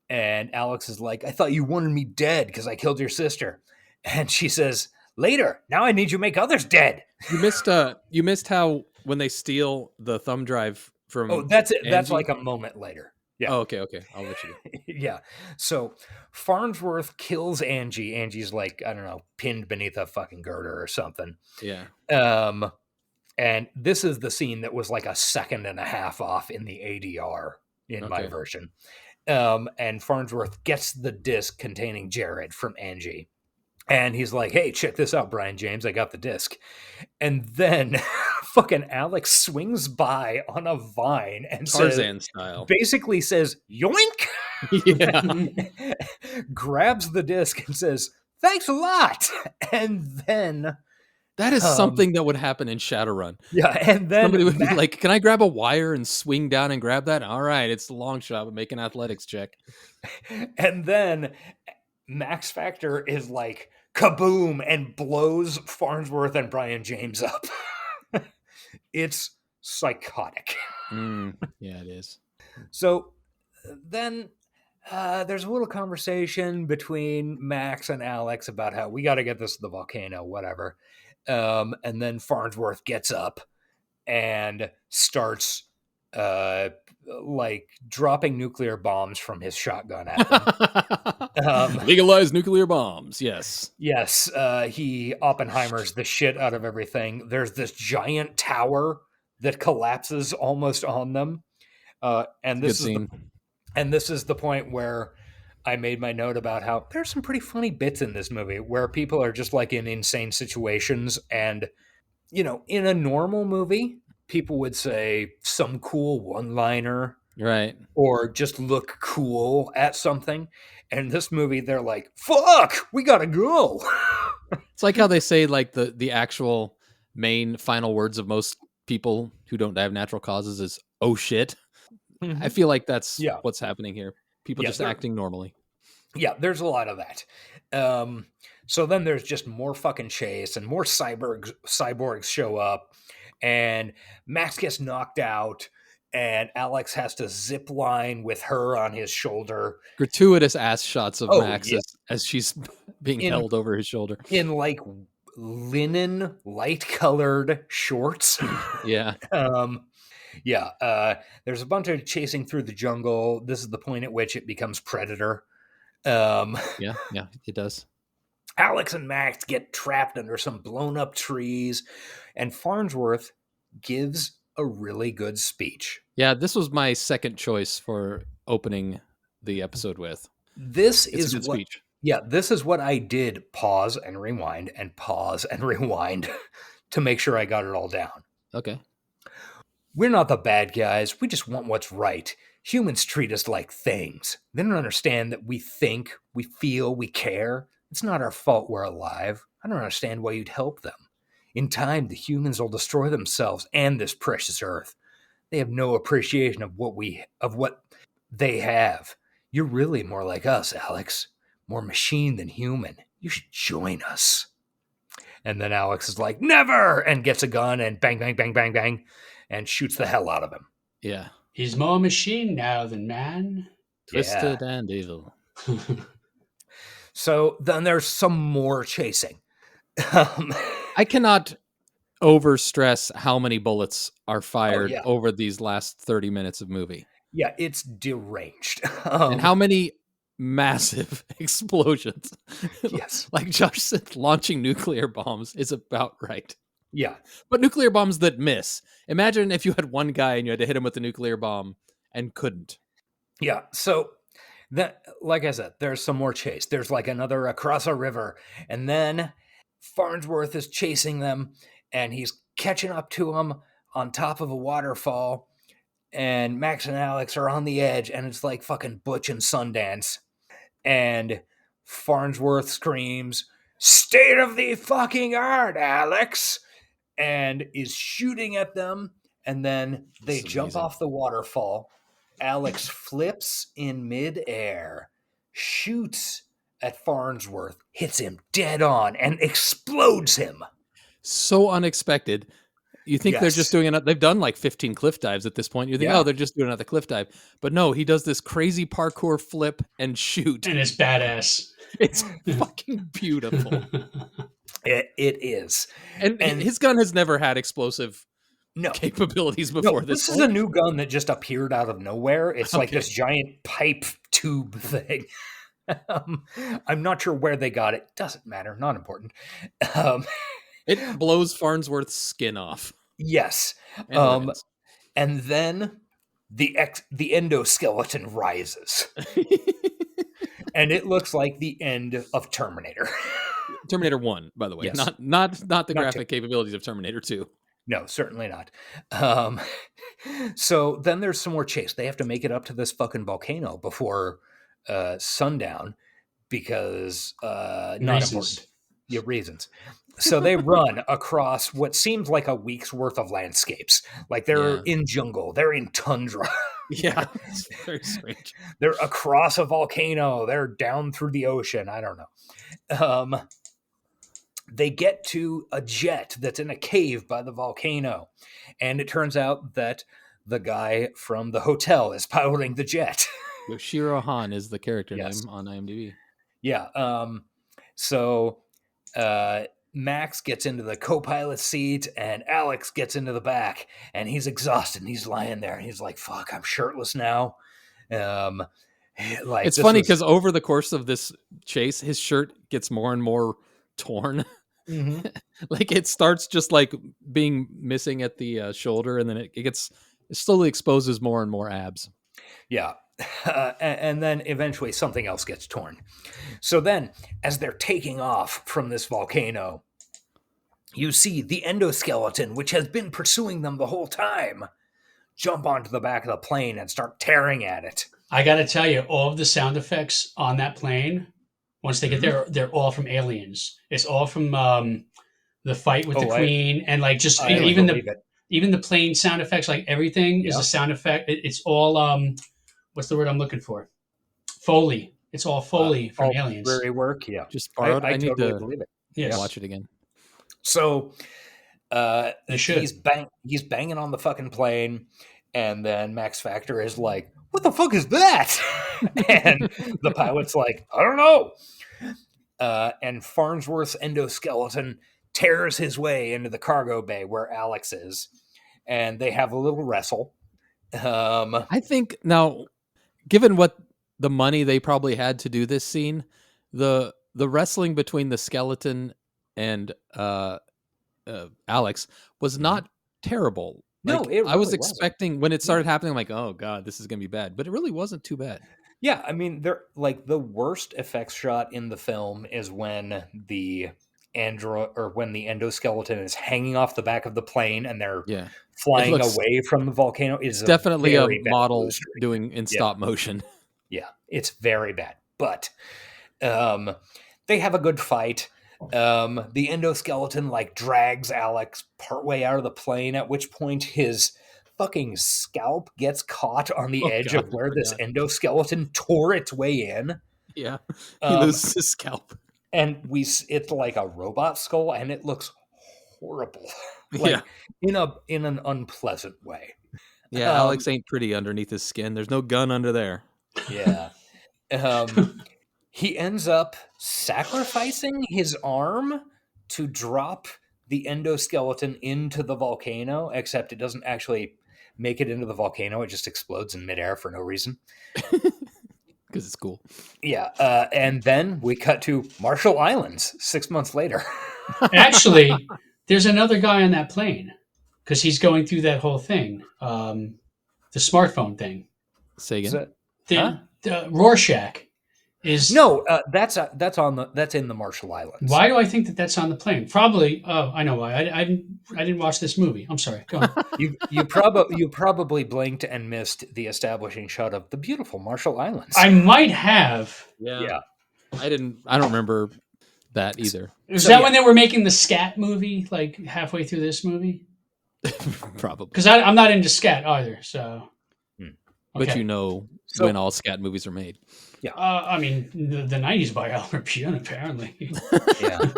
and Alex is like, "I thought you wanted me dead because I killed your sister," and she says, "Later. Now I need you to make others dead." You missed how when they steal the thumb drive from. Oh, that's it. That's Angie? like a moment later. Yeah. Oh, okay. I'll let you go. Yeah. So Farnsworth kills Angie. Angie's like, I don't know, pinned beneath a fucking girder or something. Yeah. And this is the scene that was like a second and a half off in the ADR in my version. And Farnsworth gets the disc containing Jared from Angie. And he's like, "Hey, check this out, Brian James. I got the disc." And then fucking Alex swings by on a vine and Tarzan style. Basically says, "Yoink!" Yeah. Grabs the disc and says, "Thanks a lot." And then that is something that would happen in Shadowrun. Yeah, and then somebody would be like, "Can I grab a wire and swing down and grab that?" All right, it's the long shot, but make an athletics check. And then Max Factor is like, kaboom, and blows Farnsworth and Brian James up. It's psychotic. Yeah, it is. So then there's a little conversation between Max and Alex about how we got to get this to the volcano, whatever. And then Farnsworth gets up and starts like dropping nuclear bombs from his shotgun at them. Legalize nuclear bombs. Yes. Yes. He Oppenheimers the shit out of everything. There's this giant tower that collapses almost on them. And this is the point where I made my note about how there's some pretty funny bits in this movie where people are just like in insane situations. And, you know, in a normal movie, people would say some cool one-liner, right? Or just look cool at something. And this movie, they're like, "Fuck, we gotta go." It's like how they say like the actual main final words of most people who don't die of natural causes is "oh shit." I feel like that's what's happening here. People just acting normally. Yeah, there's a lot of that. So then there's just more fucking chase and more cyborgs show up, and Max gets knocked out, and Alex has to zip line with her on his shoulder. Gratuitous ass shots of Oh, Max yeah. as she's being In- held over his shoulder. In like linen, light colored shorts. Yeah. There's a bunch of chasing through the jungle. This is the point at which it becomes Predator. Yeah, it does. Alex and Max get trapped under some blown up trees, and Farnsworth gives a really good speech. Yeah, this was my second choice for opening the episode with. This It's is a good what, speech. Yeah, this is what I did pause and rewind to make sure I got it all down. Okay. We're not the bad guys. We just want what's right. Humans treat us like things. They don't understand that we think, we feel, we care. It's not our fault we're alive. I don't understand why you'd help them. In time, the humans will destroy themselves and this precious earth. They have no appreciation of what they have. You're really more like us, Alex. More machine than human. You should join us. And then Alex is like, never! And gets a gun and bang, bang, bang, bang, bang, and shoots the hell out of him. Yeah. He's more machine now than man. Twisted and evil. So then there's some more chasing. I cannot overstress how many bullets are fired over these last 30 minutes of movie. Yeah, it's deranged. And how many massive explosions. Yes. Like Josh said, launching nuclear bombs is about right. Yeah. But nuclear bombs that miss. Imagine if you had one guy and you had to hit him with a nuclear bomb and couldn't. Yeah. So that, like I said, there's some more chase. There's like another across a river. And then Farnsworth is chasing them and he's catching up to them on top of a waterfall. And Max and Alex are on the edge and it's like fucking Butch and Sundance. And Farnsworth screams, "State of the fucking art, Alex!" and is shooting at them. And then they jump off the waterfall. Alex flips in midair, shoots at Farnsworth, hits him dead on, and explodes him. So unexpected. You think they're just doing they've done like 15 cliff dives at this point. You think, oh, they're just doing another cliff dive. But no, he does this crazy parkour flip and shoot. And it's badass. It's fucking beautiful. It is. And his gun has never had explosive capabilities before this is a new gun that just appeared out of nowhere. It's like this giant pipe tube thing. I'm not sure where they got it. Doesn't matter. Not important. It blows Farnsworth's skin off. Yes. And then the endoskeleton rises. And it looks like the end of Terminator. Terminator 1, by the way. Yes. Not the graphic capabilities of Terminator 2. No, certainly not. So then there's some more chase. They have to make it up to this fucking volcano before sundown because not important. Yeah, reasons. So they run across what seems like a week's worth of landscapes. Like they're in jungle. They're in tundra. Yeah, it's very strange. They're across a volcano. They're down through the ocean. I don't know. They get to a jet that's in a cave by the volcano. And it turns out that the guy from the hotel is piloting the jet. Yoshiro Han is the character name on IMDb. Yeah. So Max gets into the co-pilot seat and Alex gets into the back and he's exhausted and he's lying there and he's like, fuck, I'm shirtless now. It's funny because over the course of this chase, his shirt gets more and more torn. Mm-hmm. Like it starts just like being missing at the shoulder and then it slowly exposes more and more abs. Yeah. And then eventually something else gets torn. So then, as they're taking off from this volcano, you see the endoskeleton, which has been pursuing them the whole time, jump onto the back of the plane and start tearing at it. I got to tell you, all of the sound effects on that plane, once they get there, they're all from Aliens. It's all from the fight with the Queen, and like just even the plane sound effects, like everything is a sound effect. It's all what's the word I'm looking for? Foley. It's all Foley from all Aliens. temporary work. Yeah, Just borrowed. I need totally to believe it. Yes. watch it again. So You should. he's banging on the fucking plane, and then Max Factor is like, "What the fuck is that?" And the pilot's like, "I don't know." And Farnsworth's endoskeleton tears his way into the cargo bay where Alex is, and they have a little wrestle. I think now, given what the money they probably had to do this scene, the wrestling between the skeleton and Alex was not terrible. No, Like, it I was really wasn't. expecting when it started happening, I'm like, oh god, this is gonna be bad. But it really wasn't too bad. Yeah, I mean, they're like the worst effects shot in the film is when the endoskeleton is hanging off the back of the plane and they're Yeah, flying looks- away from the volcano. It's definitely a very bad model blue screen. doing in stop motion. Yeah, it's very bad. But they have a good fight. The endoskeleton like drags Alex partway out of the plane, at which point his fucking scalp gets caught on the edge of where this endoskeleton tore its way in. Yeah, he loses his scalp. And it's like a robot skull, and it looks horrible. Like, in an unpleasant way. Yeah, Alex ain't pretty underneath his skin. There's no gun under there. Yeah. He ends up sacrificing his arm to drop the endoskeleton into the volcano, except it doesn't actually make it into the volcano. It just explodes in midair for no reason. Because it's cool. Yeah. And then we cut to Marshall Islands 6 months later. Actually, there's another guy on that plane because he's going through that whole thing, the smartphone thing. Say again. The Rorschach is that's in the Marshall Islands. Why do I think that that's on the plane? Probably. Oh, I know why. I didn't watch this movie. I'm sorry. Go on. You probably blinked and missed the establishing shot of the beautiful Marshall Islands. I might have. Yeah. I don't remember that either. Is that when they were making the scat movie, like halfway through this movie? Probably. Because I'm not into scat either. So. But Okay. you know when all scat movies are made. Yeah. I mean, the 90s by Albert Pune, apparently. Yeah.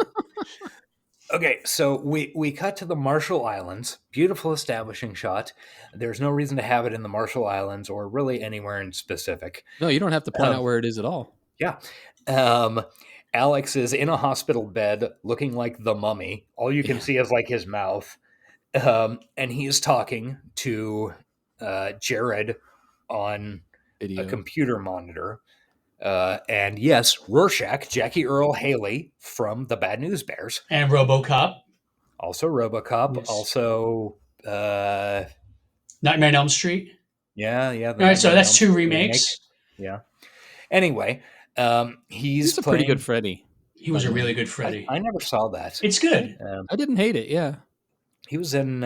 Okay, so we cut to the Marshall Islands. Beautiful establishing shot. There's no reason to have it in the Marshall Islands or really anywhere in specific. No, you don't have to point out where it is at all. Yeah. Alex is in a hospital bed looking like the mummy. All you can see is like his mouth. And he is talking to Jared on a computer monitor. And yes, Rorschach, Jackie Earl Haley from the Bad News Bears. And RoboCop. Also RoboCop. Yes. Also Nightmare on Elm Street. Yeah. All right, so that's two remakes. Yeah. Anyway, he's a pretty good Freddy. He was a really good Freddy. I never saw that. It's good. I didn't hate it, yeah. He was in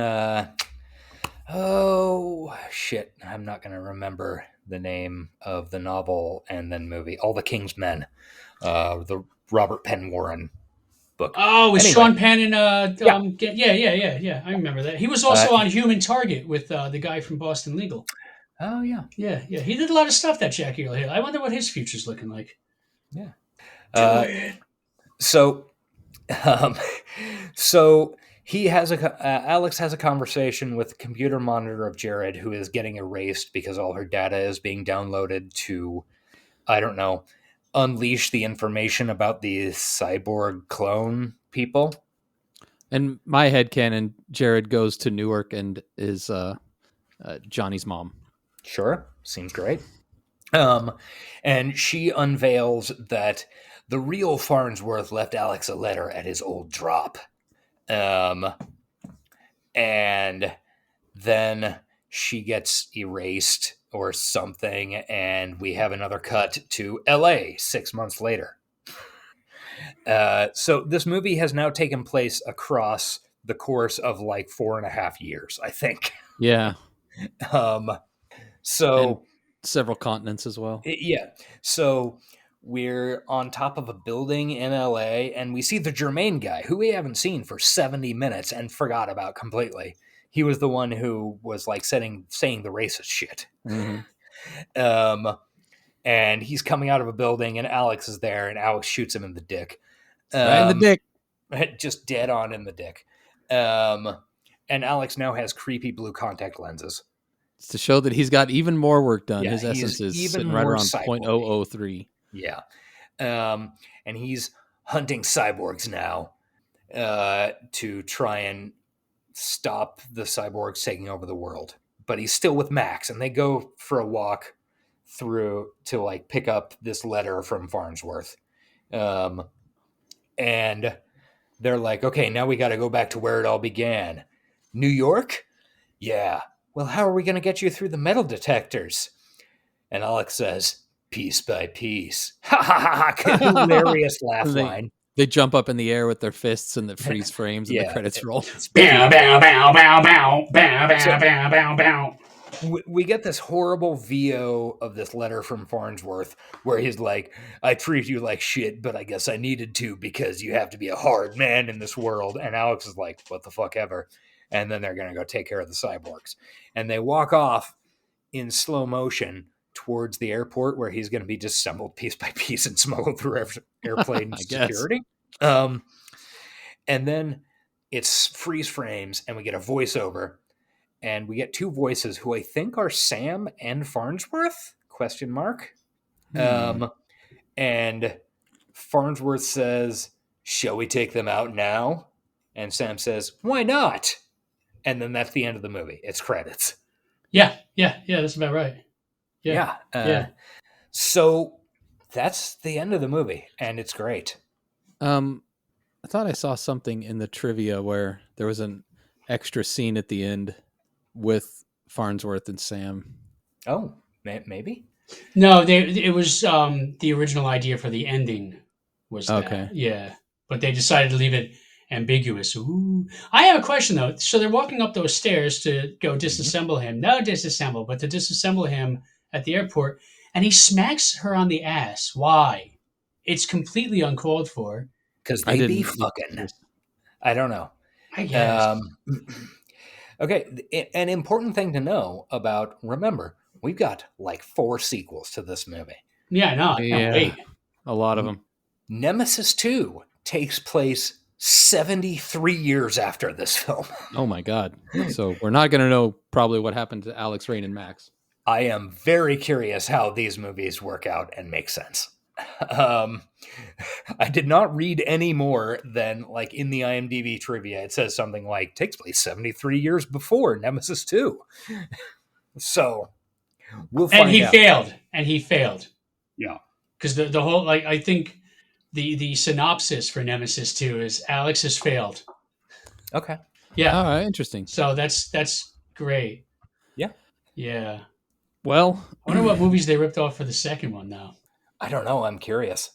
oh shit, I'm not going to remember the name of the novel and then movie, All the King's Men, the Robert Penn Warren book. Oh, with Anyway. Sean Penn and yeah. I remember that. He was also on Human Target with the guy from Boston Legal. Oh yeah. Yeah. He did a lot of stuff, that Jackie Earle Haley. I wonder what his future's looking like. Yeah. So Alex has a conversation with the computer monitor of Jared, who is getting erased because all her data is being downloaded to, I don't know, unleash the information about the cyborg clone people. And my headcanon, Jared goes to Newark and is Johnny's mom. Sure, seems great. And she unveils that the real Farnsworth left Alex a letter at his old drop. And then she gets erased or something, and we have another cut to LA 6 months later. So this movie has now taken place across the course of like 4.5 years, I think. Yeah. So and several continents as well. Yeah. So we're on top of a building in LA, and we see the Germain guy, who we haven't seen for 70 minutes and forgot about completely. He was the one who was like saying the racist shit. Mm-hmm. and he's coming out of a building, and Alex is there, and Alex shoots him in the dick. Right in the dick. Just dead on in the dick. And Alex now has creepy blue contact lenses. It's to show that he's got even more work done. Yeah, His he essence is is even sitting right more around cyborg-y. 0.003. Yeah. And he's hunting cyborgs now to try and stop the cyborgs taking over the world. But he's still with Max, and they go for a walk through to like pick up this letter from Farnsworth. And they're like, okay, now we got to go back to where it all began. New York? Yeah. Well, how are we going to get you through the metal detectors? And Alex says, piece by piece. Ha ha ha! Hilarious laugh line. They jump up in the air with their fists and the freeze frames and the credits roll. Bow, bow, bow, bow, bow, bow, bow, bow, bow, bow. We get this horrible VO of this letter from Farnsworth where he's like, I treat you like shit, but I guess I needed to because you have to be a hard man in this world. And Alex is like, what the fuck ever. And then they're going to go take care of the cyborgs. And they walk off in slow motion towards the airport where he's going to be disassembled piece by piece and smuggled through airplane security. And then it's freeze frames and we get a voiceover. And we get two voices who I think are Sam and Farnsworth? ? And Farnsworth says, shall we take them out now? And Sam says, why not? And then that's the end of the movie. It's credits. Yeah, that's about right. Yeah. So that's the end of the movie, and it's great. I thought I saw something in the trivia where there was an extra scene at the end with Farnsworth and Sam. Oh, maybe? No, it was the original idea for the ending was that. Okay. Yeah, but they decided to leave it ambiguous. Ooh. I have a question, though. So they're walking up those stairs to go disassemble him. No disassemble, but to disassemble him at the airport, and he smacks her on the ass. Why? It's completely uncalled for. Because they be fucking. I don't know. I guess. Okay, an important thing to know about, remember, we've got like 4 sequels to this movie. Yeah, no, wait. A lot of them. Nemesis 2 takes place 73 years after this film. Oh my God. So we're not going to know probably what happened to Alex, Rain, and Max. I am very curious how these movies work out and make sense. I did not read any more than like in the IMDb trivia. It says something like takes place 73 years before Nemesis 2. So we'll find out. And he failed. Yeah. Because the whole, like, I think the synopsis for Nemesis 2 is Alex has failed. Okay. Yeah. All right. Interesting. So that's great. Yeah. Yeah. Well, I wonder what movies they ripped off for the second one now. I don't know. I'm curious.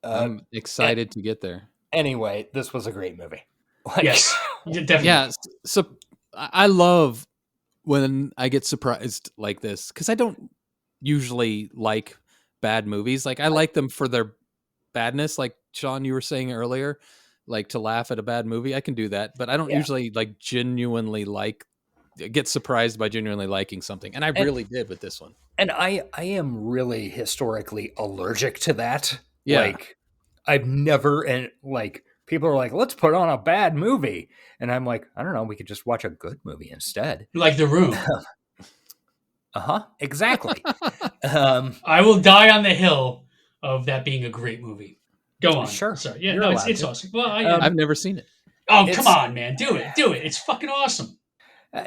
I'm excited to get there. Anyway, this was a great movie. Yes. Definitely. Yeah. So I love when I get surprised like this because I don't usually like bad movies. Like I like them for their badness. Like Sean, you were saying earlier, like to laugh at a bad movie. I can do that, but I don't usually like genuinely get surprised by genuinely liking something. And I really did with this one. And I am really historically allergic to that. Yeah. Like I've never, and like people are like, let's put on a bad movie. And I'm like, I don't know. We could just watch a good movie instead. Like The Room. Exactly. I will die on the hill of that being a great movie. Go on. Sure. Sorry. Yeah, no, it's awesome. Well, I've never seen it. Oh, come on, man. Do it. It's fucking awesome.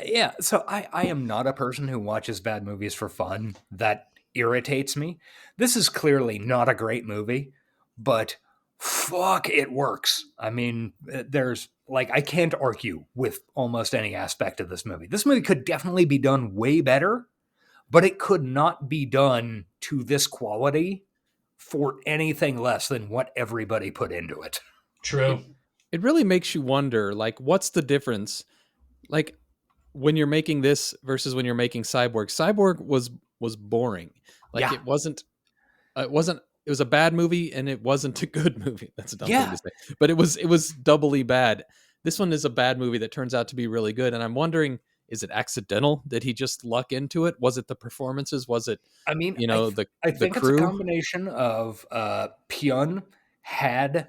Yeah, so I am not a person who watches bad movies for fun. That irritates me. This is clearly not a great movie, but fuck, it works. I mean, there's like, I can't argue with almost any aspect of this movie. This movie could definitely be done way better, but it could not be done to this quality for anything less than what everybody put into it. True. It really makes you wonder, like, what's the difference? Like, when you're making this versus when you're making Cyborg was boring. Like it was a bad movie and it wasn't a good movie. That's a dumb thing to say. But it was doubly bad. This one is a bad movie that turns out to be really good. And I'm wondering is it accidental? Did he just luck into it? Was it the performances? Was it, I mean, the I think it's a crew? combination of Pyun had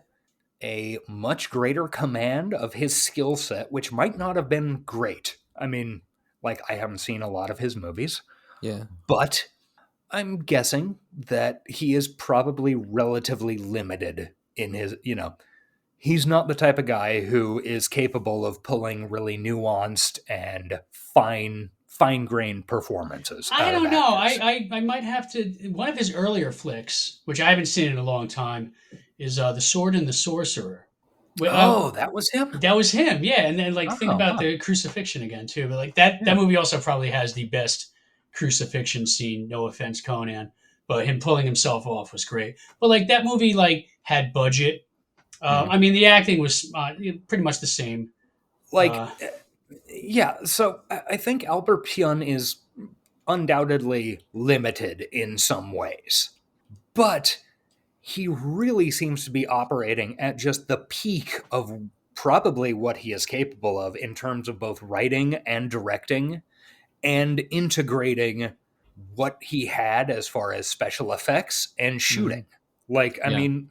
a much greater command of his skill set, which might not have been great. I mean, like, I haven't seen a lot of his movies, Yeah. but I'm guessing that he is probably relatively limited in his, he's not the type of guy who is capable of pulling really nuanced and fine-grained performances. I out of don't know. actors. I might have to. One of his earlier flicks, which I haven't seen in a long time, is The Sword and the Sorcerer. That was him? That was him, yeah. And then think about the crucifixion again too. But that movie also probably has the best crucifixion scene. No offense, Conan, but him pulling himself off was great. But that movie had budget. I mean, the acting was pretty much the same. Yeah. So I think Albert Pyun is undoubtedly limited in some ways, but he really seems to be operating at just the peak of probably what he is capable of in terms of both writing and directing and integrating what he had as far as special effects and shooting. I mean,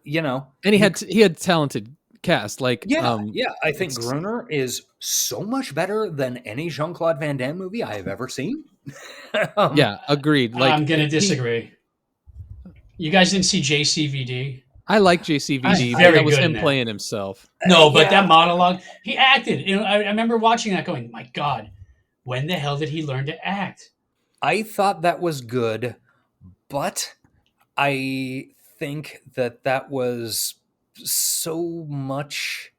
and he had talented cast. I think Gruner is so much better than any Jean-Claude Van Damme movie I have ever seen. Agreed. I'm gonna disagree. You guys didn't see JCVD? I like JCVD. That was him playing himself. No, but that monologue, he acted. I remember watching that going, my God, when the hell did he learn to act? I thought that was good, but I think that was so much.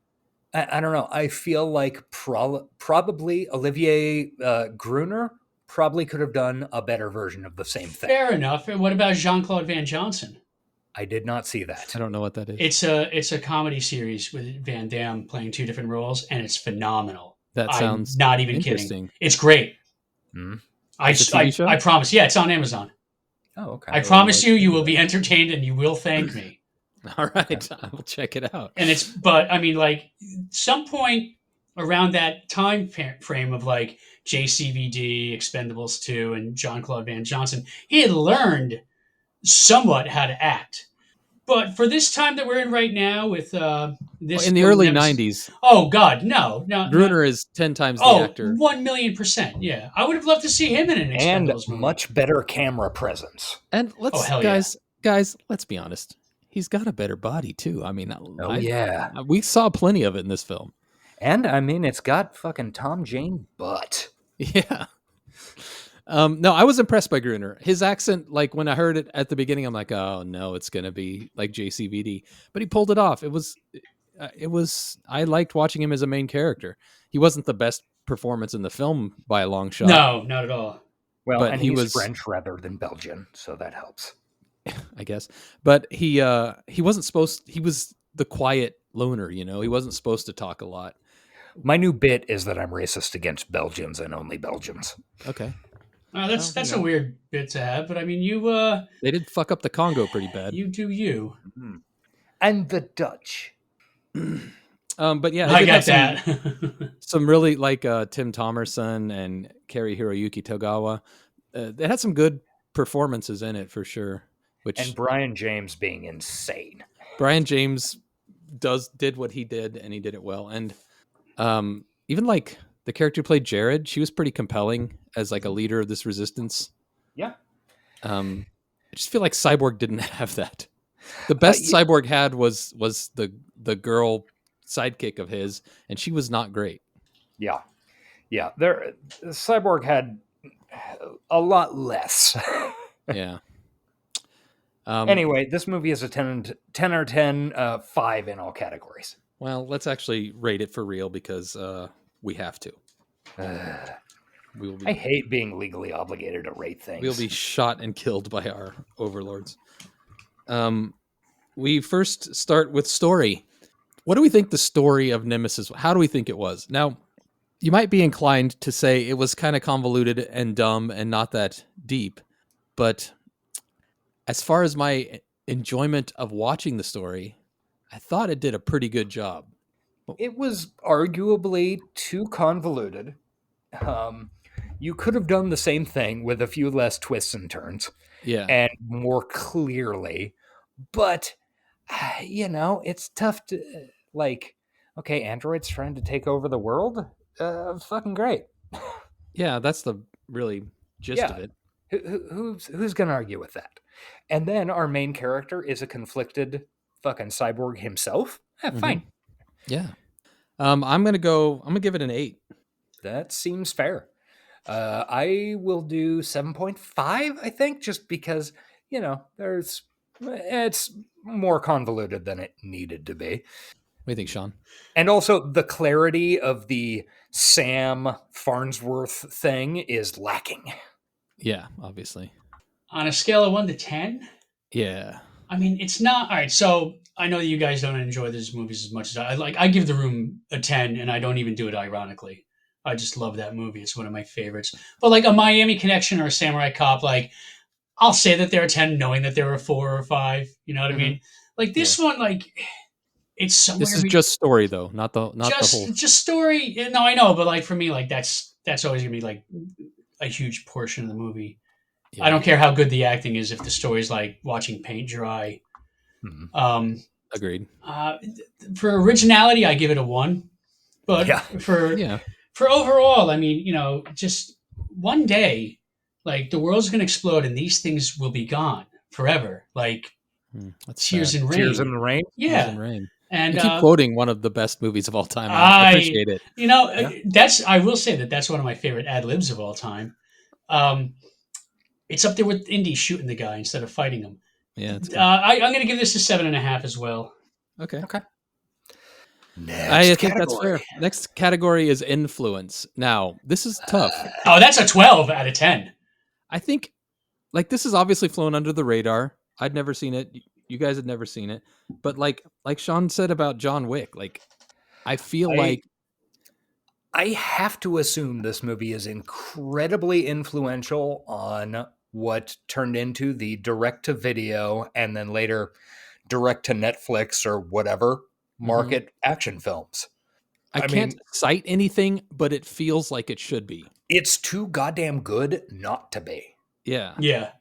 I don't know. I feel like probably Olivier Gruner probably could have done a better version of the same thing. Fair enough. And what about Jean-Claude Van Johnson? I did not see that. I don't know what that is. It's a comedy series with Van Damme playing two different roles, and it's phenomenal. That sounds not even kidding. It's great. Mm. I promise. Yeah, it's on Amazon. Oh, okay. I promise you will be entertained and you will thank me. All right, I will check it out. And but I mean, some point around that time frame of JCVD, Expendables 2, and Jean-Claude Van Johnson, he had learned somewhat how to act. But for this time that we're in right now with this... in the early 90s. Oh, God, no. Gruner is 10 times the actor. 1,000,000%, yeah. I would have loved to see him in an Expendables movie. Much better camera presence. And guys, let's be honest. He's got a better body, too. I mean... we saw plenty of it in this film. And, I mean, it's got fucking Tom Jane butt. Yeah. No, I was impressed by Gruner. His accent, when I heard it at the beginning, I'm like, oh no, it's gonna be like JCVD. But he pulled it off. It was. I liked watching him as a main character. He wasn't the best performance in the film by a long shot. No, not at all. Well, but he was French rather than Belgian, so that helps. I guess. But he wasn't supposed. He was the quiet loner. He wasn't supposed to talk a lot. My new bit is that I'm racist against Belgians and only Belgians. Okay. That's a weird bit to have, but I mean, they did fuck up the Congo pretty bad. You do you. Mm-hmm. And the Dutch. But yeah, I got that. Some really Tim Thomerson and Kari Hiroyuki Togawa. They had some good performances in it for sure. And Brian James being insane. Brian James did what he did, and he did it well. And even the character who played Jared, she was pretty compelling as a leader of this resistance. Yeah. I just feel like Cyborg didn't have that. The best Cyborg had was the girl sidekick of his, and she was not great. Yeah. Yeah. Cyborg had a lot less. Yeah. Anyway, this movie is a 10 out of 10, 5 in all categories. Well, let's actually rate it for real because we have to. I hate being legally obligated to rate things. We'll be shot and killed by our overlords. We first start with story. What do we think the story of Nemesis? How do we think it was? Now, you might be inclined to say it was kind of convoluted and dumb and not that deep, but as far as my enjoyment of watching the story, I thought it did a pretty good job. It was arguably too convoluted, You could have done the same thing with a few less twists and turns Yeah. and more clearly, but it's tough to like. Okay, androids trying to take over the world. Fucking great. Yeah, that's the really gist of it. Who's gonna argue with that? And then our main character is a conflicted fucking cyborg himself. Fine. Yeah. I'm gonna give it an 8. That seems fair. I will do 7.5, I think, just because, it's more convoluted than it needed to be. What do you think, Sean? And also the clarity of the Sam Farnsworth thing is lacking. Yeah, obviously. On a scale of 1 to 10, Yeah. I mean, it's not all right. So I know that you guys don't enjoy these movies as much as I like. I give The Room a 10, and I don't even do it ironically. I just love that movie. It's one of my favorites. But like a Miami Connection or a Samurai Cop, like I'll say that they're a 10, knowing that they're a 4 or 5. You know what I mean? Like this one, like it's somewhere. This is just story though, not the whole. Just story. No, I know, but like for me, like that's always gonna be like a huge portion of the movie. Yeah. I don't care how good the acting is if the story's like watching paint dry. Agreed. For originality, I give it a 1. But for overall, I mean, just one day, like the world's gonna explode and these things will be gone forever. Like Tears in Rain. Tears in the Rain. Yeah. Tears in Rain. And you keep quoting one of the best movies of all time. I appreciate it. I will say that's one of my favorite ad libs of all time. It's up there with Indy shooting the guy instead of fighting him. Yeah, I'm going to give this a 7.5 as well. Okay. I think that's fair. Next category is influence. Now, this is tough. That's a 12 out of 10. I think, like, this has obviously flown under the radar. I'd never seen it. You guys had never seen it. But like Sean said about John Wick, like, I feel like I have to assume this movie is incredibly influential on what turned into the direct-to-video and then later direct-to-Netflix or whatever market action films. I can't cite anything, but it feels like it should be. It's too goddamn good not to be. Yeah. Yeah.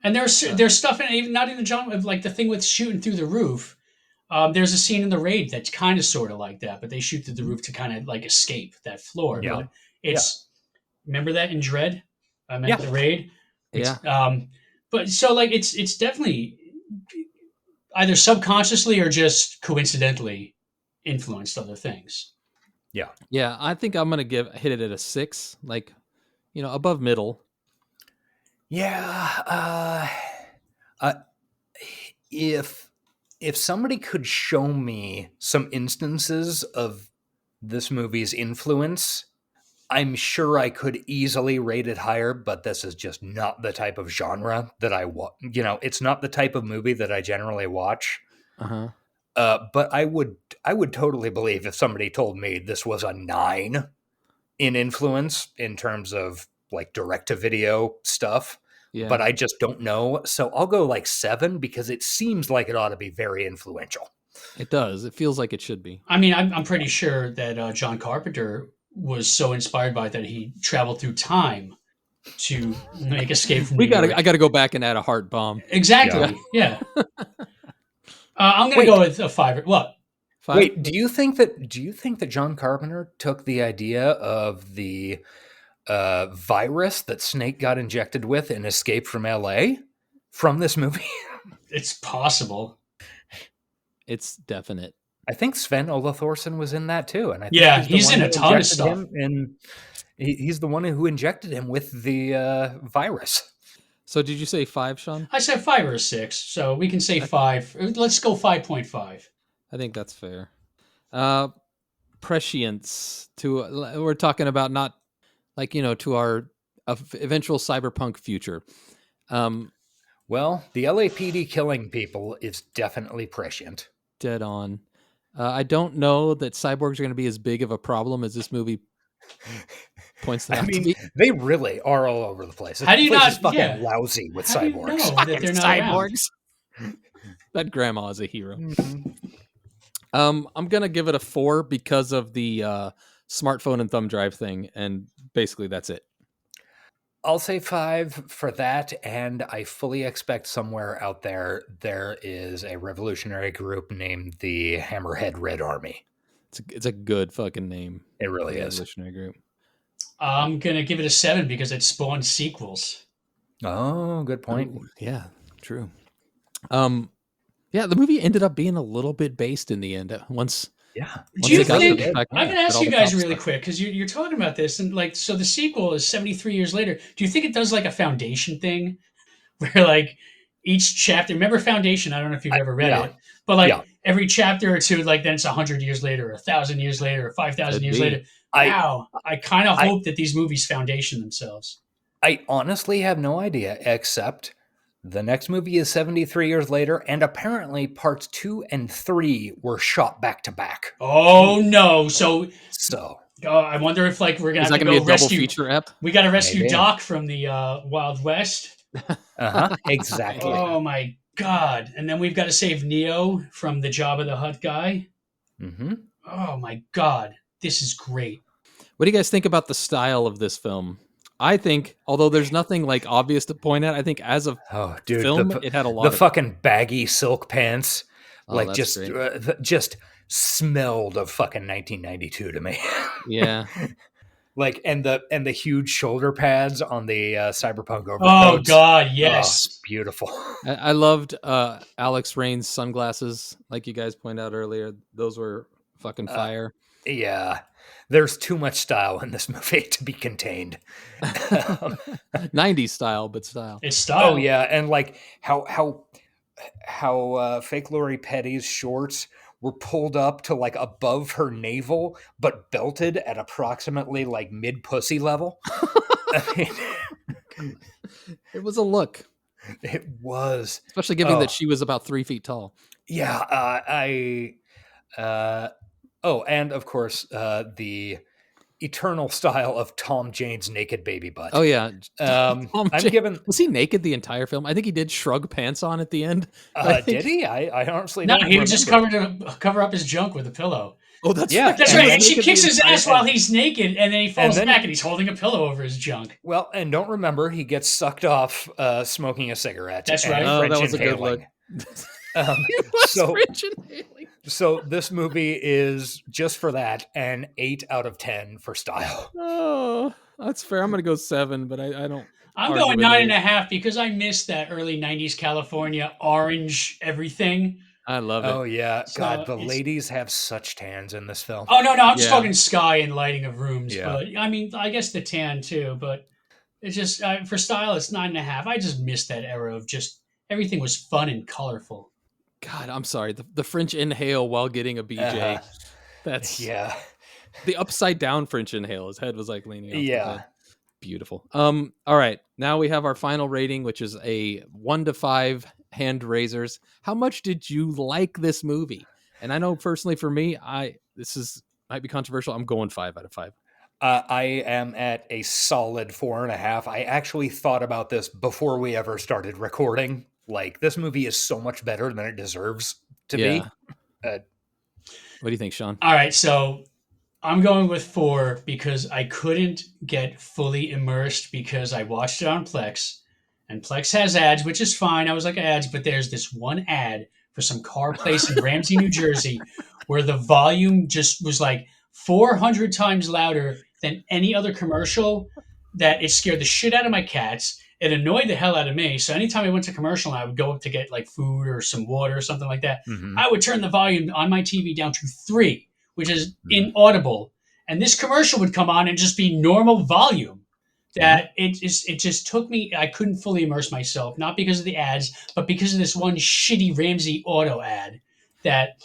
And there's stuff in it, not even John, like the thing with shooting through the roof. There's a scene in The Raid that's kind of sort of like that, but they shoot through the roof to kind of like escape that floor. Yeah. But it's remember that in Dread? The Raid. But so like it's definitely either subconsciously or just coincidentally influenced other things. Yeah. Yeah, I think I'm gonna hit it at a 6, like, above middle. Yeah. If somebody could show me some instances of this movie's influence, I'm sure I could easily rate it higher, but this is just not the type of genre that I watch. It's not the type of movie that I generally watch. But I would totally believe if somebody told me this was a 9 in influence in terms of like direct-to-video stuff. Yeah. But I just don't know. So I'll go like 7 because it seems like it ought to be very influential. It does. It feels like it should be. I mean, I'm pretty sure that John Carpenter was so inspired by it that he traveled through time to make Escape from New York. I gotta go back and add a heart bomb. Exactly. Yeah. I'm gonna go with a 5. What? 5? Wait, do you think that John Carpenter took the idea of the virus that Snake got injected with in Escape from LA from this movie? It's possible. It's definite. I think Sven Ola Thorson was in that too, and I think he's in a ton of stuff. And he's the one who injected him with the virus. So did you say 5, Sean? I said 5 or 6, so we can say 5. Let's go 5.5. I think that's fair. Prescience. We're talking about not like, to our eventual cyberpunk future. Well, the LAPD killing people is definitely prescient. Dead on. I don't know that cyborgs are going to be as big of a problem as this movie points them out to be. They really are all over the place. How do you not? Fucking lousy with How cyborgs. Do you know that they're not cyborgs. That grandma is a hero. I'm gonna give it a 4 because of the smartphone and thumb drive thing, and basically that's it. I'll say 5 for that, and I fully expect somewhere out there is a revolutionary group named the Hammerhead Red Army. It's a good fucking name. It really is. Revolutionary group. I'm gonna give it a 7 because it spawned sequels. Oh, good point. Ooh, yeah, true. Yeah, the movie ended up being a little bit based in the end. Once Do you they got to think? the fact I'm that gonna ask all you the guys cops really stuff- quick because you're talking about this and like so the sequel is 73 years later. Do you think it does like a Foundation thing where like each chapter? Remember Foundation? I don't know if you've ever read yeah. it, but like Yeah. every chapter or two, like then it's 100 years later, 1,000 years later, or 5,000 Could years be. later. Wow, I kind of hope that these movies foundation themselves. I honestly have no idea, except the next movie is 73 years later, and apparently parts 2 and 3 were shot back to back. Oh no! So I wonder if like we're gonna Is have that to gonna go be a double rescue. feature ep? We got to rescue Maybe. Doc from the Wild West. Exactly. Oh my god! And then we've got to save Neo from the Jabba the Hutt guy. Mm-hmm. Oh my god, this is great. What do you guys think about the style of this film? I think, although there's nothing like obvious to point at, I think as a film, it had a lot. The of fucking baggy silk pants, Oh, like that's just smelled of fucking 1992 to me. Yeah. Like and the huge shoulder pads on the cyberpunk overcoats. Oh god, yes, oh, it's beautiful. I loved Alex Rain's sunglasses, like you guys pointed out earlier. Those were fucking fire. Yeah, there's too much style in this movie to be contained. 90s style, but style. It's style. Oh yeah, and like how fake Lori Petty's shorts were pulled up to like above her navel, but belted at approximately like mid pussy level. I mean, it was a look. It was, especially given that she was about 3 feet tall. Yeah, and of course, the eternal style of Tom Jane's naked baby butt. Oh yeah, was he naked the entire film? I think he did shrug pants on at the end. Did he? I honestly no. Don't He remember. would just cover up his junk with a pillow. Oh, that's yeah, right. That's right. And she kicks his ass while he's naked, and then he falls back and he's holding a pillow over his junk. Well, and don't remember, he gets sucked off smoking a cigarette. That's right. Oh, that was a good look. So this movie is just for that an 8 out of 10 for style. Oh, that's fair. I'm gonna go 7, but I don't. I'm going 9.5 because I missed that early '90s California orange everything. I love it. Oh yeah, So God, the ladies have such tans in this film. Oh no, I'm just talking sky and lighting of rooms. Yeah. But I mean, I guess the tan too. But it's just for style, it's 9.5. I just missed that era of just everything was fun and colorful. God, I'm sorry. The French inhale while getting a BJ. That's the upside down French inhale. His head was like leaning off the bed. Beautiful. All right. Now we have our final rating, which is a 1 to 5 hand raisers. How much did you like this movie? And I know personally for me, this might be controversial. I'm going 5 out of 5. I am at a solid 4.5. I actually thought about this before we ever started recording. Like, this movie is so much better than it deserves to be. What do you think, Sean? All right, so I'm going with 4 because I couldn't get fully immersed because I watched it on Plex, and Plex has ads, which is fine. I was like, ads, but there's this one ad for some car place in Ramsey, New Jersey, where the volume just was like 400 times louder than any other commercial, that it scared the shit out of my cats. It annoyed the hell out of me. So anytime I went to commercial and I would go up to get like food or some water or something like that, I would turn the volume on my TV down to 3, which is inaudible. And this commercial would come on and just be normal volume. That it just took me, I couldn't fully immerse myself, not because of the ads, but because of this one shitty Ramsey auto ad that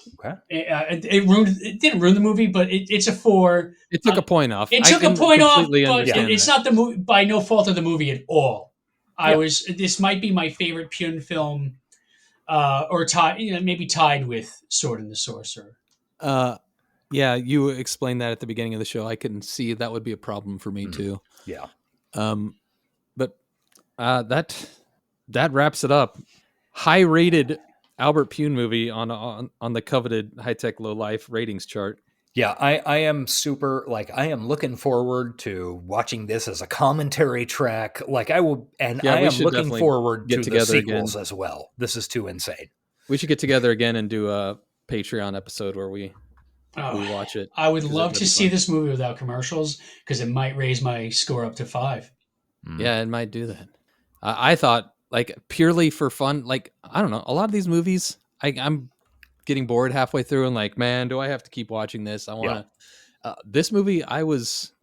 it didn't ruin the movie, but it's a 4. It took a point off. It took a point off, but it's not the movie by no fault of the movie at all. This might be my favorite Pune film, or maybe tied with Sword and the Sorcerer. Yeah, you explained that at the beginning of the show. I can see that would be a problem for me too. Yeah. But that wraps it up. High rated Albert Pune movie on the coveted High Tech Low Life ratings chart. Yeah, I am super, like, I am looking forward to watching this as a commentary track. Like, I will, and Yeah, I we am should looking definitely forward get to the together again. sequels as well. This is too insane. We should get together again and do a Patreon episode where we watch it. I would 'cause love that'd to be see fun. this movie without commercials because it might raise my score up to 5. Yeah, it might do that. I thought, like, purely for fun, like, I don't know, a lot of these movies, I'm getting bored halfway through and like, man, do I have to keep watching this? I want to. This movie, I was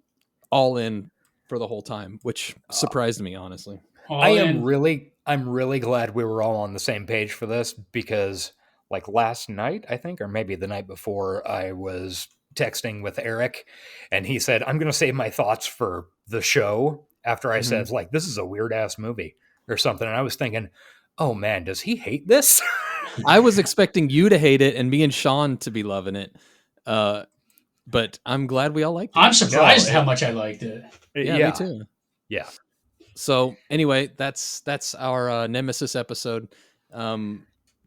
all in for the whole time, which surprised me, honestly. I'm really glad we were all on the same page for this because, like, last night, I think, or maybe the night before, I was texting with Eric and he said, I'm going to save my thoughts for the show after I said, like, this is a weird ass movie or something. And I was thinking, oh man, does he hate this? I was expecting you to hate it and me and Sean to be loving it. But I'm glad we all liked it. I'm surprised how much I liked it. Yeah, me too. Yeah. So anyway, that's our Nemesis episode.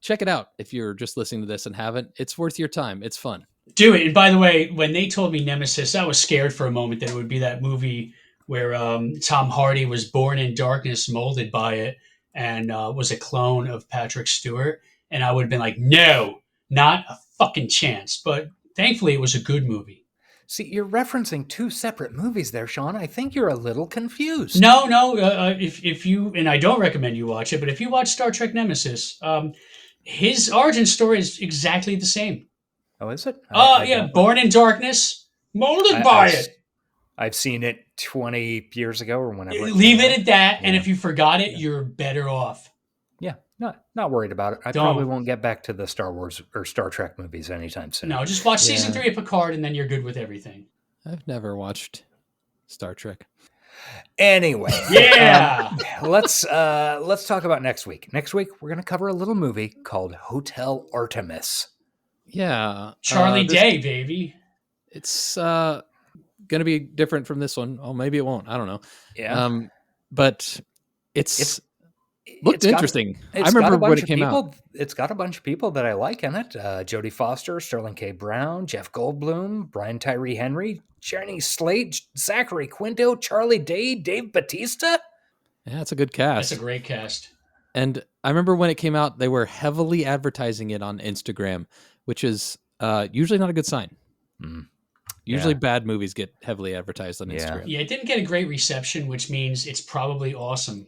Check it out if you're just listening to this and haven't. It's worth your time. It's fun. Do it. And by the way, when they told me Nemesis, I was scared for a moment that it would be that movie where Tom Hardy was born in darkness, molded by it, and was a clone of Patrick Stewart. And I would have been like, no, not a fucking chance. But thankfully, it was a good movie. See, you're referencing two separate movies there, Sean. I think you're a little confused. No. If you, and I don't recommend you watch it, but if you watch Star Trek Nemesis, his origin story is exactly the same. Oh, is it? Yeah, born in darkness, molded by it. I've seen it 20 years ago or whenever. Leave it at that, and if you forgot it, you're better off. Yeah, not worried about it. I probably won't get back to the Star Wars or Star Trek movies anytime soon. No, just watch season 3 of Picard, and then you're good with everything. I've never watched Star Trek. Anyway, yeah, let's talk about next week. Next week, we're going to cover a little movie called Hotel Artemis. Yeah, Charlie Day, baby. It's going to be different from this one. Oh, maybe it won't. I don't know. Yeah, but it's looked interesting. I remember when it came out. It's got a bunch of people that I like in it. Jodie Foster, Sterling K. Brown, Jeff Goldblum, Brian Tyree Henry, Jenny Slate, Zachary Quinto, Charlie Day, Dave Bautista. Yeah, it's a good cast. That's a great cast. And I remember when it came out, they were heavily advertising it on Instagram, which is usually not a good sign. Usually bad movies get heavily advertised on Instagram. Yeah, it didn't get a great reception, which means it's probably awesome.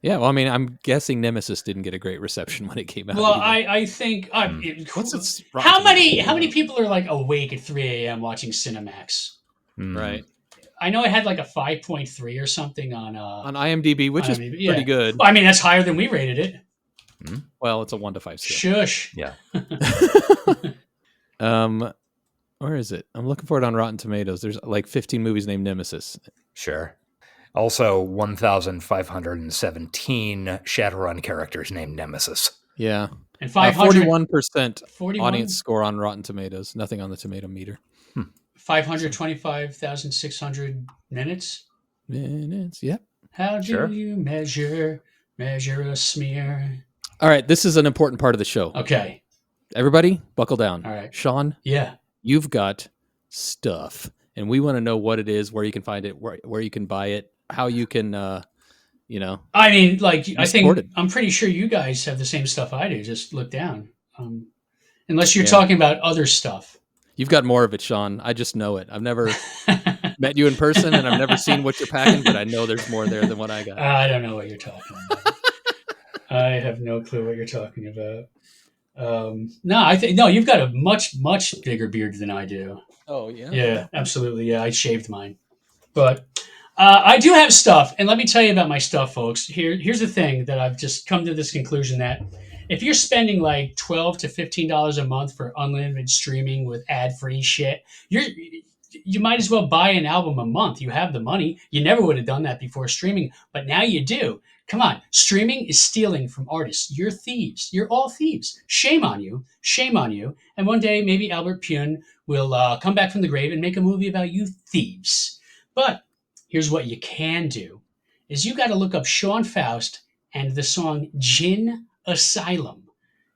Yeah, well, I mean, I'm guessing Nemesis didn't get a great reception when it came out. Well, I think what's its how many people are like awake at 3 a.m. watching Cinemax? Right. I know it had like a 5.3 or something on IMDb, which is pretty good. Well, I mean, that's higher than we rated it. Well, it's a 1 to 5 scale. Shush. Yeah. Where is it? I'm looking for it on Rotten Tomatoes. There's like 15 movies named Nemesis. Sure. Also, 1,517 Shadowrun characters named Nemesis. Yeah. And 41% audience score on Rotten Tomatoes. Nothing on the tomato meter. 525,600 minutes. Yep. How do you measure a smear? All right, this is an important part of the show. Okay. Everybody, buckle down. All right. Sean? Yeah. You've got stuff, and we want to know what it is, where you can find it, where you can buy it, how you can, I mean, like, I think I'm pretty sure you guys have the same stuff I do. Just look down. Unless you're talking about other stuff. You've got more of it, Sean. I just know it. I've never met you in person, and I've never seen what you're packing, but I know there's more there than what I got. I don't know what you're talking about. I have no clue what you're talking about. No, you've got a much bigger beard than I do. Oh yeah. Yeah, absolutely. Yeah, I shaved mine, but I do have stuff, and let me tell you about my stuff, folks. Here's the thing that I've just come to this conclusion that if you're spending like $12 to $15 a month for unlimited streaming with ad-free shit, you might as well buy an album a month. You have the money. You never would have done that before streaming, but now you do. Come on, streaming is stealing from artists. You're thieves. You're all thieves. Shame on you. Shame on you. And one day, maybe Albert Pune will come back from the grave and make a movie about you thieves. But here's what you can do, is you got to look up Sean Faust and the song Gin Asylum.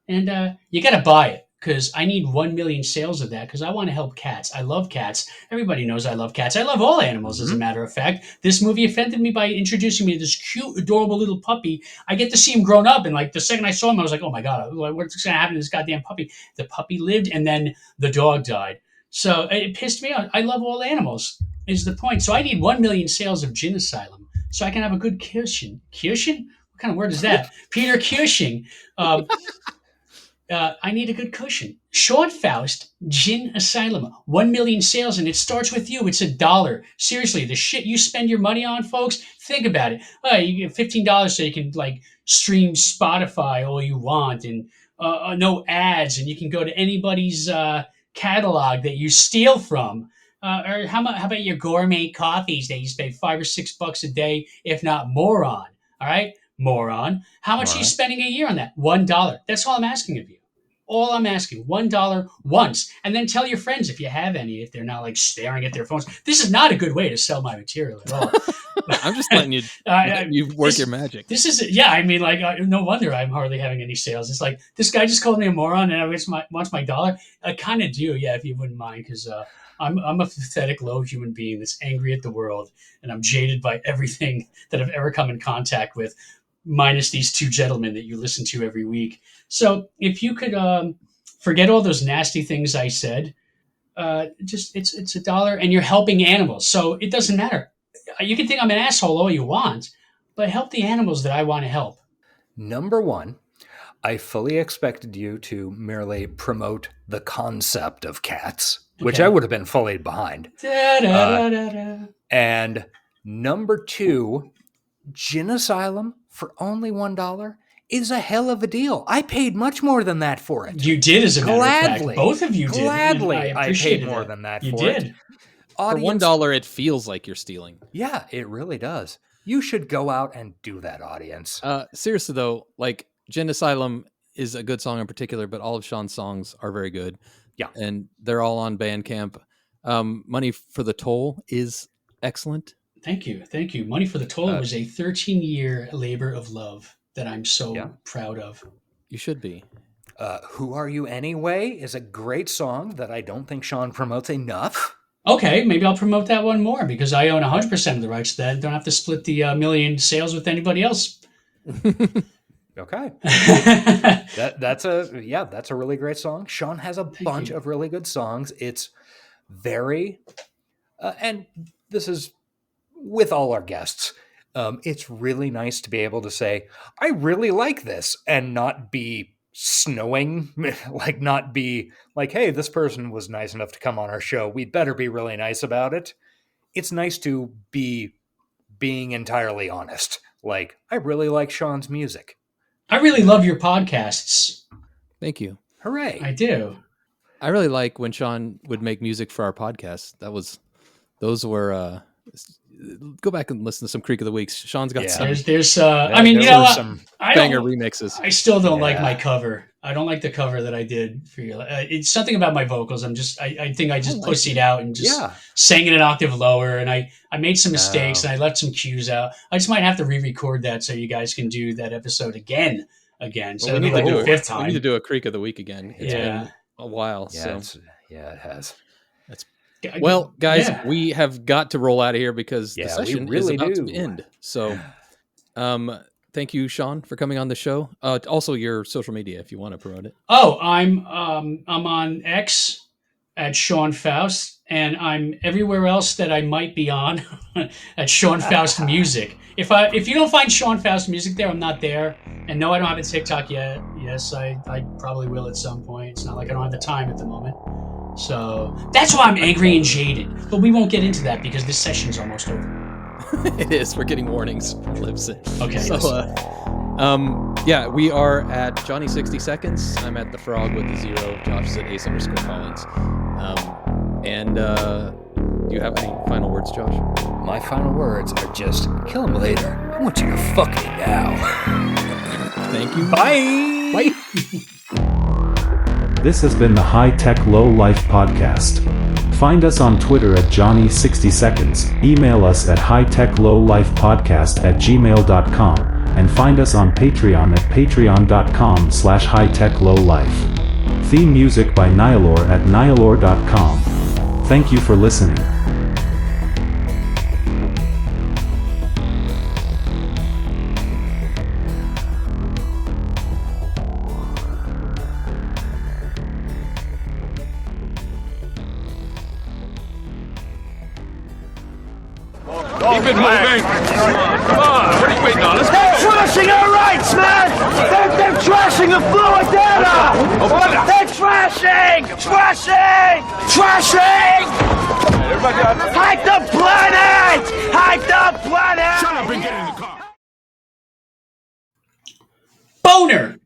And you got to buy it. because I need 1 million sales of that because I want to help cats. I love cats. Everybody knows I love cats. I love all animals, as a matter of fact. This movie offended me by introducing me to this cute, adorable little puppy. I get to see him grown up, and like the second I saw him, I was like, oh my God, what's going to happen to this goddamn puppy? The puppy lived, and then the dog died. So it pissed me off. I love all animals, is the point. So I need 1 million sales of Gin Asylum so I can have a good Cushing. Cushing? What kind of word is that? Peter Cushing. I need a good cushion. Sean Faust, Gin Asylum, 1 million sales, and it starts with you. It's $1. Seriously, the shit you spend your money on, folks, think about it. You get $15 so you can like stream Spotify all you want, and no ads, and you can go to anybody's catalog that you steal from. Or how about your gourmet coffees that you spend $5 or $6 a day, if not more on? All right, moron. How much are you spending a year on that? $1. That's all I'm asking of you. All I'm asking, $1 once. And then tell your friends if you have any, if they're not like staring at their phones. This is not a good way to sell my material at all. I'm just letting you work your magic. This is, yeah, I mean, like, no wonder I'm hardly having any sales. It's like, this guy just called me a moron and I wants my dollar. I kind of do, yeah, if you wouldn't mind, because I'm a pathetic, low human being that's angry at the world, and I'm jaded by everything that I've ever come in contact with, minus these two gentlemen that you listen to every week. So if you could forget all those nasty things I said, just it's $1 and you're helping animals. So it doesn't matter. You can think I'm an asshole all you want, but help the animals that I want to help. Number one, I fully expected you to merely promote the concept of cats, which I would have been fully behind. And number two, Gin Asylum for only $1 is a hell of a deal. I paid much more than that for it. You did, as a matter of fact. Both of you did. Gladly, I paid more than that for it. You did. For $1, it feels like you're stealing. Yeah, it really does. You should go out and do that, audience. Seriously, though, like, Gin Asylum is a good song in particular, but all of Sean's songs are very good. Yeah. And they're all on Bandcamp. Money for the Toll is excellent. Thank you. Thank you. Money for the Toll was a 13-year labor of love that I'm so proud of. You should be. Who Are You Anyway is a great song that I don't think Sean promotes enough. Okay, maybe I'll promote that one more because I own 100% of the rights to that. Don't have to split the million sales with anybody else. Okay. That's a really great song. Sean has a bunch of really good songs. It's very, and this is with all our guests, it's really nice to be able to say, I really like this, and not be snowing, like not be like, hey, this person was nice enough to come on our show, we'd better be really nice about it. It's nice to be being entirely honest. Like, I really like Sean's music. I really love your podcasts. Thank you. Hooray. I do. I really like when Sean would make music for our podcast. Those were go back and listen to some Creek of the Weeks. Sean's got some. There's I mean, you know, some banger remixes. I still don't like my cover. I don't like the cover that I did for you. It's something about my vocals. I think I just pussied out and just sang it an octave lower. And I made some mistakes and I left some cues out. I just might have to re-record that so you guys can do that episode again. So we need like to do the fifth time. We need to do a Creek of the Week again. It's been a while. Yeah, it has. Well, guys, we have got to roll out of here because the session is about to end. So, thank you, Sean, for coming on the show. Also, your social media, if you want to promote it. Oh, I'm on X at Sean Faust, and I'm everywhere else that I might be on at Sean Faust Music. If you don't find Sean Faust Music there, I'm not there. And no, I don't have a TikTok yet. Yes, I probably will at some point. It's not like I don't have the time at the moment. So that's why I'm angry and jaded. But we won't get into that because this session's almost over. It is. We're getting warnings from Libsyn. Okay. So, we are at Johnny 60 Seconds. I'm at The Frog with the 0. Josh is at Ace_Collins. Do you have any final words, Josh? My final words are just kill him later. I want you to fuck me now. Thank you. Bye. Bye. This has been the High Tech Low Life podcast. Find us on Twitter at Johnny60seconds, email us at hightechlowlifepodcast@gmail.com, and find us on Patreon at patreon.com/hightechlowlife. Theme music by Nihilor at nihilor.com. Thank you for listening. Keep it moving. Come on, what are you waiting on? Let's go. They're trashing our rights, man. They're trashing the fluid data. They're trashing. Hide the planet. Shut up and get in the car. Boner.